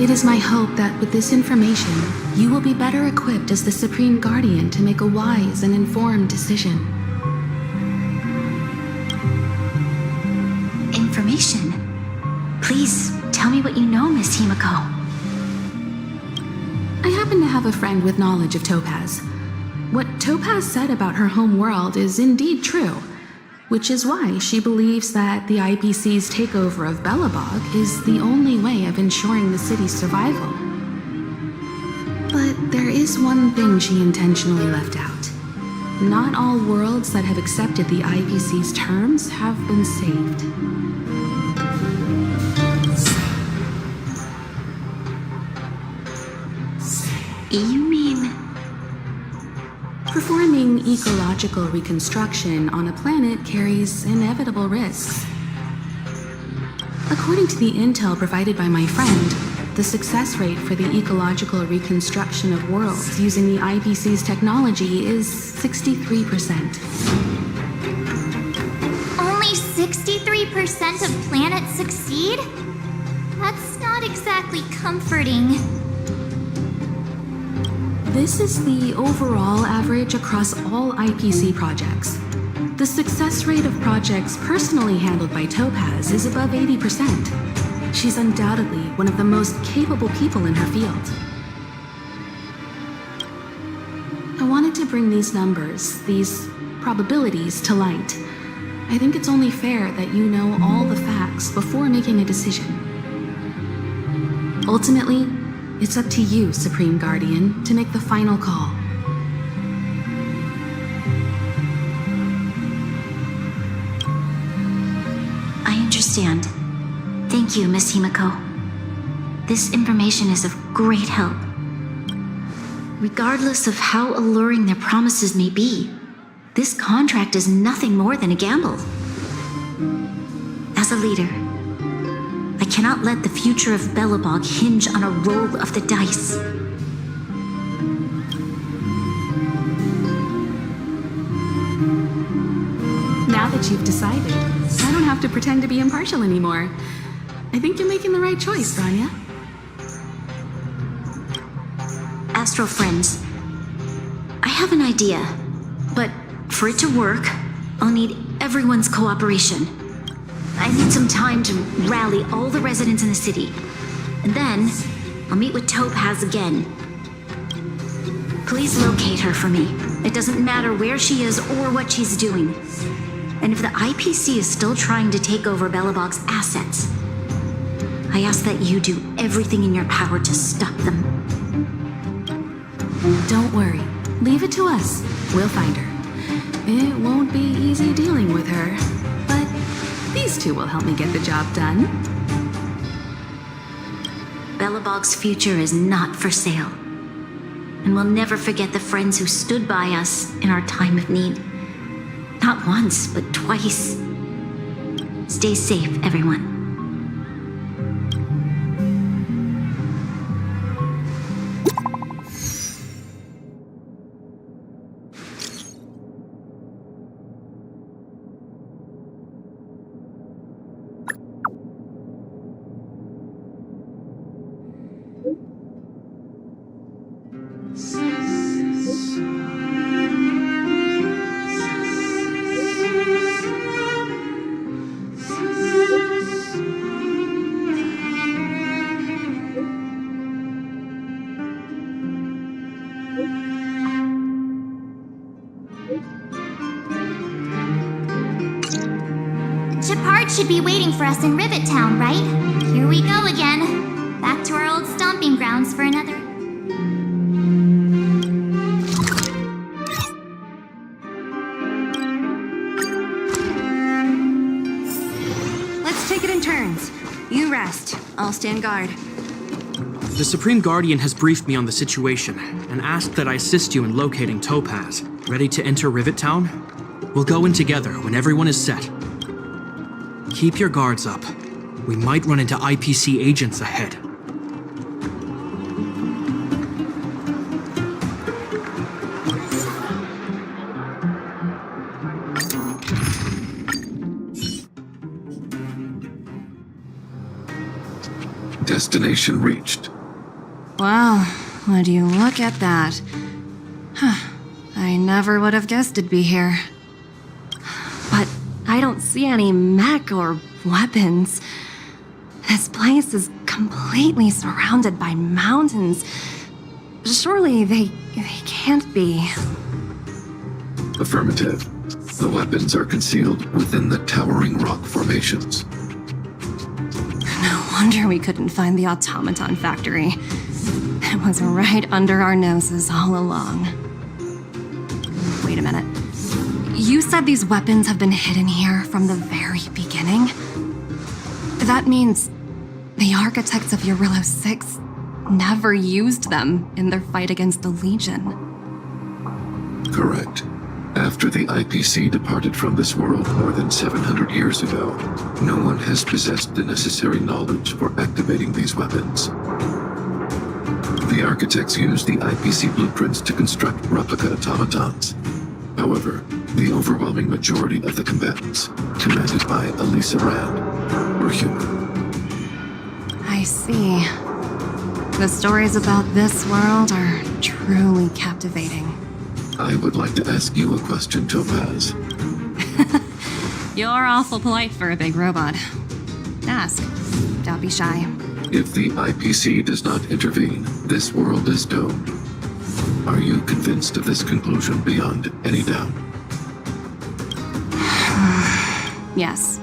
It is my hope that with this information, you will be better equipped as the Supreme Guardian to make a wise and informed decision. Information? Please tell me what you know, Miss Himeko. I happen to have a friend with knowledge of Topaz. What Topaz said about her home world is indeed true, which is why she believes that the IPC's takeover of Belobog is the only way of ensuring the city's survival. But there is one thing she intentionally left out. Not all worlds that have accepted the IPC's terms have been saved. You mean... Performing ecological reconstruction on a planet carries inevitable risks. According to the intel provided by my friend, the success rate for the ecological reconstruction of worlds using the IPC's technology is 63%. Only 63% of planets succeed? That's not exactly comforting. This is the overall average across all IPC projects. The success rate of projects personally handled by Topaz is above 80%. She's undoubtedly one of the most capable people in her field. I wanted to bring these numbers, these probabilities, to light. I think it's only fair that you know all the facts before making a decision. Ultimately, it's up to you, Supreme Guardian, to make the final call. I understand. Thank you, Miss Himeko. This information is of great help. Regardless of how alluring their promises may be, this contract is nothing more than a gamble. As a leader, I cannot let the future of Belobog hinge on a roll of the dice. Now that you've decided, I don't have to pretend to be impartial anymore. I think you're making the right choice, Rania. Astral friends, I have an idea, but for it to work, I'll need everyone's cooperation. I need some time to rally all the residents in the city, and then I'll meet with Topaz again. Please locate her for me. It doesn't matter where she is or what she's doing. And if the IPC is still trying to take over Belobog's assets, I ask that you do everything in your power to stop them. Don't worry. Leave it to us. We'll find her. It won't be easy dealing with her, but these two will help me get the job done. Belobog's future is not for sale. And we'll never forget the friends who stood by us in our time of need. Not once, but twice. Stay safe, everyone. Shepard should be waiting for us in Rivet Town, right? Here we go again. Back to our old stomping grounds for another. Let's take it in turns. You rest. I'll stand guard. The Supreme Guardian has briefed me on the situation and asked that I assist you in locating Topaz. Ready to enter Rivet Town? We'll go in together when everyone is set. Keep your guards up. We might run into IPC agents ahead. Destination reached. Wow, would you look at that? Huh. I never would have guessed it'd be here. But I don't see any mech or weapons. This place is completely surrounded by mountains. Surely they can't be. Affirmative. The weapons are concealed within the towering rock formations. No wonder we couldn't find the automaton factory. It was right under our noses all along. Wait a minute. You said these weapons have been hidden here from the very beginning? That means the architects of Eurillo 6 never used them in their fight against the Legion. Correct. After the IPC departed from this world more than 700 years ago, no one has possessed the necessary knowledge for activating these weapons. The architects used the IPC blueprints to construct replica automatons. However, the overwhelming majority of the combatants, commanded by Elisa Rand, were human. I see. The stories about this world are truly captivating. I would like to ask you a question, Topaz. You're awful polite for a big robot. Ask. Don't be shy. If the IPC does not intervene, this world is doomed. Are you convinced of this conclusion beyond any doubt? Yes.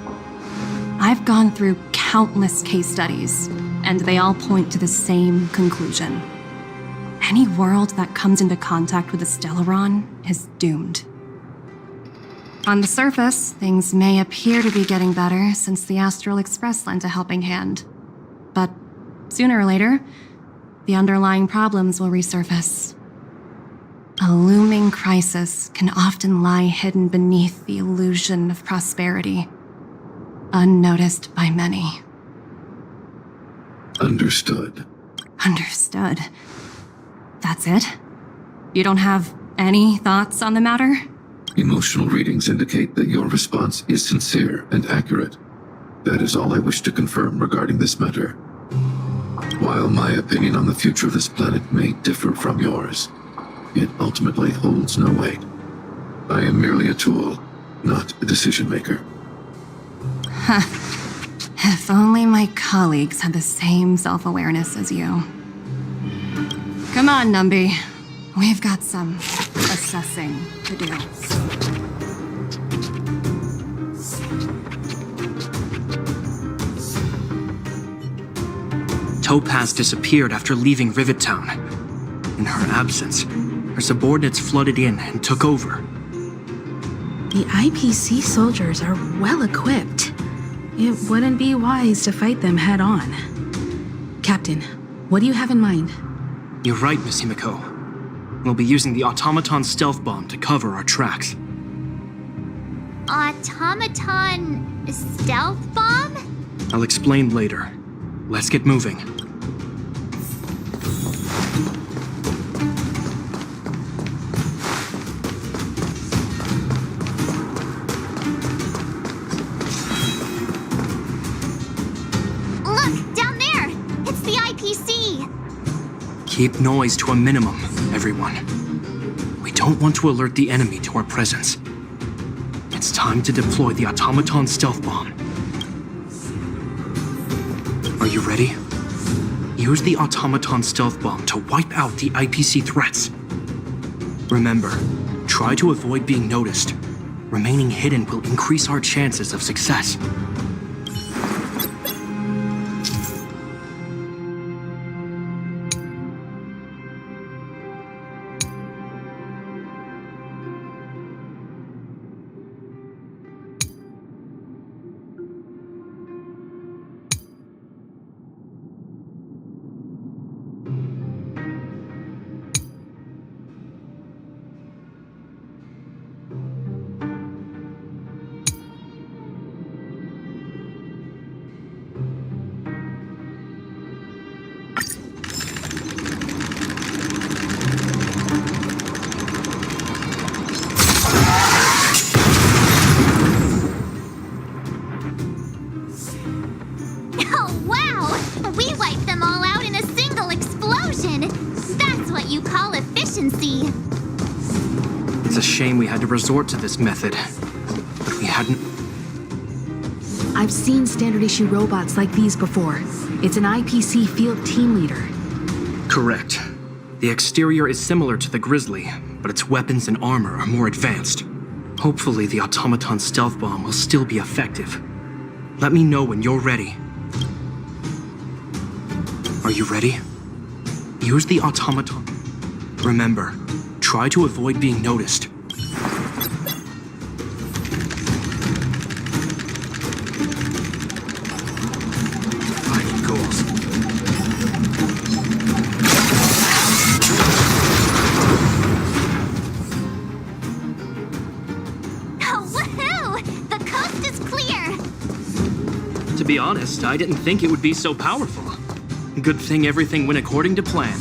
I've gone through countless case studies, and they all point to the same conclusion. Any world that comes into contact with a Stellaron is doomed. On the surface, things may appear to be getting better since the Astral Express lent a helping hand. But sooner or later, the underlying problems will resurface. A looming crisis can often lie hidden beneath the illusion of prosperity, unnoticed by many. Understood. Understood. That's it? You don't have any thoughts on the matter? Emotional readings indicate that your response is sincere and accurate. That is all I wish to confirm regarding this matter. While my opinion on the future of this planet may differ from yours, it ultimately holds no weight. I am merely a tool, not a decision maker. Huh. If only my colleagues had the same self-awareness as you. Come on, Numby. We've got some assessing to do. Topaz disappeared after leaving Rivet Town. In her absence, her subordinates flooded in and took over. The IPC soldiers are well equipped. It wouldn't be wise to fight them head on. Captain, what do you have in mind? You're right, Miss Himiko. We'll be using the automaton stealth bomb to cover our tracks. Automaton stealth bomb? I'll explain later. Let's get moving. Look, down there! It's the IPC! Keep noise to a minimum, everyone. We don't want to alert the enemy to our presence. It's time to deploy the automaton stealth bomb. Are you ready? Use the automaton stealth bomb to wipe out the IPC threats. Remember, try to avoid being noticed. Remaining hidden will increase our chances of success. Oh, wow! We wiped them all out in a single explosion! That's what you call efficiency! It's a shame we had to resort to this method, but we hadn't... I've seen standard issue robots like these before. It's an IPC field team leader. Correct. The exterior is similar to the Grizzly, but its weapons and armor are more advanced. Hopefully the automaton stealth bomb will still be effective. Let me know when you're ready. Are you ready? Use the automaton. Remember, try to avoid being noticed. Finding goals. Oh, woohoo! The coast is clear! To be honest, I didn't think it would be so powerful. Good thing everything went according to plan.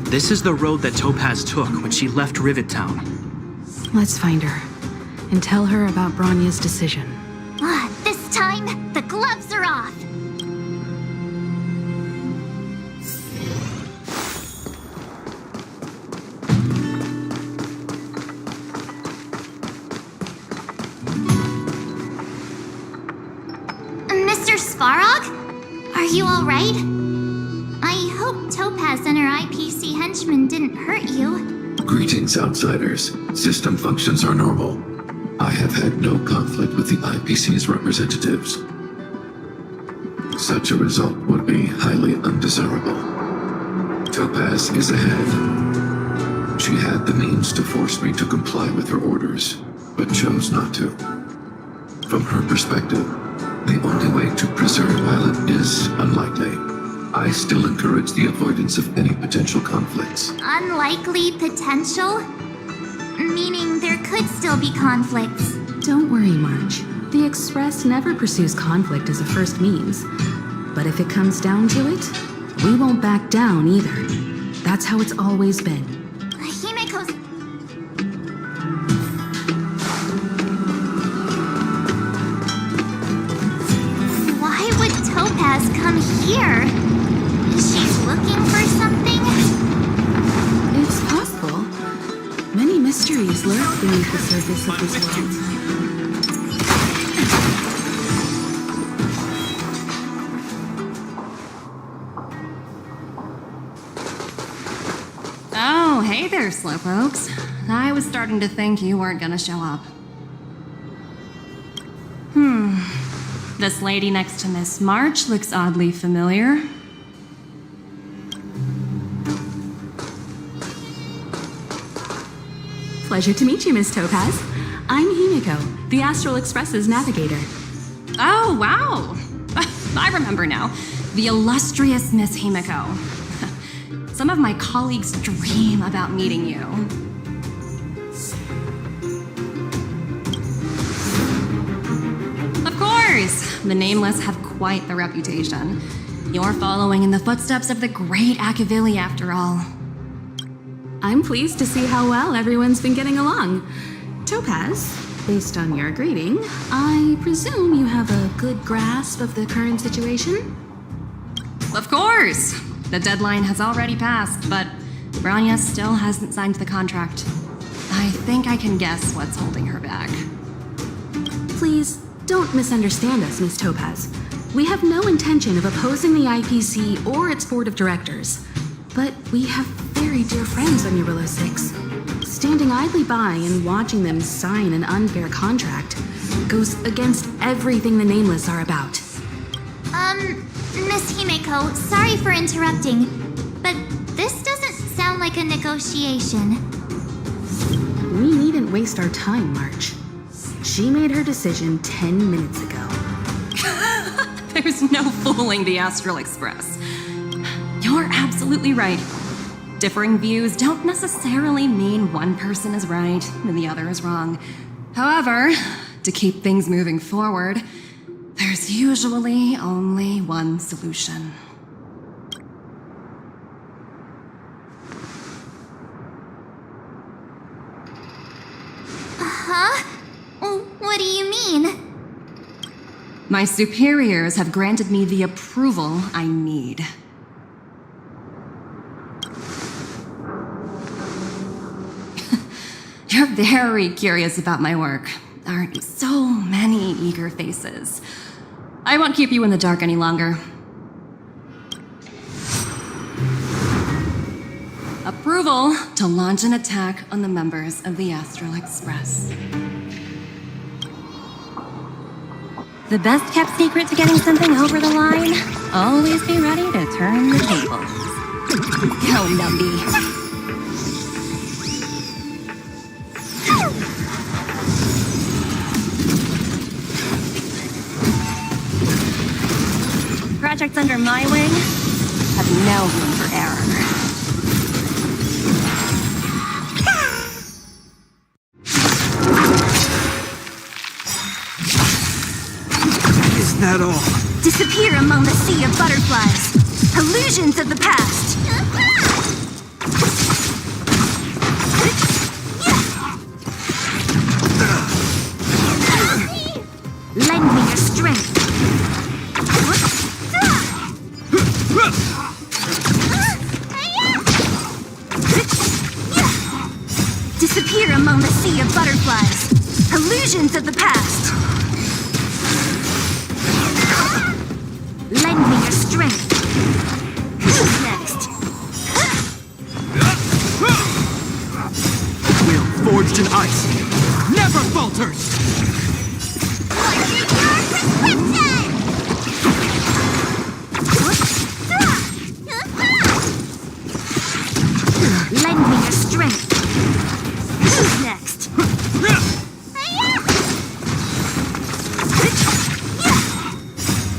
This is the road that Topaz took when she left Rivet Town. Let's find her and tell her about Bronya's decision. This time, the gloves are off! Mr. Svarog? Are you alright? I hope Topaz and her IPC henchmen didn't hurt you. Greetings, outsiders. System functions are normal. I have had no conflict with the IPC's representatives. Such a result would be highly undesirable. Topaz is ahead. She had the means to force me to comply with her orders, but chose not to. From her perspective, the only way to preserve Violet is unlikely. I still encourage the avoidance of any potential conflicts. Unlikely potential? Meaning there could still be conflicts. Don't worry, Marge. The Express never pursues conflict as a first means. But if it comes down to it, we won't back down either. That's how it's always been. Himiko's... Why would Topaz come here? She's looking for something? It's possible. Many mysteries lurk beneath the surface of this world. Oh, hey there, Slowpokes. I was starting to think you weren't gonna show up. This lady next to Miss March looks oddly familiar. Pleasure to meet you, Miss Topaz. I'm Himiko, the Astral Express's navigator. Oh, wow. I remember now. The illustrious Miss Himiko. Some of my colleagues dream about meeting you. Of course, the Nameless have quite the reputation. You're following in the footsteps of the great Akavili, after all. I'm pleased to see how well everyone's been getting along. Topaz, based on your greeting, I presume you have a good grasp of the current situation? Of course! The deadline has already passed, but Branya still hasn't signed the contract. I think I can guess what's holding her back. Please, don't misunderstand us, Miss Topaz. We have no intention of opposing the IPC or its board of directors. But we have very dear friends on Eurylo 6. Standing idly by and watching them sign an unfair contract goes against everything the Nameless are about. Miss Himiko, sorry for interrupting, but this doesn't sound like a negotiation. We needn't waste our time, March. She made her decision 10 minutes ago. There's no fooling the Astral Express. You're absolutely right. Differing views don't necessarily mean one person is right and the other is wrong. However, to keep things moving forward, there's usually only one solution. Huh? What do you mean? My superiors have granted me the approval I need. You're very curious about my work, aren't you? So many eager faces. I won't keep you in the dark any longer. Approval to launch an attack on the members of the Astral Express. The best kept secret to getting something over the line? Always be ready to turn the tables. Go, Numby. Projects under my wing have no room for error. Is that all? Disappear among the sea of butterflies. Illusions of the past. Lend me your strength. Disappear among the sea of butterflies. Illusions of the past. Lend me your strength. Who's next? Will forged in ice never falters! Lend me your strength. Who's next?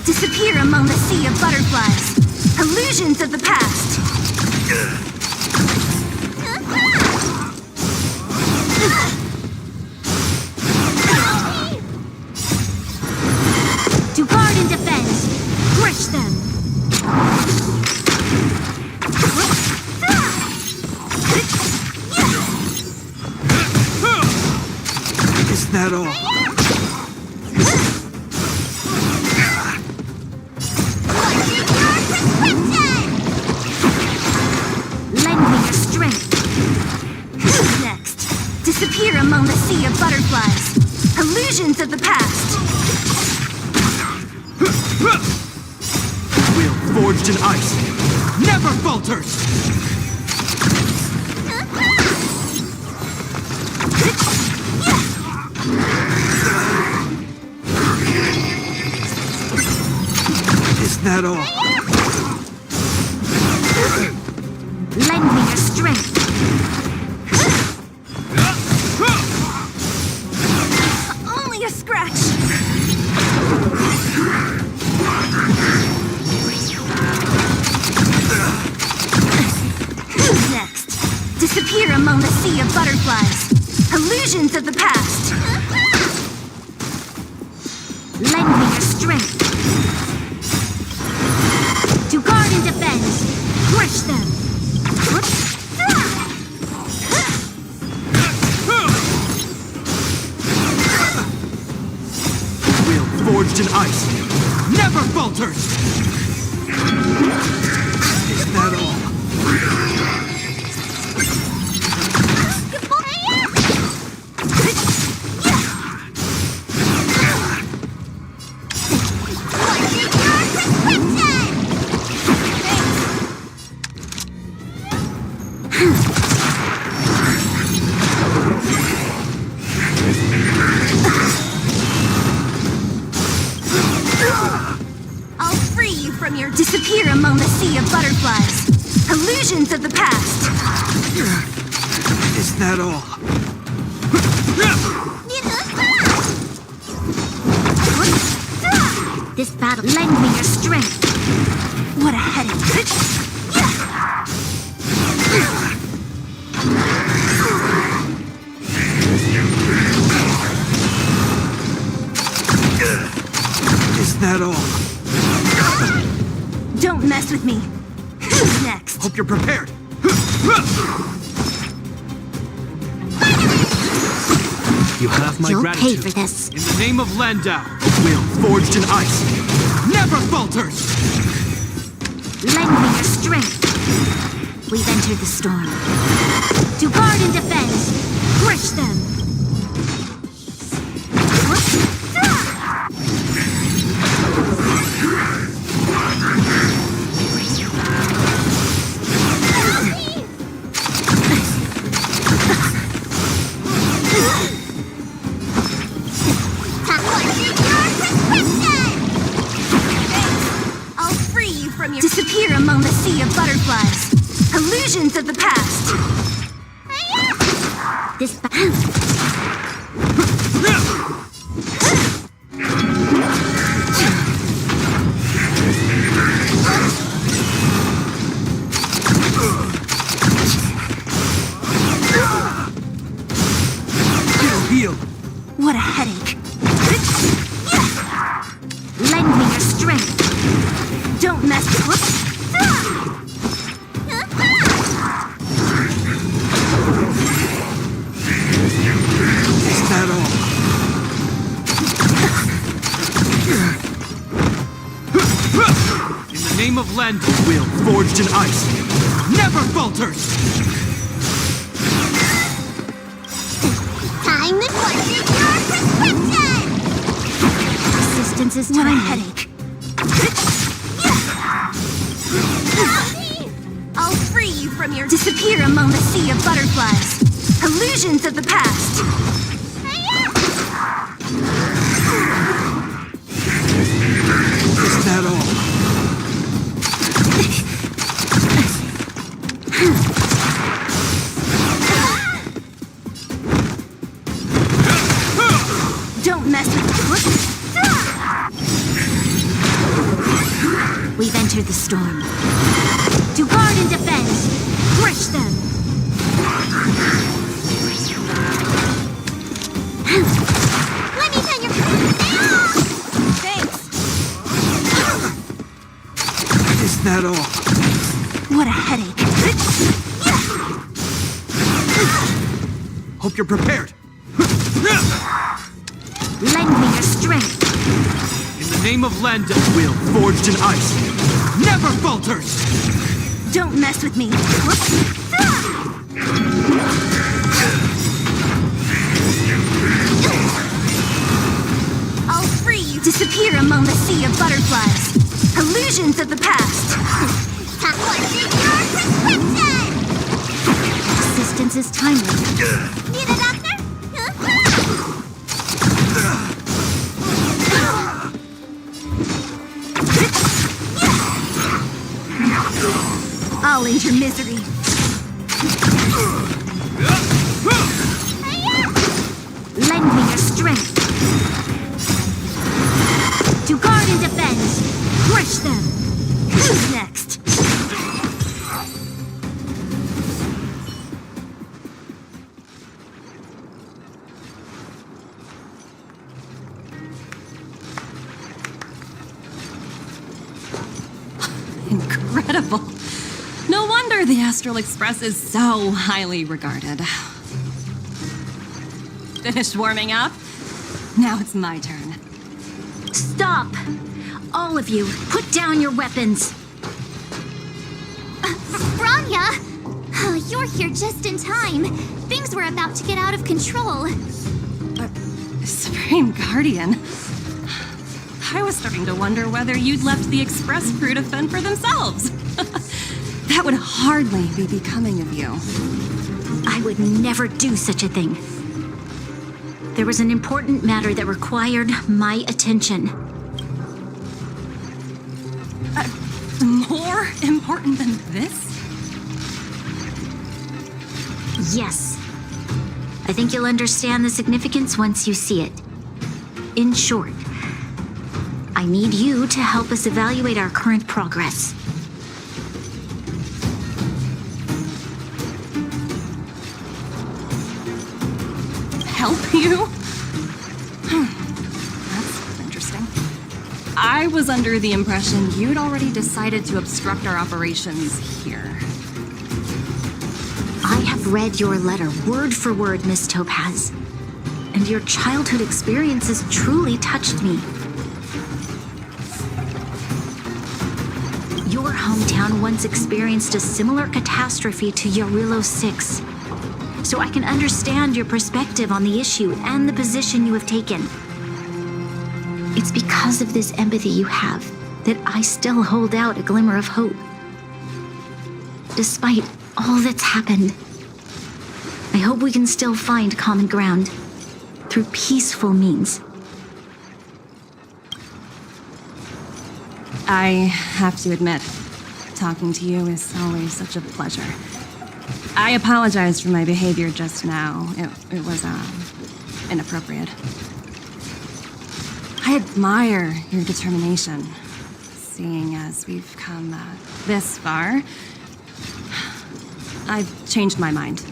Disappear among the sea of butterflies. Illusions of the past. To guard and defend. Crush them. Is that all? Lend me your strength. Who's next? Disappear among the sea of butterflies. Illusions of the past. Will forged in ice never falters! that all? Lend me your strength. Only a scratch. Who's next? Disappear among the sea of butterflies. Illusions of the past. Lend me your strength. To guard and defend. Crush them. Will forged in ice never falters! Is that all? I'll free you from your disappear among the sea of butterflies. Illusions of the past. Is that all? This battle, lend me your strength. What a headache. Is that all? Don't mess with me. Who's next? Hope you're prepared. You have my You'll gratitude. pay for this. In the name of Landau, will forged in ice never falters! Lend me your strength. We've entered the storm. To guard and defend. Crush them. I'll free you from your disappear among the sea of butterflies. Illusions of the past. This Heal. What a headache. lend me your strength. Don't mess with Is that all? In the name of Landau, will forged in ice never falters! Time to question your prescription! Persistence is What a timely. headache. I'll free you from your disappear among the sea of butterflies. Illusions of the past. Is that all? Don't mess with We've entered the storm. To guard and defend. Crush them. Let me tell you. Thanks. Is that all? What a headache. Hope you're prepared. Lend me your strength. In the name of Landau, will forged in ice never falters! Don't mess with me. I'll free you. Disappear among the sea of butterflies. Illusions of the past. Time to question your prescription! Persistence is timely. Need a doctor? I'll end your misery. Lend me your strength. To guard and defend. Crush them. Who's next? Incredible. No wonder the Astral Express is so highly regarded. Finished warming up? Now it's my turn. Stop! All of you, put down your weapons. Branya! You're here just in time. Things were about to get out of control. Supreme Guardian. I was starting to wonder whether you'd left the Express crew to fend for themselves. That would hardly be becoming of you. I would never do such a thing. There was an important matter that required my attention. More important than this? Yes. I think you'll understand the significance once you see it. In short, I need you to help us evaluate our current progress. Help you? That's interesting. I was under the impression you'd already decided to obstruct our operations here. I have read your letter word for word, Miss Topaz. And your childhood experiences truly touched me. Your hometown once experienced a similar catastrophe to Yarillo 6. So I can understand your perspective on the issue and the position you have taken. It's because of this empathy you have that I still hold out a glimmer of hope. Despite all that's happened, I hope we can still find common ground through peaceful means. I have to admit, talking to you is always such a pleasure. I apologize for my behavior just now. It was, inappropriate. I admire your determination, seeing as we've come this far. I've changed my mind.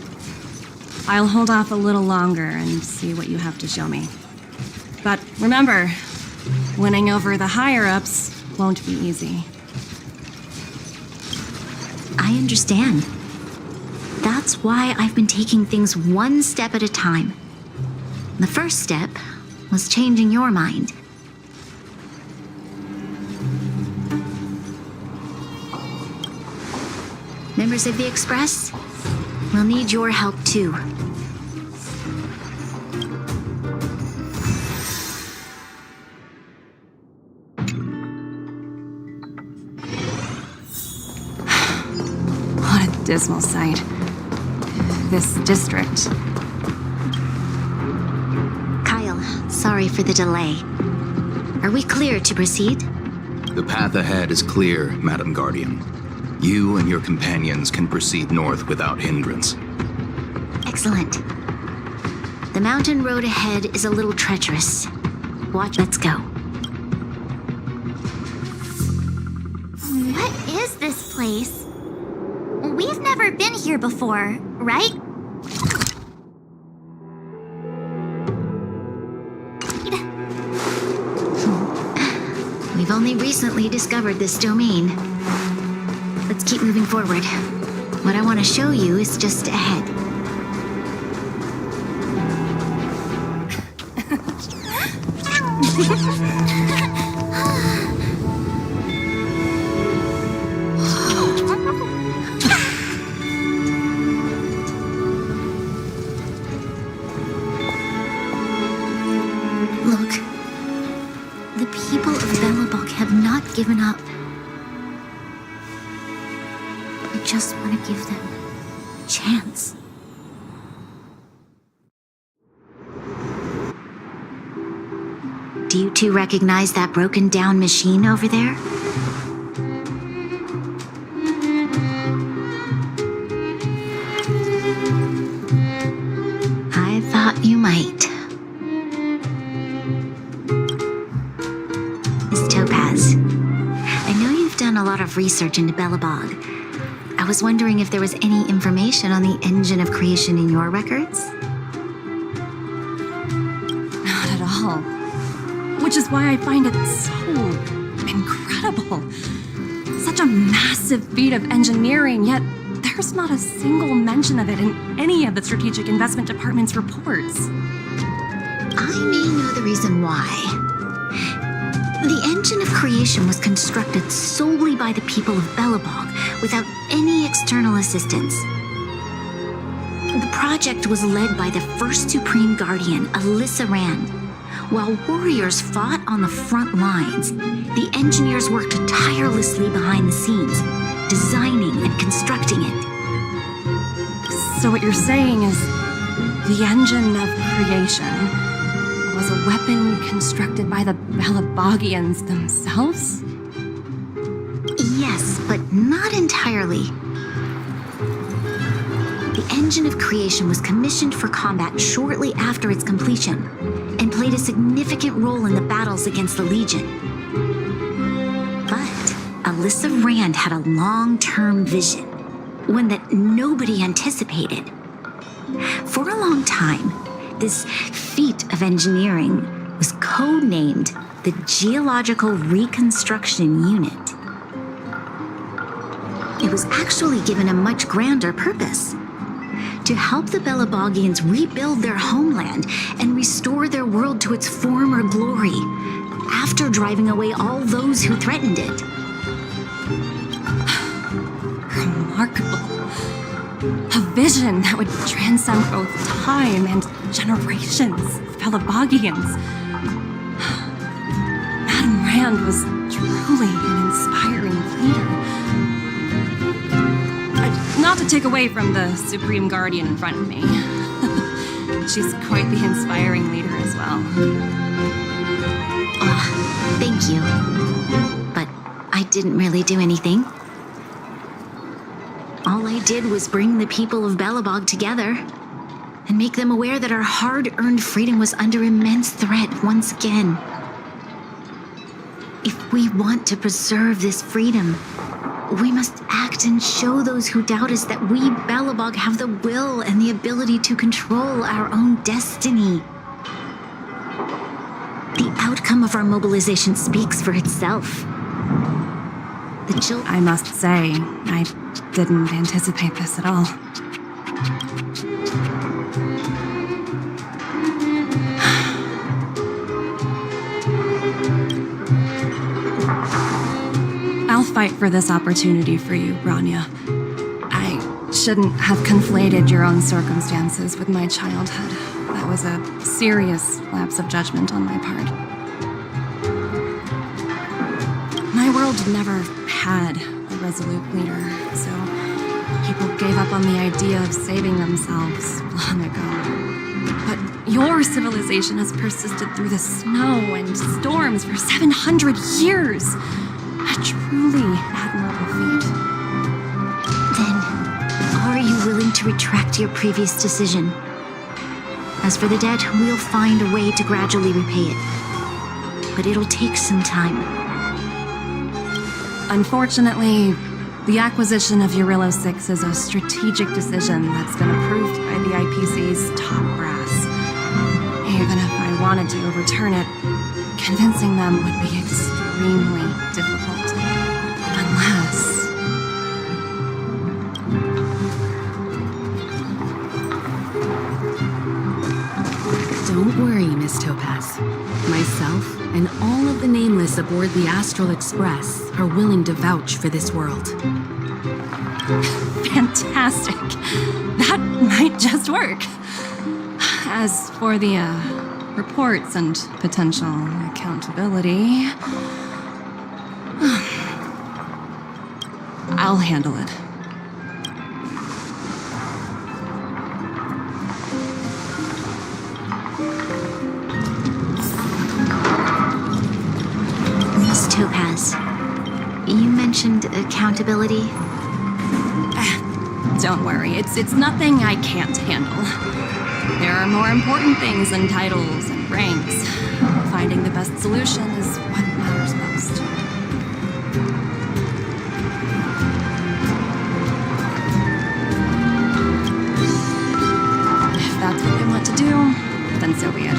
I'll hold off a little longer and see what you have to show me. But remember, winning over the higher-ups won't be easy. I understand. That's why I've been taking things one step at a time. The first step was changing your mind. Members of the Express, we'll need your help too. What a dismal sight. This district. Kyle, sorry for the delay. Are we clear to proceed? The path ahead is clear, Madam Guardian. You and your companions can proceed north without hindrance. Excellent. The mountain road ahead is a little treacherous. Watch, let's go. What is this place? We've never been here before, right? We've only recently discovered this domain. Let's keep moving forward. What I want to show you is just ahead. Look, the people of Belobog have not given up. I just want to give them a chance. Do you two recognize that broken down machine over there? might. Miss Topaz, I know you've done a lot of research into Belobog. I was wondering if there was any information on the engine of creation in your records? Not at all. Which is why I find it so incredible. Such a massive feat of engineering, yet there's not a single mention of it in any of the Strategic Investment Department's reports. I may know the reason why. The engine of creation was constructed solely by the people of Belobog without any external assistance. The project was led by the first Supreme Guardian, Alyssa Rand. While warriors fought on the front lines, the engineers worked tirelessly behind the scenes, designing and constructing it. So what you're saying is the engine of creation was a weapon constructed by the Belabogians themselves? Yes, but not entirely. The engine of creation was commissioned for combat shortly after its completion and played a significant role in the battles against the Legion. But Alyssa Rand had a long-term vision, one that nobody anticipated. For a long time, this feat of engineering was codenamed the Geological Reconstruction Unit. It was actually given a much grander purpose: to help the Belabogians rebuild their homeland and restore their world to its former glory after driving away all those who threatened it. Remarkable. A vision that would transcend both time and generations of Belabogians. Madame Rand was truly an inspiring leader. Not to take away from the Supreme Guardian in front of me. She's quite the inspiring leader as well. Thank you. But I didn't really do anything. All I did was bring the people of Belobog together and make them aware that our hard-earned freedom was under immense threat once again. If we want to preserve this freedom, we must act and show those who doubt us that we, Belobog, have the will and the ability to control our own destiny. The outcome of our mobilization speaks for itself. I must say, I didn't anticipate this at all. I'll fight for this opportunity for you, Rania. I shouldn't have conflated your own circumstances with my childhood. That was a serious lapse of judgment on my part. My world never had a resolute leader, so people gave up on the idea of saving themselves long ago. But your civilization has persisted through the snow and storms for 700 years. A truly admirable feat. Then, are you willing to retract your previous decision? As for the debt, we'll find a way to gradually repay it. But it'll take some time. Unfortunately, the acquisition of Eurillo 6 is a strategic decision that's been approved by the IPC's top brass. Even if I wanted to overturn it, convincing them would be extremely difficult. Unless... Don't worry, Miss Topaz. Myself and all of the Nameless aboard the Astral Express are willing to vouch for this world. Fantastic. That might just work. As for the reports and potential accountability, I'll handle it. Miss Topaz, you mentioned Don't worry, it's nothing I can't handle. There are more important things than titles and ranks. Finding the best solution is what matters most. If that's what they want to do, then so be it.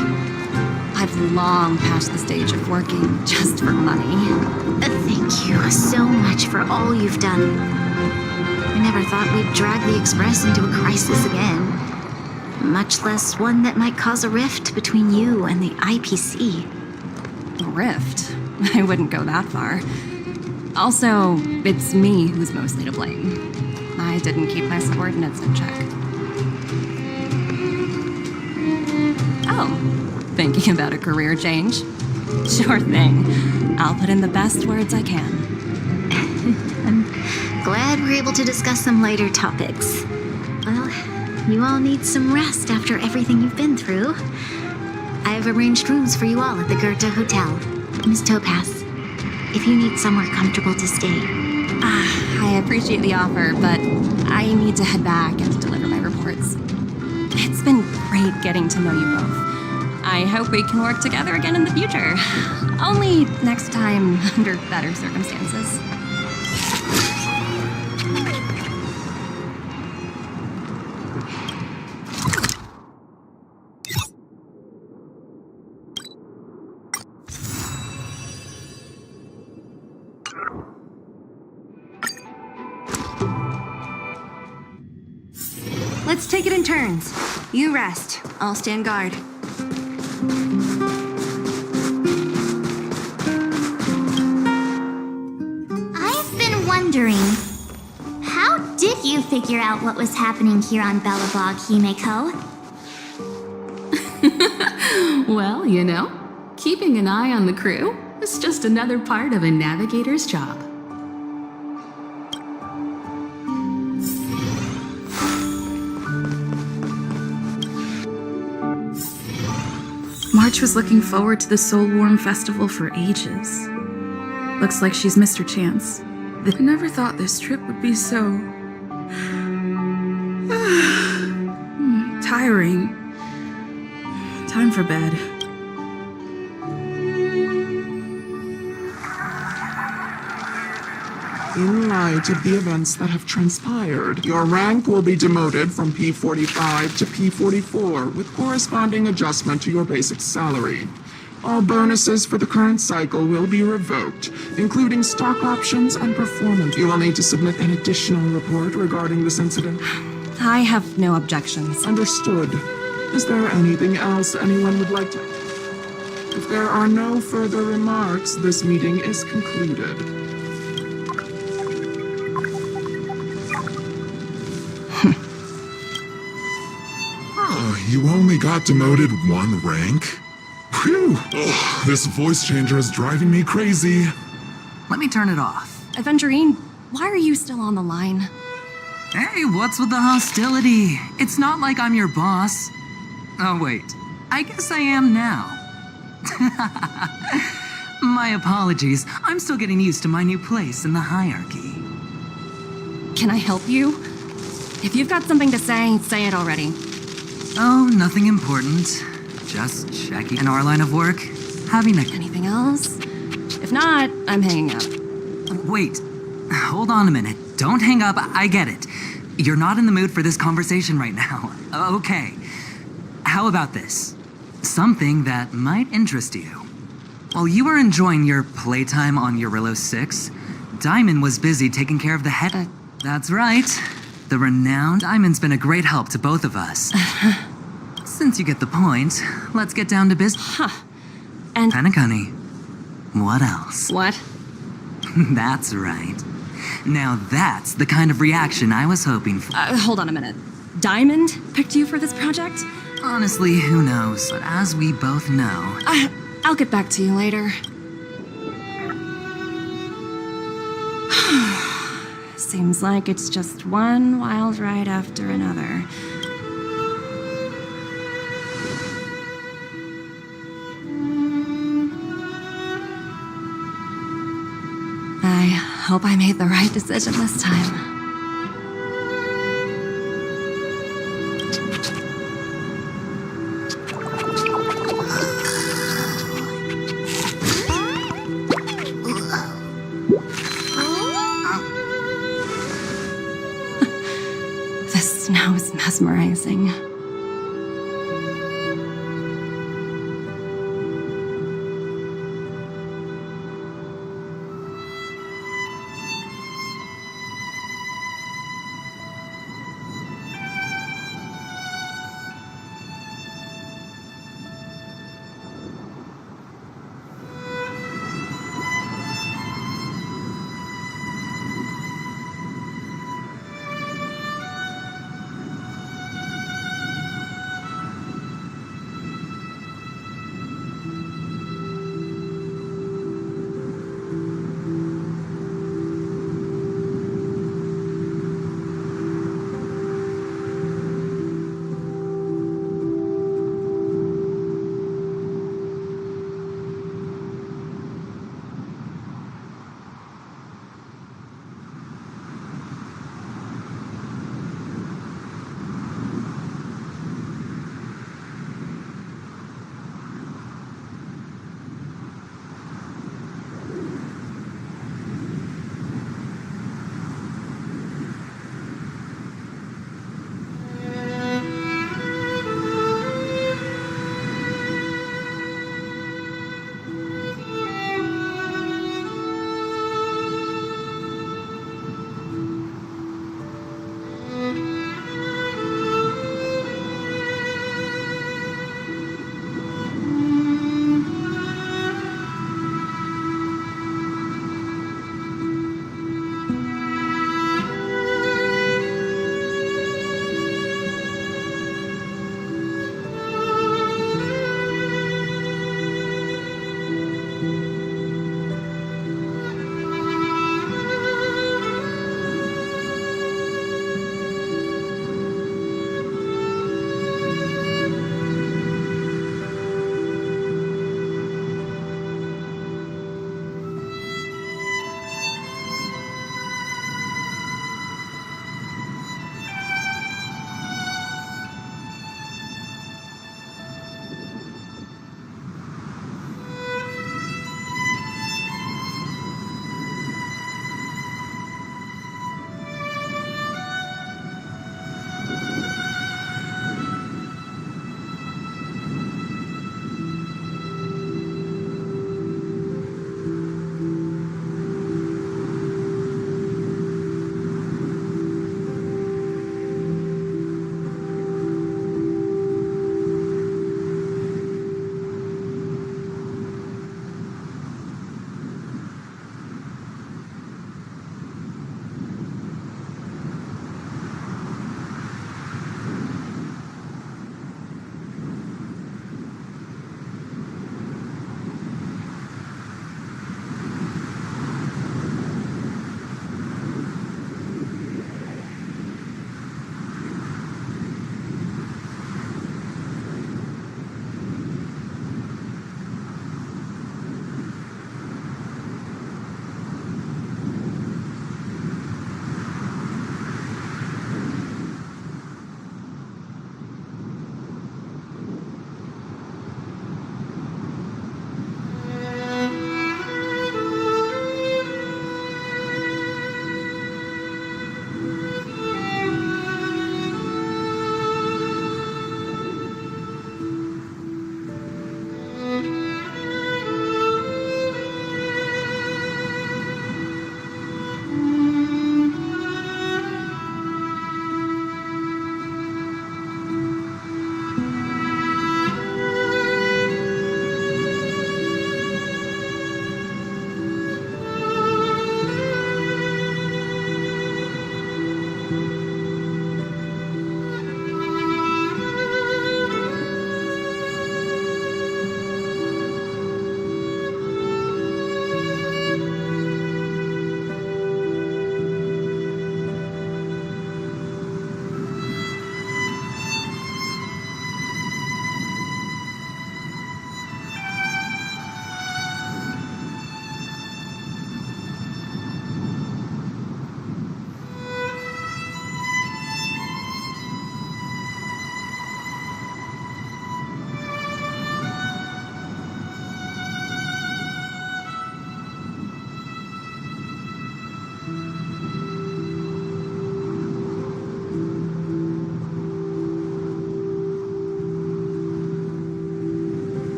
I've long passed the stage of working just for money. Thank you so much for all you've done. I never thought we'd drag the Express into a crisis again. Much less one that might cause a rift between you and the IPC. A rift? I wouldn't go that far. Also, it's me who's mostly to blame. I didn't keep my subordinates in check. Oh, thinking about a career change? Sure thing. I'll put in the best words I can. I'm glad we're able to discuss some lighter topics. Well, you all need some rest after everything you've been through. I've arranged rooms for you all at the Goethe Hotel. Miss Topaz, if you need somewhere comfortable to stay. I appreciate the offer, but I need to head back and deliver my reports. It's been great getting to know you both. I hope we can work together again in the future. Only next time under better circumstances. Let's take it in turns. You rest. I'll stand guard. I've been wondering, how did you figure out what was happening here on Belobog, Himeko? Well, you know, keeping an eye on the crew is just another part of a navigator's job. March was looking forward to the Soulwarm Festival for ages. Looks like she's missed her chance. I never thought this trip would be so... tiring. Time for bed. In light of the events that have transpired, your rank will be demoted from P45 to P44 with corresponding adjustment to your basic salary. All bonuses for the current cycle will be revoked, including stock options and performance. You will need to submit an additional report regarding this incident. I have no objections. Understood. Is there anything else anyone would like to... If there are no further remarks, this meeting is concluded. You only got demoted one rank? Phew! Ugh, this voice changer is driving me crazy. Let me turn it off. Aventurine, why are you still on the line? Hey, what's with the hostility? It's not like I'm your boss. Oh, wait. I guess I am now. My apologies. I'm still getting used to my new place in the hierarchy. Can I help you? If you've got something to say it already. Oh, nothing important. Just checking in our line of work. Having a... Anything else? If not, I'm hanging up. Wait. Hold on a minute. Don't hang up. I get it. You're not in the mood for this conversation right now. Okay. How about this? Something that might interest you. While you were enjoying your playtime on Eurillo 6, Diamond was busy taking care of the head... That's right. The renowned Diamond's been a great help to both of us. Since you get the point, let's get down to business. Huh. And... Penacunny. What else? What? That's right. Now that's the kind of reaction I was hoping for. Hold on a minute. Diamond picked you for this project? Honestly, who knows? But as we both know... I'll get back to you later. Seems like it's just one wild ride after another. I hope I made the right decision this time. mesmerizing.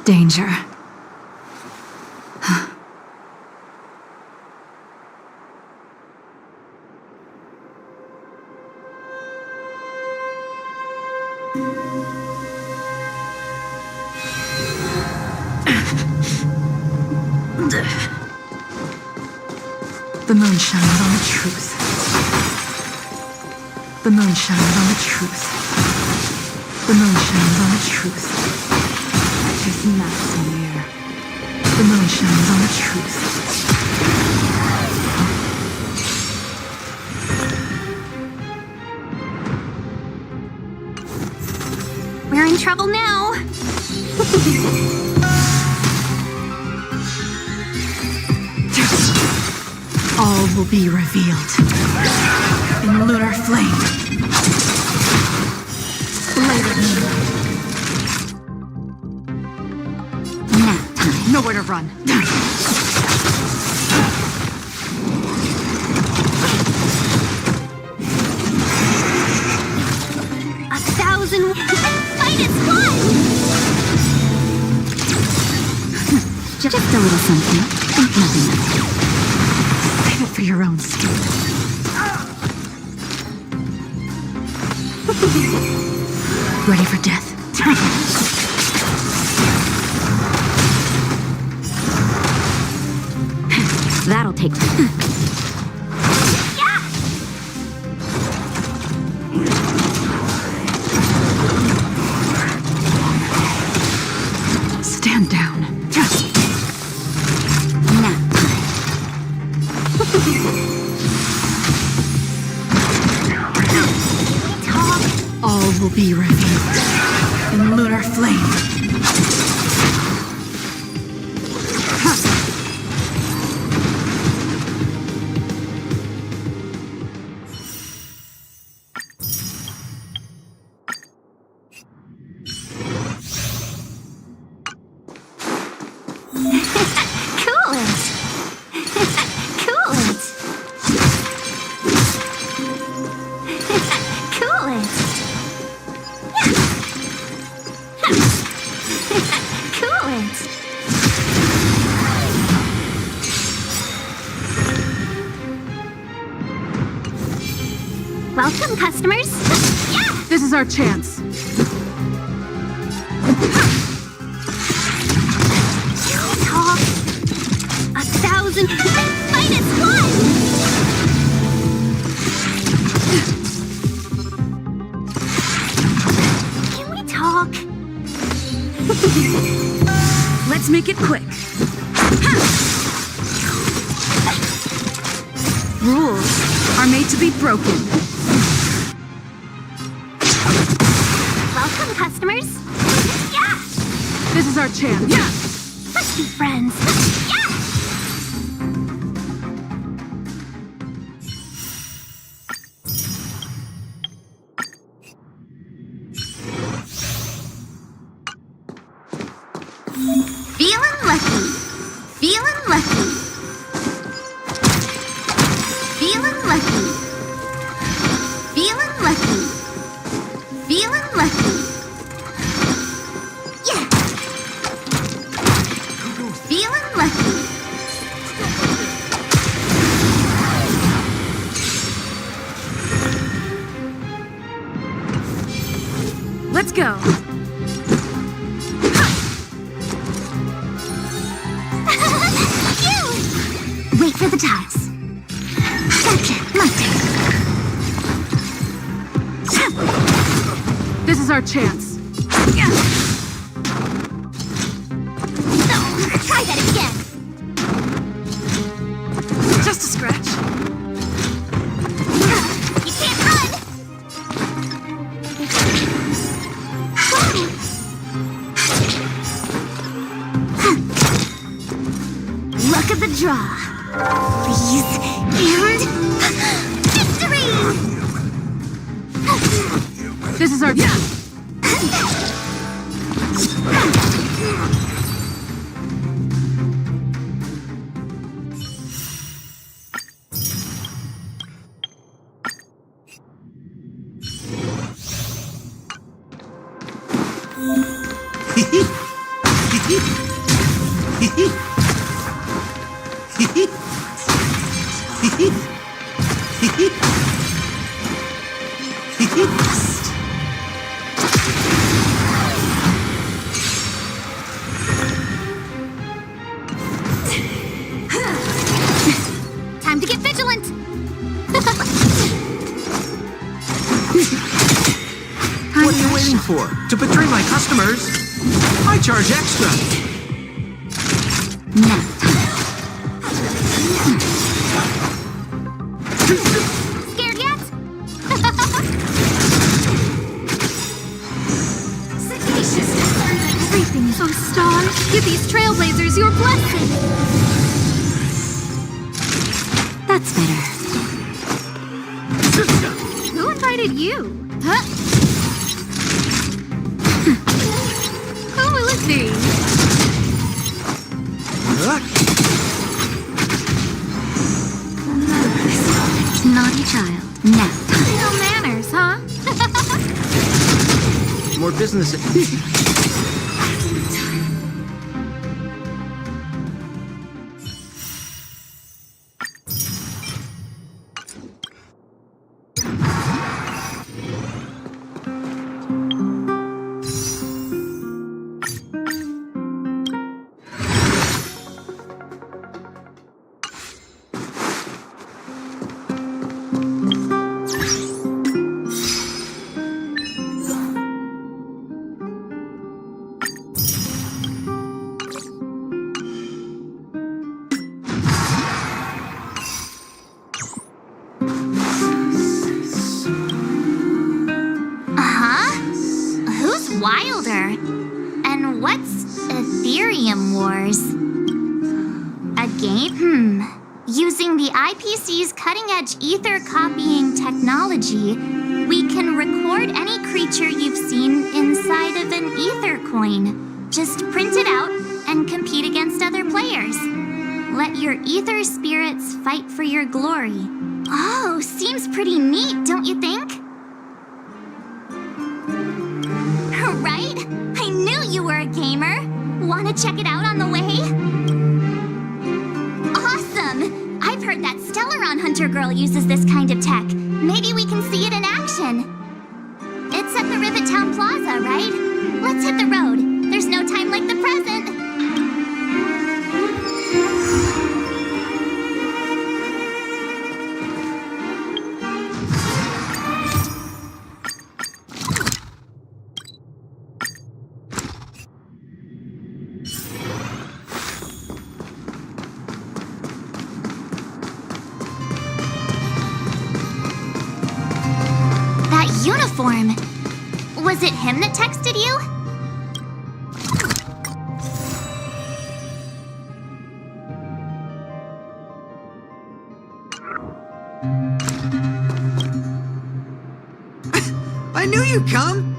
Danger. The moon shines on the truth. The moon shines on the truth. The moon shines on the truth. There's maps in the air. The moon shines on the truth. We're in trouble now. All will be revealed in lunar flame. Later moonlight. Nap time. Nowhere to run. 1,000. Fight is fun. Just a little something. Nothing else. Save it for your own skin. Ready for death? That'll take. Stand down. All will be revealed in lunar flame. customers? Yeah! This is our chance. Talk. 1,000 minus 1! Can we talk? Let's make it quick. Rules are made to be broken. Welcome, customers. Yeah! This is our chance. Yeah! Let's be friends. Yeah! Feeling lucky. Feeling lucky. Feeling lucky. Feeling lucky. Feeling lucky. Yeah. Feeling lucky. Let's go. Wait for the tiles. Gotcha. My turn. This is our chance. Yeah. No, try that again. Just a scratch. You can't run. Luck of the draw. Please, and victory! This is our chance. Time to get vigilant. What are you waiting for? To betray my customers? I charge extra. Scared yet? Sagacious discernment. Everything is on stars. Give these trailblazers your blessing. That's better. Who invited you? Huh? Who will it be? Naughty child. Now. No manners, huh? More business. Wilder. And what's Ethereum Wars? A game? Using the IPC's cutting-edge ether copying technology, we can record any creature you've seen inside of an ether coin. Just print it out and compete against other players. Let your ether spirits fight for your glory. Oh, seems pretty neat, don't you think? Right? I knew you were a gamer. Want to check it out on the way? Awesome! I've heard that Stellaron Hunter girl uses this kind of tech. Maybe we can see it in action. It's at the Rivet Town Plaza, right? Let's hit the road. There's no time like the present. That uniform. Was it him that texted you? I knew you'd come!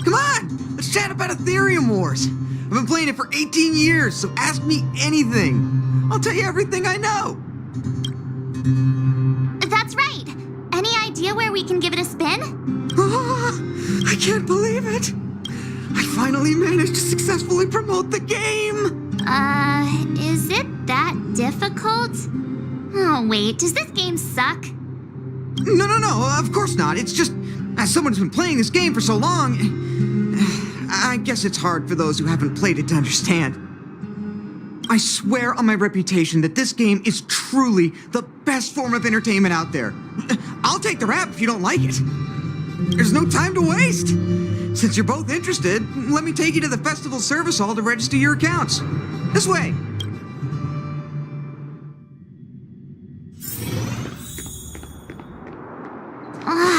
Come on! Let's chat about Ethereum Wars. I've been playing it for 18 years, so ask me anything. I'll tell you everything I know. That's right. Any idea where we can give it a spin? Oh, I can't believe it. I finally managed to successfully promote the game. Is it that difficult? Oh, wait, does this game suck? No, of course not. It's just, as someone who's been playing this game for so long, I guess it's hard for those who haven't played it to understand. I swear on my reputation that this game is truly the best form of entertainment out there. I'll take the rap if you don't like it. There's no time to waste. Since you're both interested, let me take you to the festival service hall to register your accounts. This way.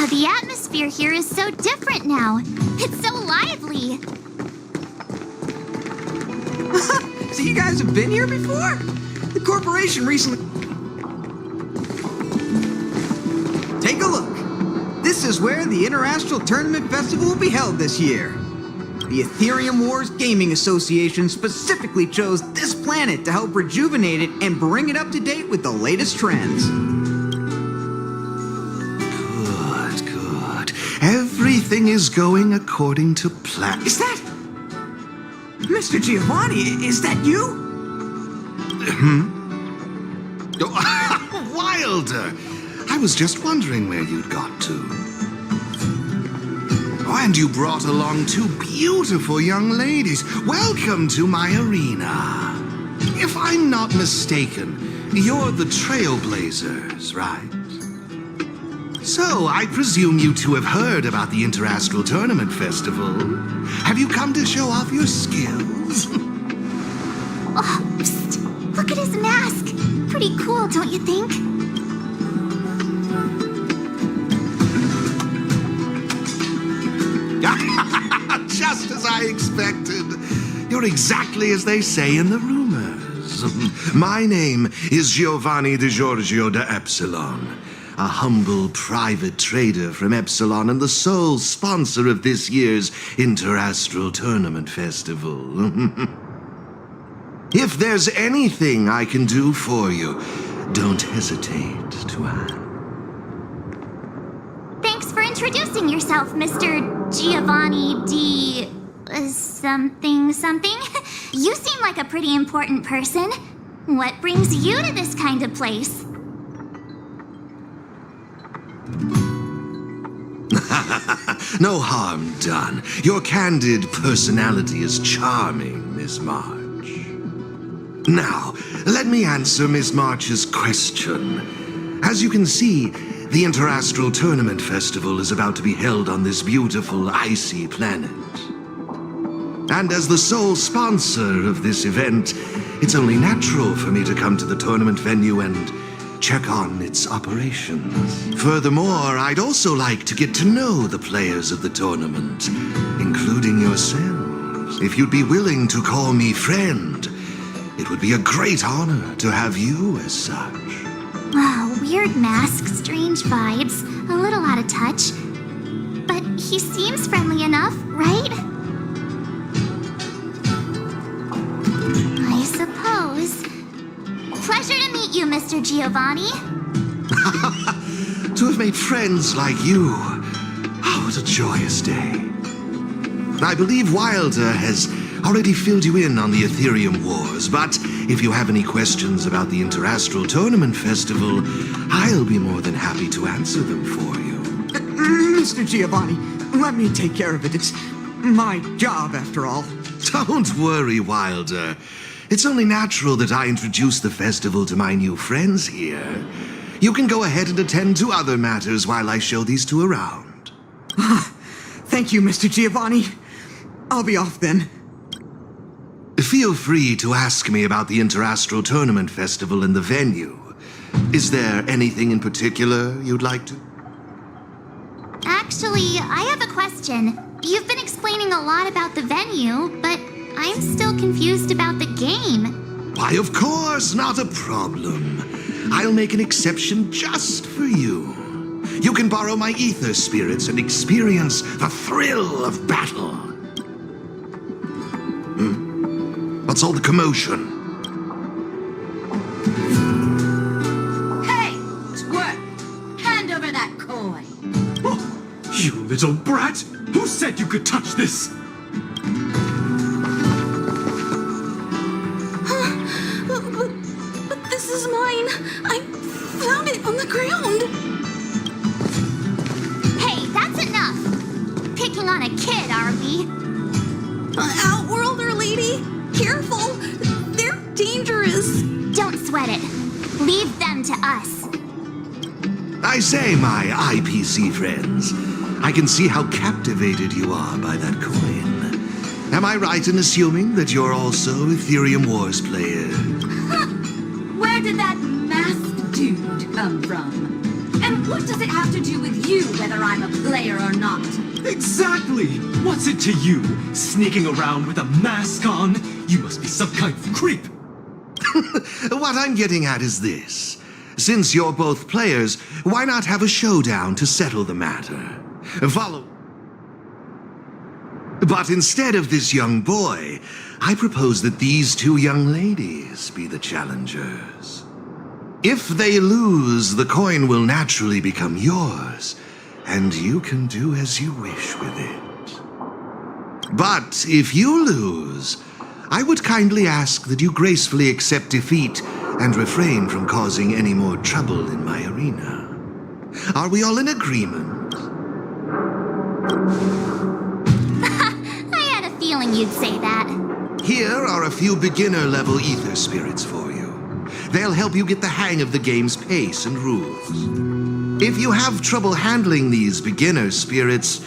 The atmosphere here is so different now. It's so lively. So you guys have been here before? The corporation recently... Take a look. This is where the Interastral Tournament Festival will be held this year. The Ethereum Wars Gaming Association specifically chose this planet to help rejuvenate it and bring it up to date with the latest trends. Good. Everything is going according to plan. Is that... Mr. Giovanni, is that you? Oh, Wilder! I was just wondering where you'd got to. Oh, and you brought along two beautiful young ladies. Welcome to my arena. If I'm not mistaken, you're the Trailblazers, right? So, I presume you two have heard about the Interastral Tournament Festival. Have you come to show off your skills? Oh, psst. Look at his mask. Pretty cool, don't you think? Just as I expected. You're exactly as they say in the rumors. My name is Giovanni Di Giorgio de Epsilon, a humble private trader from Epsilon and the sole sponsor of this year's Interastral Tournament Festival. If there's anything I can do for you, don't hesitate to ask. Thanks for introducing yourself, Mr. Giovanni D... something. You seem like a pretty important person. What brings you to this kind of place? No harm done. Your candid personality is charming, Miss March. Now, let me answer Miss March's question. As you can see, the Interastral Tournament Festival is about to be held on this beautiful, icy planet. And as the sole sponsor of this event, it's only natural for me to come to the tournament venue and check on its operations. Furthermore, I'd also like to get to know the players of the tournament, including yourselves. If you'd be willing to call me friend, it would be a great honor to have you as such. Wow, weird mask, strange vibes, a little out of touch. But he seems friendly enough, right? I suppose. Pleasure to meet you, Mr. Giovanni. To have made friends like you, oh, what a joyous day. I believe Wilder has already filled you in on the Ethereum Wars, but if you have any questions about the Interastral Tournament Festival, I'll be more than happy to answer them for you. Mr. Giovanni, let me take care of it. It's my job, after all. Don't worry, Wilder. It's only natural that I introduce the festival to my new friends here. You can go ahead and attend to other matters while I show these two around. Thank you, Mr. Giovanni. I'll be off then. Feel free to ask me about the Interastral Tournament Festival and the venue. Is there anything in particular you'd like to? Actually, I have a question. You've been explaining a lot about the venue, but I'm still confused about the game. Why, of course, not a problem. I'll make an exception just for you. You can borrow my ether spirits and experience the thrill of battle. What's all the commotion? Hey! Twerp! Hand over that coin! Oh, you little brat! Who said you could touch this? But this is mine. I found it on the ground. Hey, that's enough! Picking on a kid, are we? Outworlder lady, careful. They're dangerous. Don't sweat it. Leave them to us. I say, my IPC friends, I can see how captivated you are by that coin. Am I right in assuming that you're also Ethereum Wars players? Where did that masked dude come from? And what does it have to do with you, whether I'm a player or not? Exactly! What's it to you? Sneaking around with a mask on? You must be some kind of creep. What I'm getting at is this. Since you're both players, why not have a showdown to settle the matter? Follow. But instead of this young boy, I propose that these two young ladies be the challengers. If they lose, the coin will naturally become yours, and you can do as you wish with it. But if you lose, I would kindly ask that you gracefully accept defeat and refrain from causing any more trouble in my arena. Are we all in agreement? I had a feeling you'd say that. Here are a few beginner-level ether spirits for you. They'll help you get the hang of the game's pace and rules. If you have trouble handling these beginner spirits,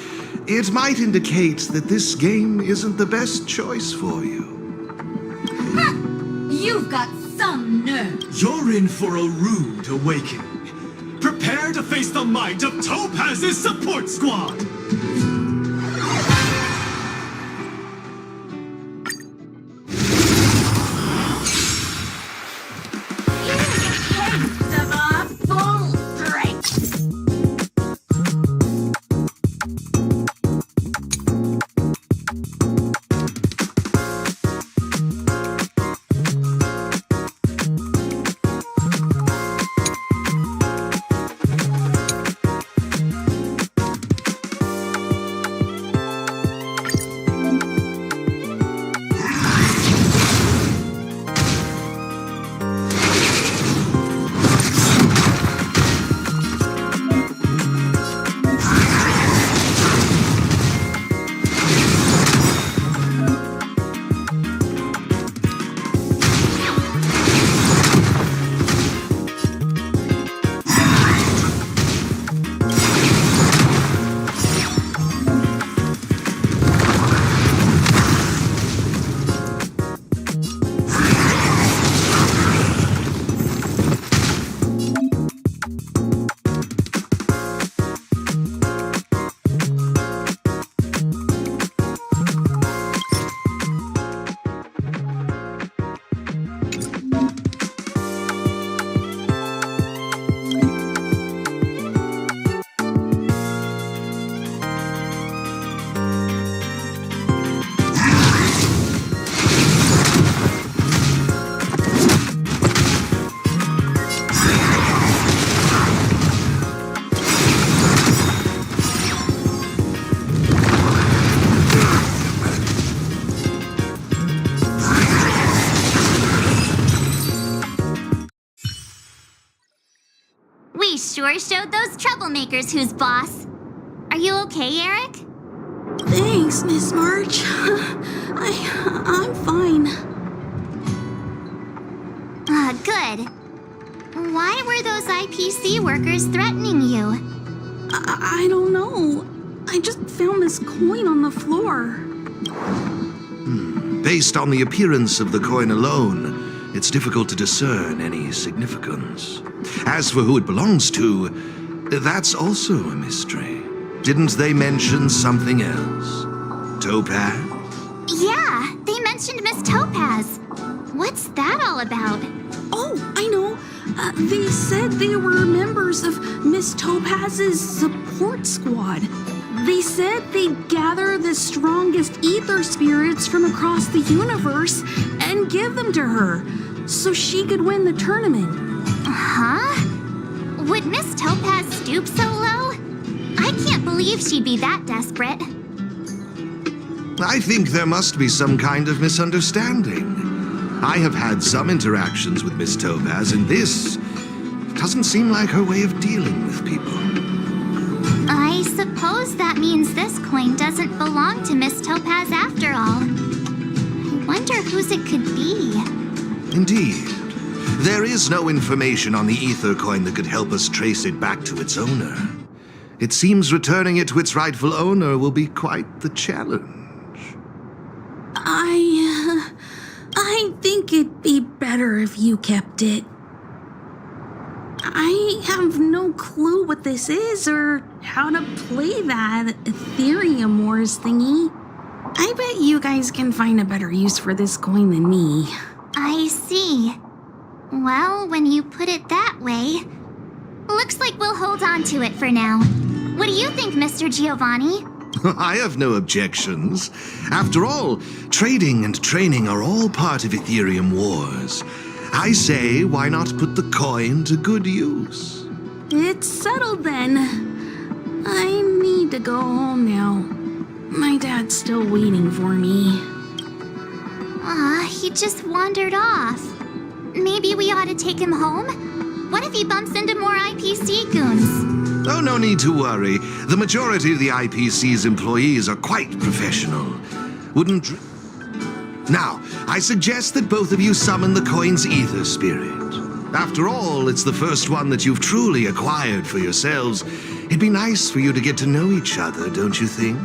it might indicate that this game isn't the best choice for you. You've got some nerve. You're in for a rude awakening. Prepare to face the might of Topaz's support squad! sure showed those troublemakers who's boss. Are you okay, Eric? Thanks, Miss March. I'm fine. Good. Why were those IPC workers threatening you? I don't know. I just found this coin on the floor. Based on the appearance of the coin alone, it's difficult to discern any significance. As for who it belongs to, that's also a mystery. Didn't they mention something else? Topaz? Yeah, they mentioned Miss Topaz. What's that all about? Oh, I know. They said they were members of Miss Topaz's support squad. They said they'd gather the strongest ether spirits from across the universe and give them to her so she could win the tournament. Huh? Would Miss Topaz stoop so low? I can't believe she'd be that desperate. I think there must be some kind of misunderstanding. I have had some interactions with Miss Topaz, and this doesn't seem like her way of dealing with people. I suppose that means this coin doesn't belong to Miss Topaz after all. I wonder whose it could be. Indeed. There is no information on the ether coin that could help us trace it back to its owner. It seems returning it to its rightful owner will be quite the challenge. I think it'd be better if you kept it. I have no clue what this is or how to play that Ethereum Wars thingy. I bet you guys can find a better use for this coin than me. I see. Well, when you put it that way, looks like we'll hold on to it for now. What do you think, Mr. Giovanni? I have no objections. After all, trading and training are all part of Ethereum Wars. I say, why not put the coin to good use? It's settled then. I need to go home now. My dad's still waiting for me. He just wandered off. Maybe we ought to take him home? What if he bumps into more IPC goons? Oh, no need to worry. The majority of the IPC's employees are quite professional. Now, I suggest that both of you summon the coin's ether spirit. After all, it's the first one that you've truly acquired for yourselves. It'd be nice for you to get to know each other, don't you think?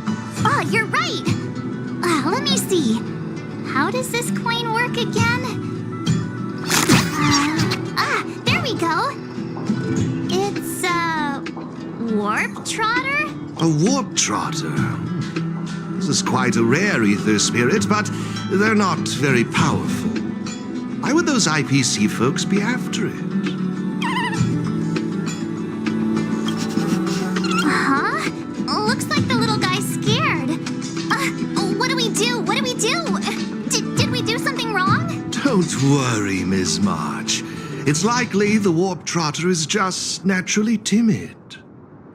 Oh, you're right! Let me see. How does this coin work again? There we go! It's a warp trotter? A warp trotter? This is quite a rare ether spirit, but they're not very powerful. Why would those IPC folks be after it? Huh? Looks like the little guy's scared. What do we do? What do we do? Did we do something wrong? Don't worry, Miss March. It's likely the warp trotter is just naturally timid.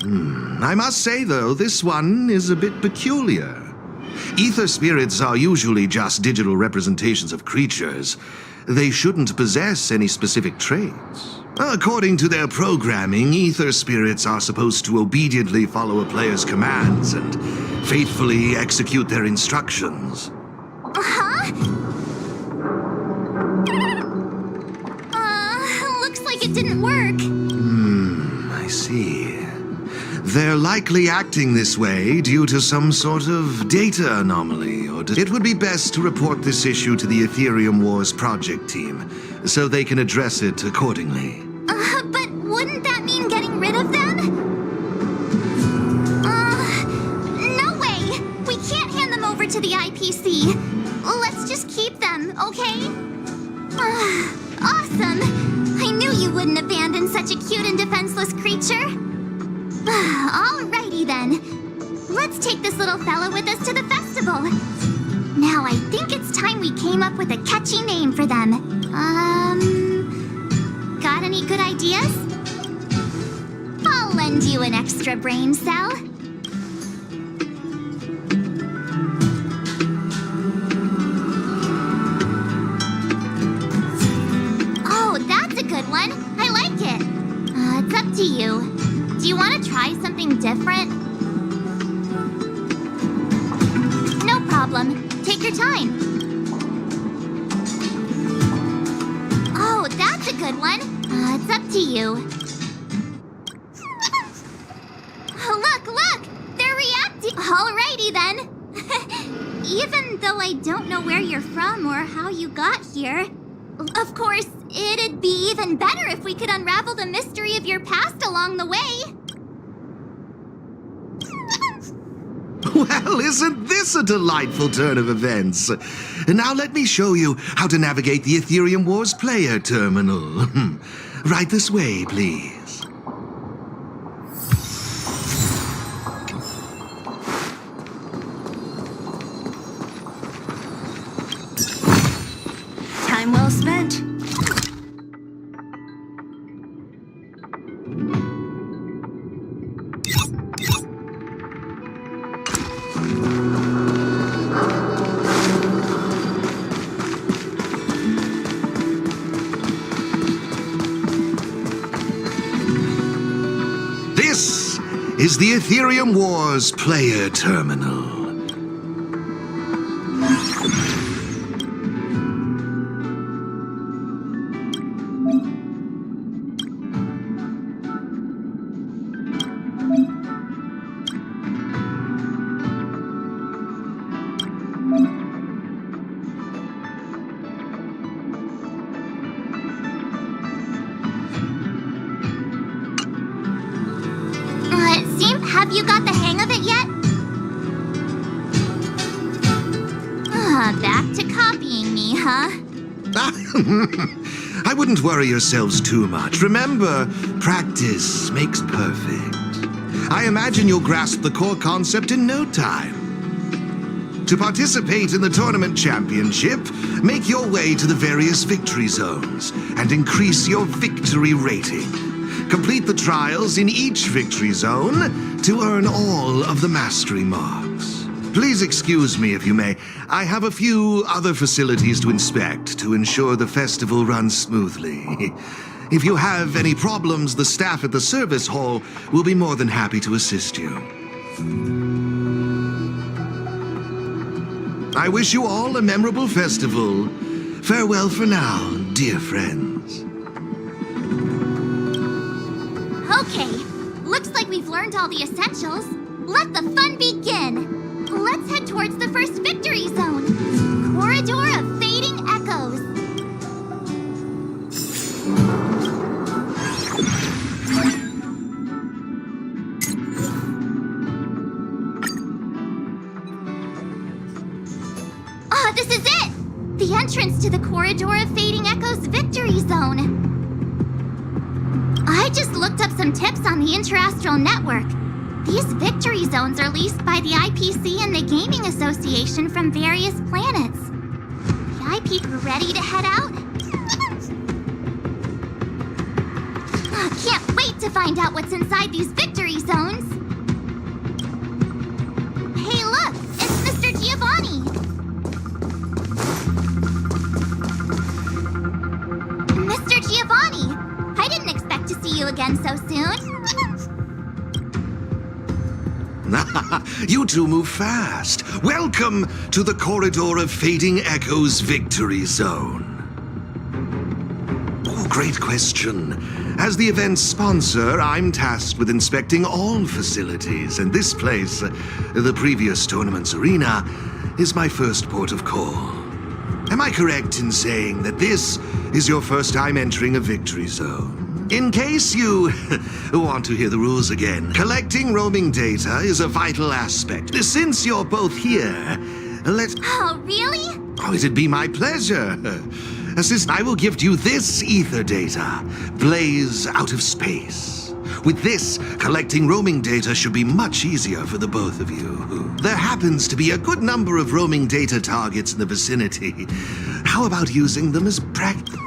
I must say, though, this one is a bit peculiar. Ether spirits are usually just digital representations of creatures. They shouldn't possess any specific traits. According to their programming, ether spirits are supposed to obediently follow a player's commands and faithfully execute their instructions. Looks like it didn't work. I see. They're likely acting this way due to some sort of data anomaly, or it would be best to report this issue to the Ethereum Wars project team, so they can address it accordingly. But wouldn't that mean getting rid of them? No way! We can't hand them over to the IPC. Let's just keep them, okay? Awesome! I knew you wouldn't abandon such a cute and defenseless creature. Alrighty then. Let's take this little fella with us to the festival. Now I think it's time we came up with a catchy name for them. Got any good ideas? I'll lend you an extra brain cell. Oh, that's a good one. I like it. It's up to you. problem. Take your time. Oh, that's a good one. It's up to you. Look! They're reacting! Alrighty then. Even though I don't know where you're from or how you got here, of course, it'd be even better if we could unravel the mystery of your past along the way. Well, isn't this a delightful turn of events? Now let me show you how to navigate the Ethereum Wars player terminal. Right this way, please. Time well spent. This is the Ethereum Wars player terminal. Have you got the hang of it yet? Back to copying me, huh? I wouldn't worry yourselves too much. Remember, practice makes perfect. I imagine you'll grasp the core concept in no time. To participate in the tournament championship, make your way to the various victory zones and increase your victory rating. Complete the trials in each victory zone to earn all of the mastery marks. Please excuse me if you may. I have a few other facilities to inspect to ensure the festival runs smoothly. If you have any problems, the staff at the service hall will be more than happy to assist you. I wish you all a memorable festival. Farewell for now, dear friends. Okay, looks like we've learned all the essentials. Let the fun begin. Let's head towards the first victory zone. Corridor of Fading Echoes. This is it! The entrance to the Corridor of Fading Echoes victory zone. I just looked up some tips on the Interastral Network. These victory zones are leased by the IPC and the Gaming Association from various planets. The IP ready to head out? Can't wait to find out what's inside these victory zones. Hey, look! It's Mr. Giovanni! Mr. Giovanni! I didn't expect to see you again so soon. You two move fast. Welcome to the Corridor of Fading Echoes Victory Zone. Oh, great question. As the event's sponsor, I'm tasked with inspecting all facilities, and this place, the previous tournament's arena, is my first port of call. Am I correct in saying that this is your first time entering a victory zone? In case you want to hear the rules again, collecting roaming data is a vital aspect. Since you're both here, let's... Oh, really? Oh, it'd be my pleasure. I will gift you this ether data, Blaze out of space. With this, collecting roaming data should be much easier for the both of you. There happens to be a good number of roaming data targets in the vicinity. How about using them as practice?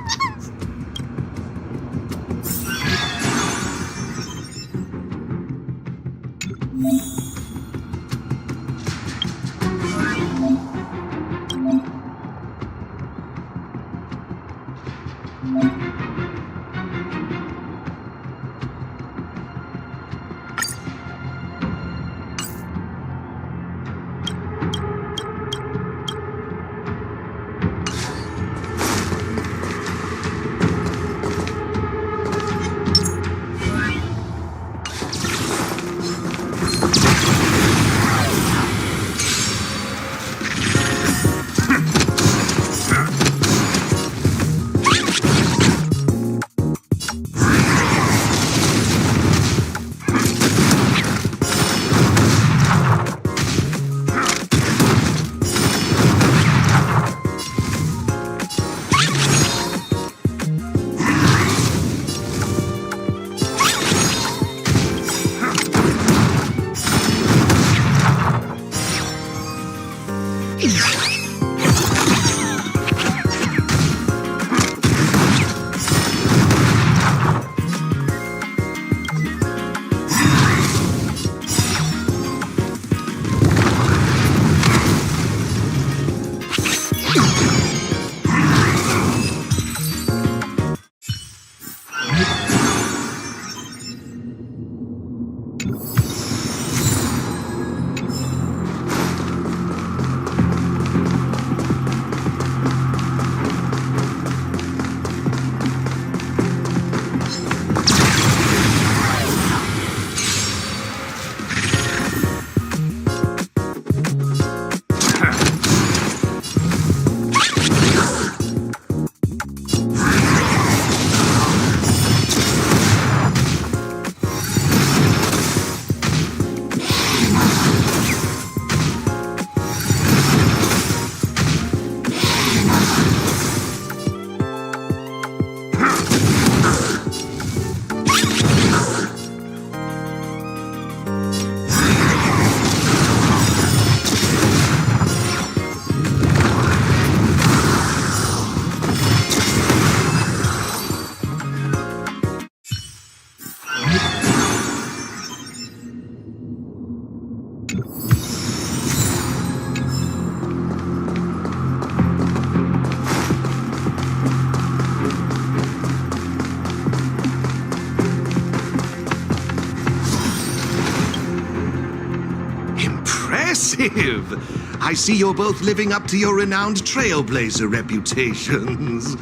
impressive. I see you're both living up to your renowned trailblazer reputations.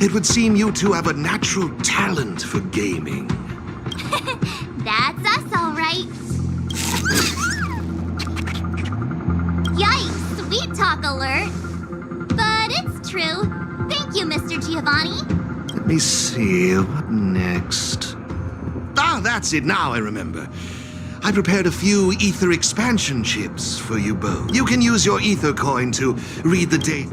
It would seem you two have a natural talent for gaming. That's us, all right. Yikes, sweet talk alert. But it's true. Thank you, Mr. Giovanni. Let me see, what next? Ah, that's it, now I remember. I prepared a few ether expansion chips for you both. You can use your ether coin to read the date.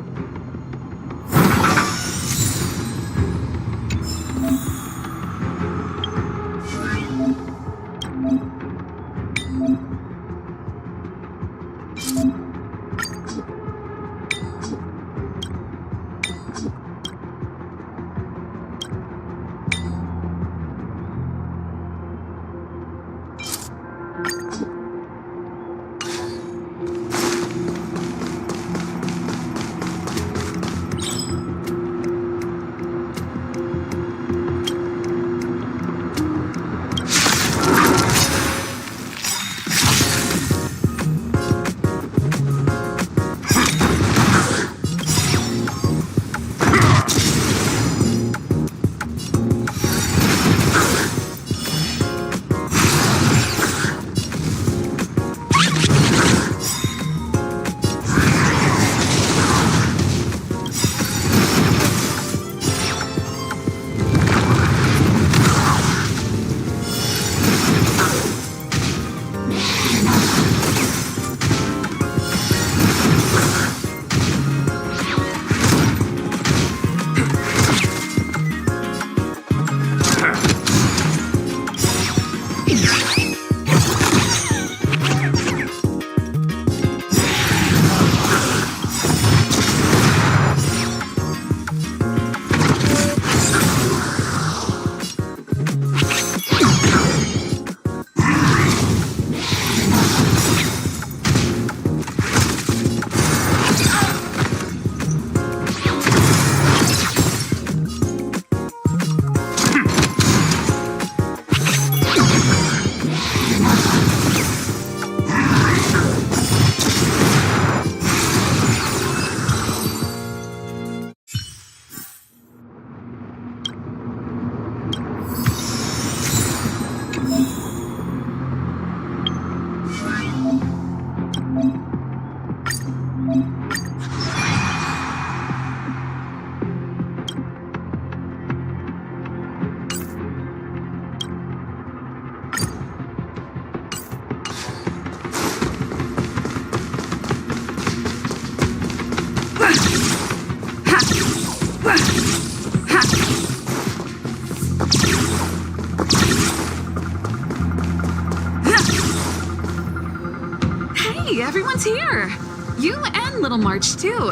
Hey, everyone's here! You and Little March, too.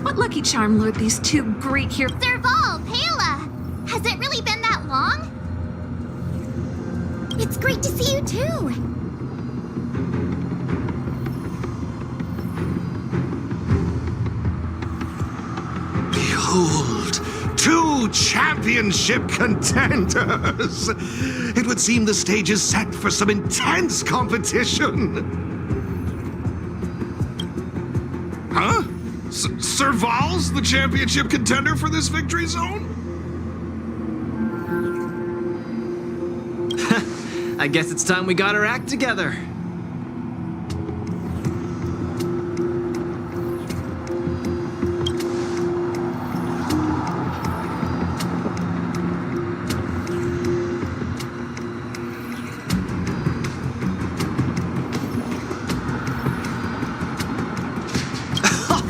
What lucky charm lured these two great here? Serval, Pela! Has it really been that long? It's great to see you, too. Behold, two championship contenders! It would seem the stage is set for some intense competition. Huh? Serval's the championship contender for this victory zone? I guess it's time we got our act together.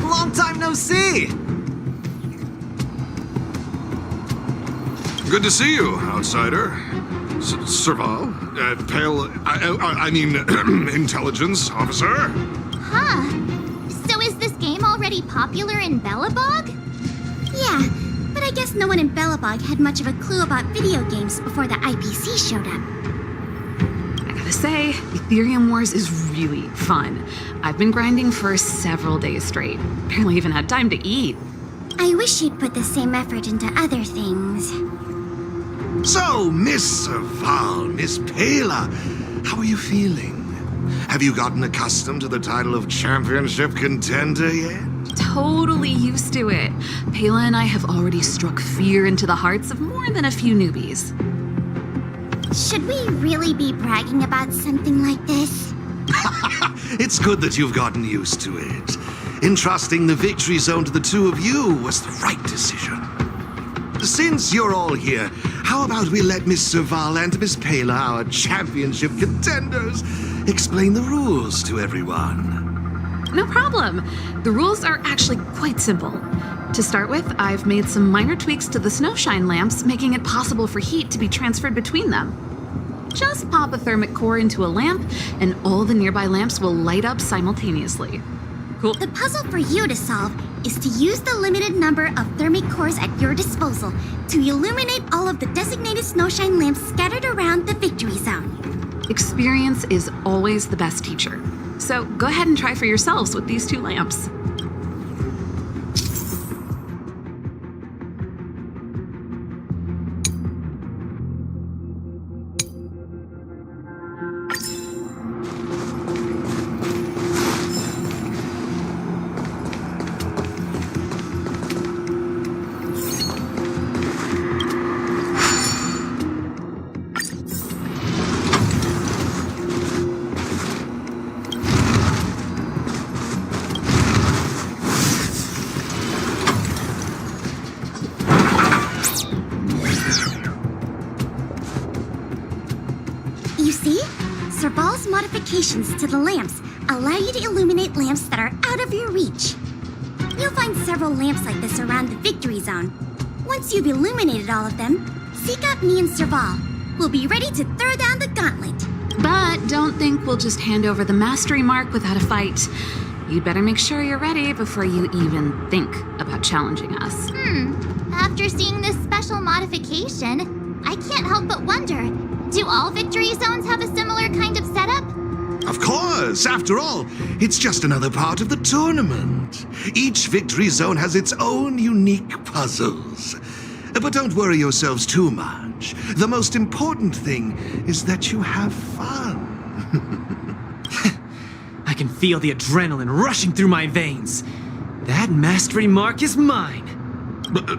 Long time no see! Good to see you, outsider. Serval? Pale... I mean, intelligence officer? Huh. So is this game already popular in Belobog? Yeah, but I guess no one in Belobog had much of a clue about video games before the IPC showed up. I gotta say, Ethereum Wars is really fun. I've been grinding for several days straight. Barely even had time to eat. I wish you'd put the same effort into other things. So, Miss Serval, Miss Pela, how are you feeling? Have you gotten accustomed to the title of championship contender yet? Totally used to it. Pela and I have already struck fear into the hearts of more than a few newbies. Should we really be bragging about something like this? It's good that you've gotten used to it. Entrusting the victory zone to the two of you was the right decision. Since you're all here, how about we let Miss Serval and Miss Pela, our championship contenders, explain the rules to everyone? No problem. The rules are actually quite simple. To start with, I've made some minor tweaks to the snowshine lamps, making it possible for heat to be transferred between them. Just pop a thermic core into a lamp, and all the nearby lamps will light up simultaneously. Cool. The puzzle for you to solve is to use the limited number of thermic cores at your disposal to illuminate all of the designated snowshine lamps scattered around the victory zone. Experience is always the best teacher. So go ahead and try for yourselves with these 2 lamps. Serval's modifications to the lamps allow you to illuminate lamps that are out of your reach. You'll find several lamps like this around the victory zone. Once you've illuminated all of them, seek out me and Serval. We'll be ready to throw down the gauntlet. But don't think we'll just hand over the mastery mark without a fight. You'd better make sure you're ready before you even think about challenging us. After seeing this special modification, I can't help but wonder, do all victory zones have a similar kind of setup? Of course! After all, it's just another part of the tournament. Each victory zone has its own unique puzzles. But don't worry yourselves too much. The most important thing is that you have fun. I can feel the adrenaline rushing through my veins. That mastery mark is mine.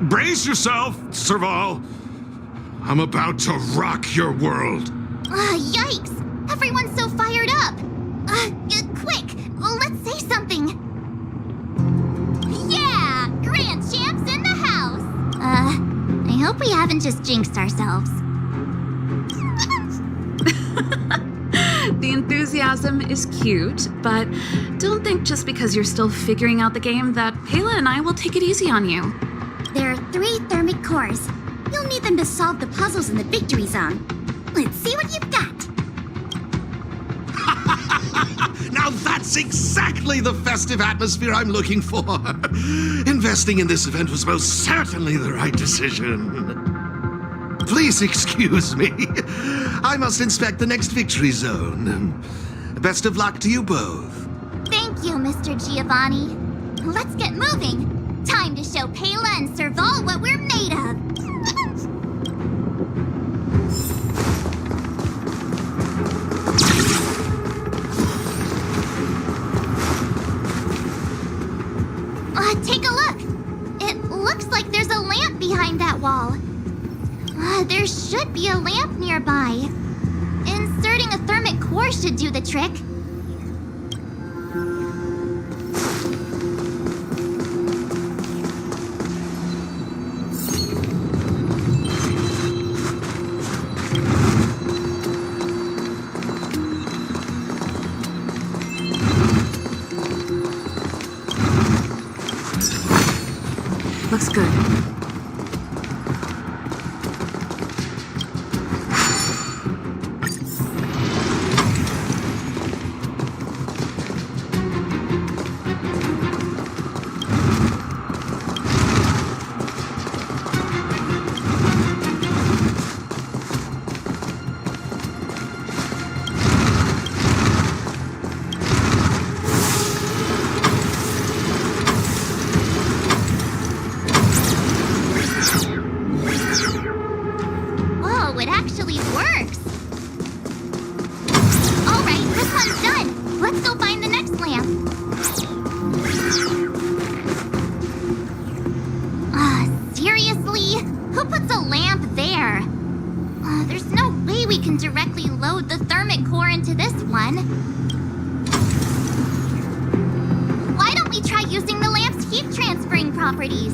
Brace yourself, Serval. I'm about to rock your world. Yikes! Everyone's so fired up! Quick! Let's say something! Yeah! Grand Champs in the house! I hope we haven't just jinxed ourselves. The enthusiasm is cute, but don't think just because you're still figuring out the game that Pela and I will take it easy on you. There are 3 thermic cores. You'll need them to solve the puzzles in the victory zone. Let's see what you've got. Now that's exactly the festive atmosphere I'm looking for. Investing in this event was most certainly the right decision. Please excuse me. I must inspect the next victory zone. Best of luck to you both. Thank you, Mr. Giovanni. Let's get moving. Time to show Pela and Serval what we're made of. Take a look. It looks like there's a lamp behind that wall. There should be a lamp nearby. Inserting a thermic core should do the trick. Looks good. find the next lamp. Seriously? Who puts a lamp there? There's no way we can directly load the thermic core into this one. Why don't we try using the lamp's heat transferring properties?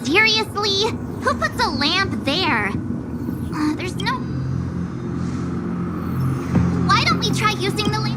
Seriously? Who puts a lamp there? There's no... Why don't we try using the lamp?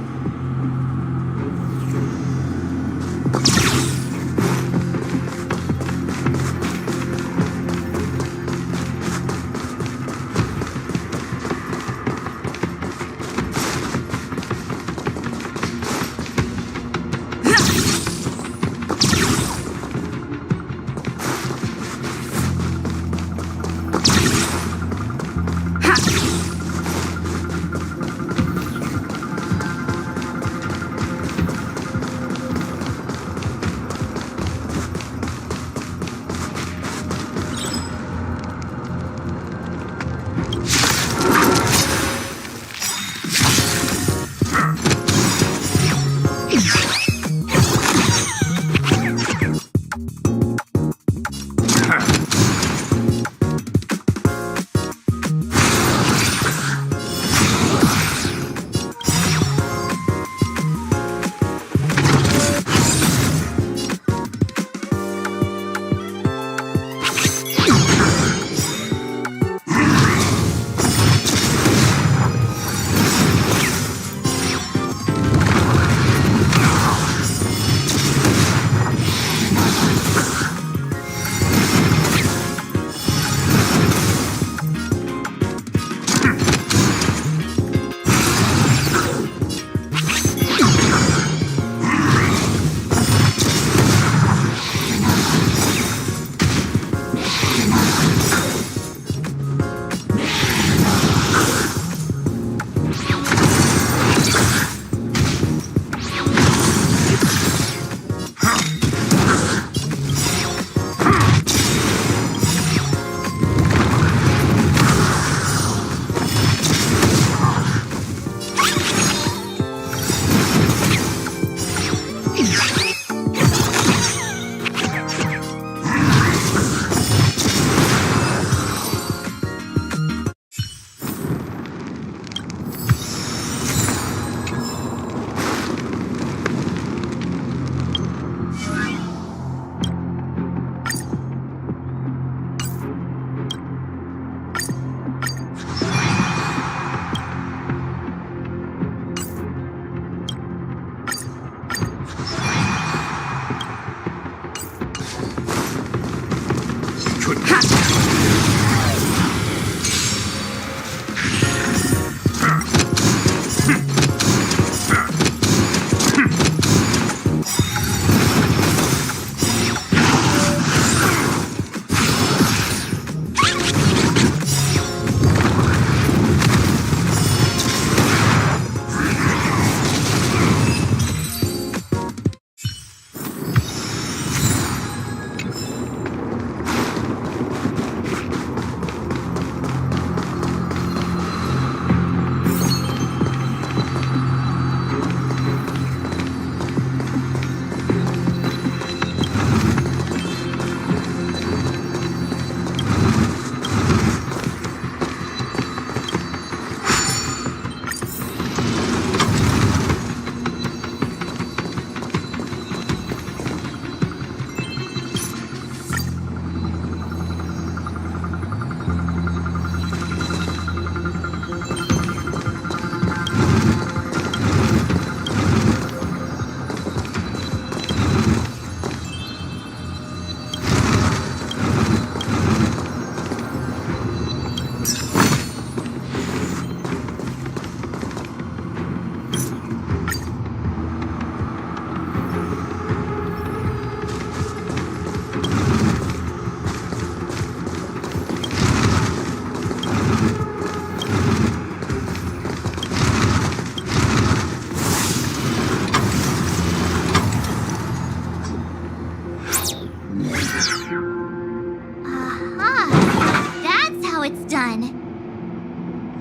done.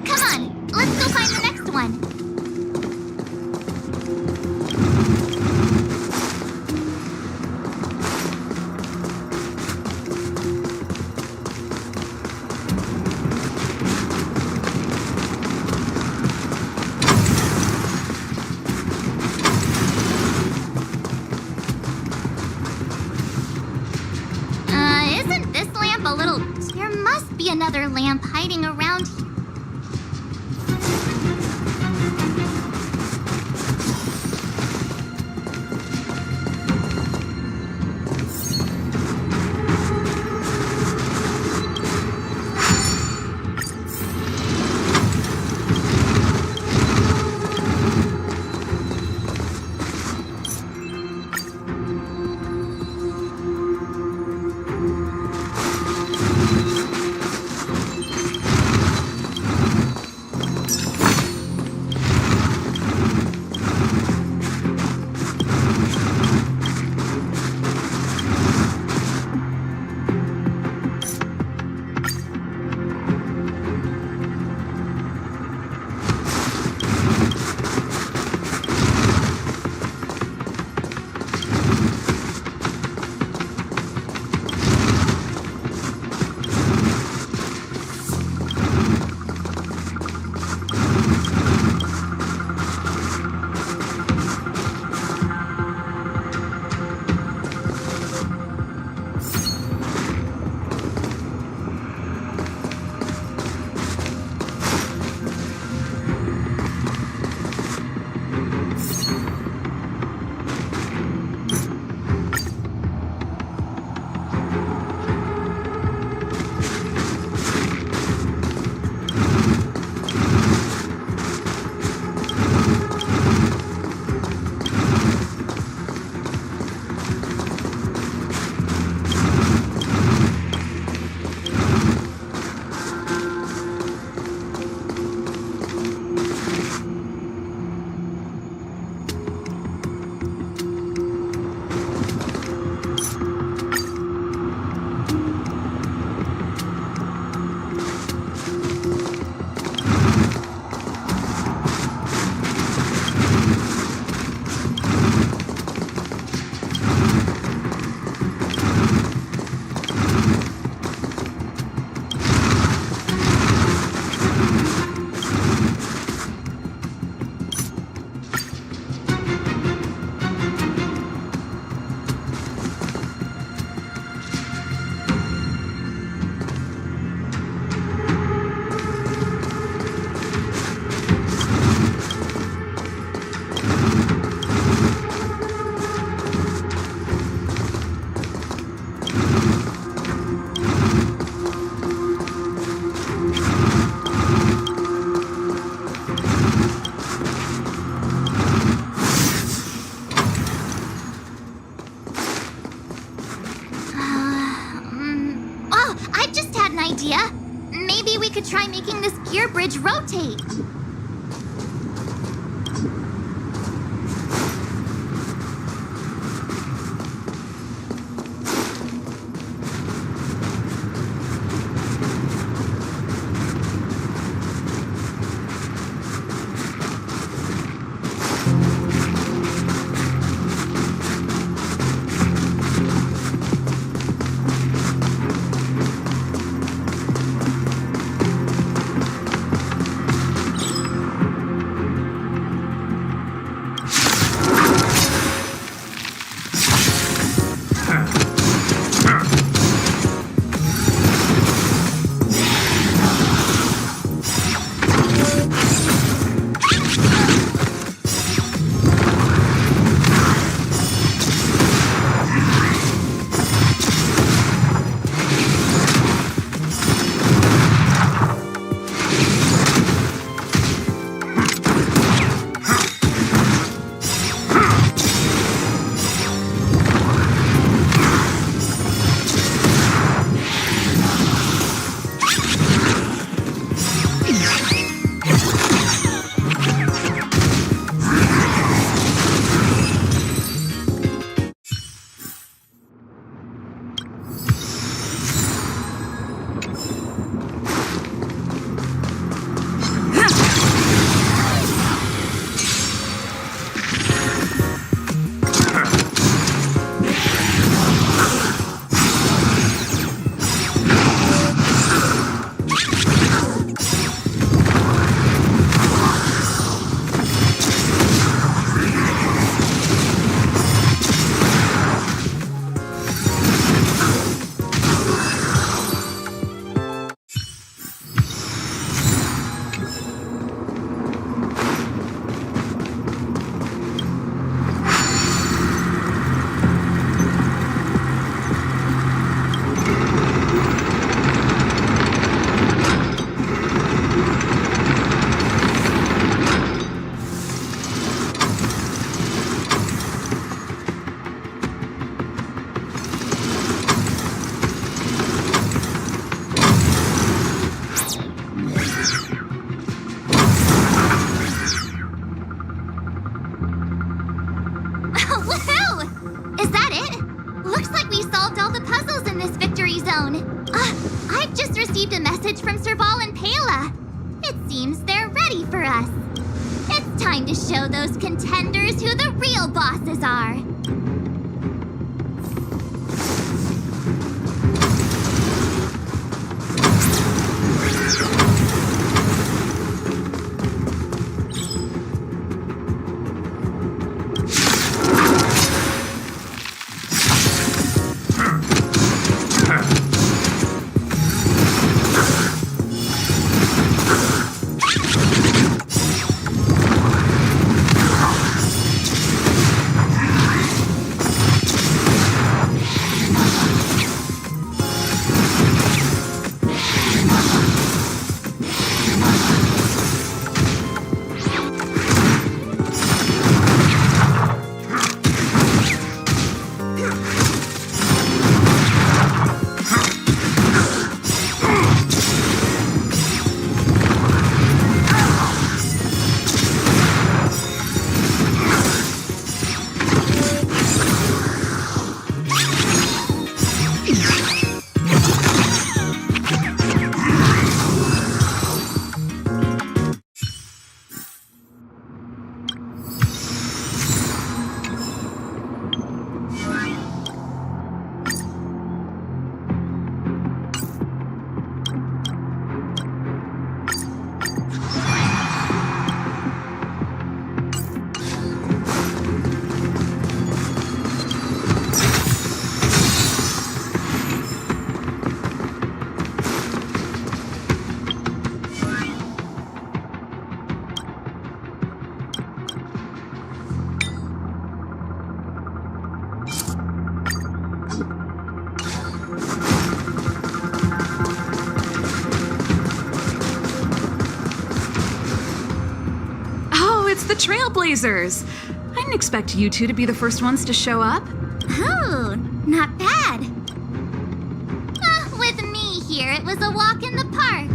Come on, let's go find the next one. Isn't this lamp a little... There must be another lamp hiding around here. Try making this gear bridge rotate. received a message from Serval and Pela. It seems they're ready for us. It's time to show those contenders who the real bosses are. The Trailblazers! I didn't expect you two to be the first ones to show up. Oh, not bad. With me here, it was a walk in the park.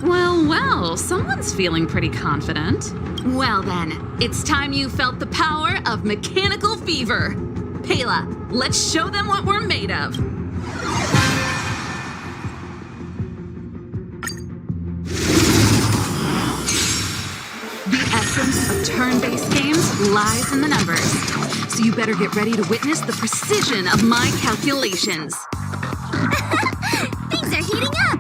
Well, someone's feeling pretty confident. Well then, it's time you felt the power of mechanical fever. Pela, let's show them what we're made of. The essence of turn-based games lies in the numbers. So you better get ready to witness the precision of my calculations. Things are heating up!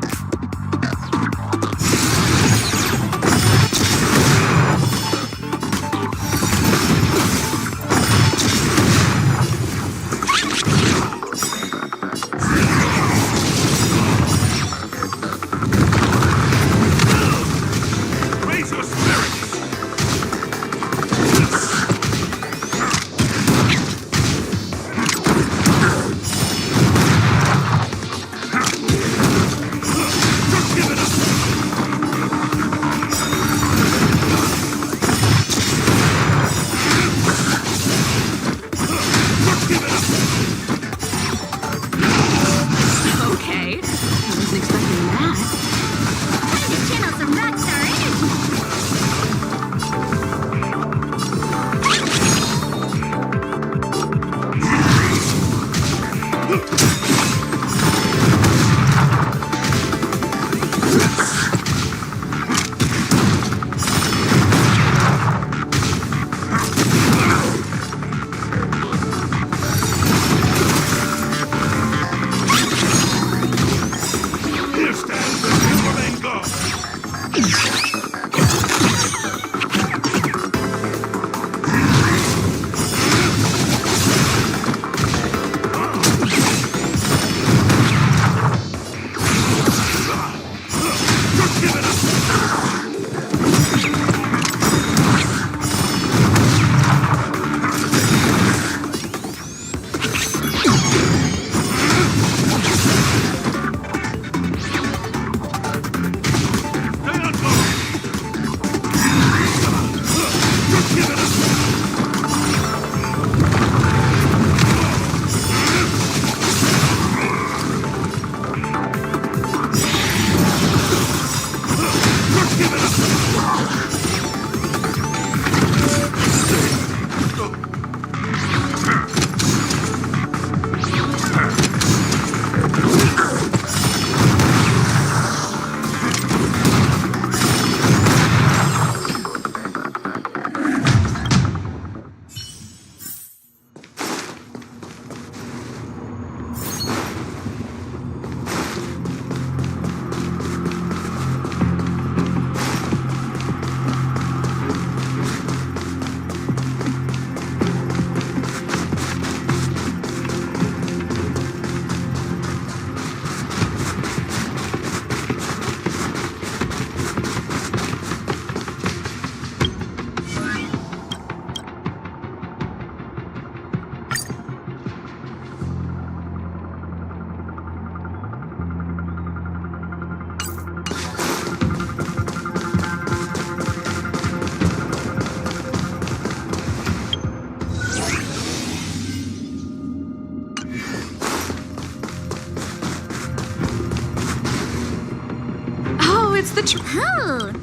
it's the truth. Oh.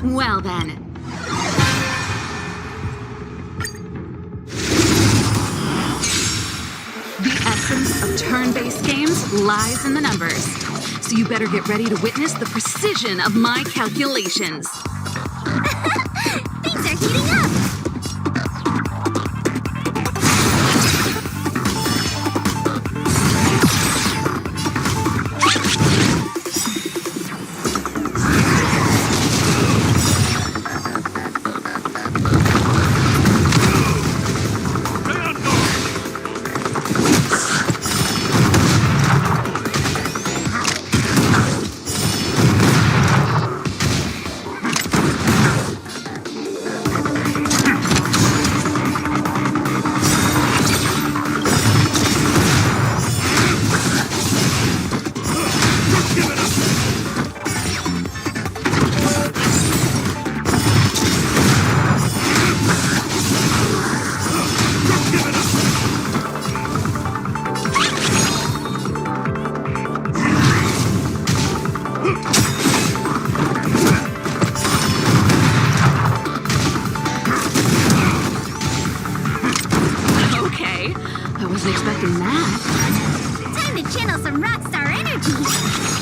Well then. The essence of turn-based games lies in the numbers. So you better get ready to witness the precision of my calculations. Things are heating up! Okay, I wasn't expecting that. Time to channel some rockstar energy.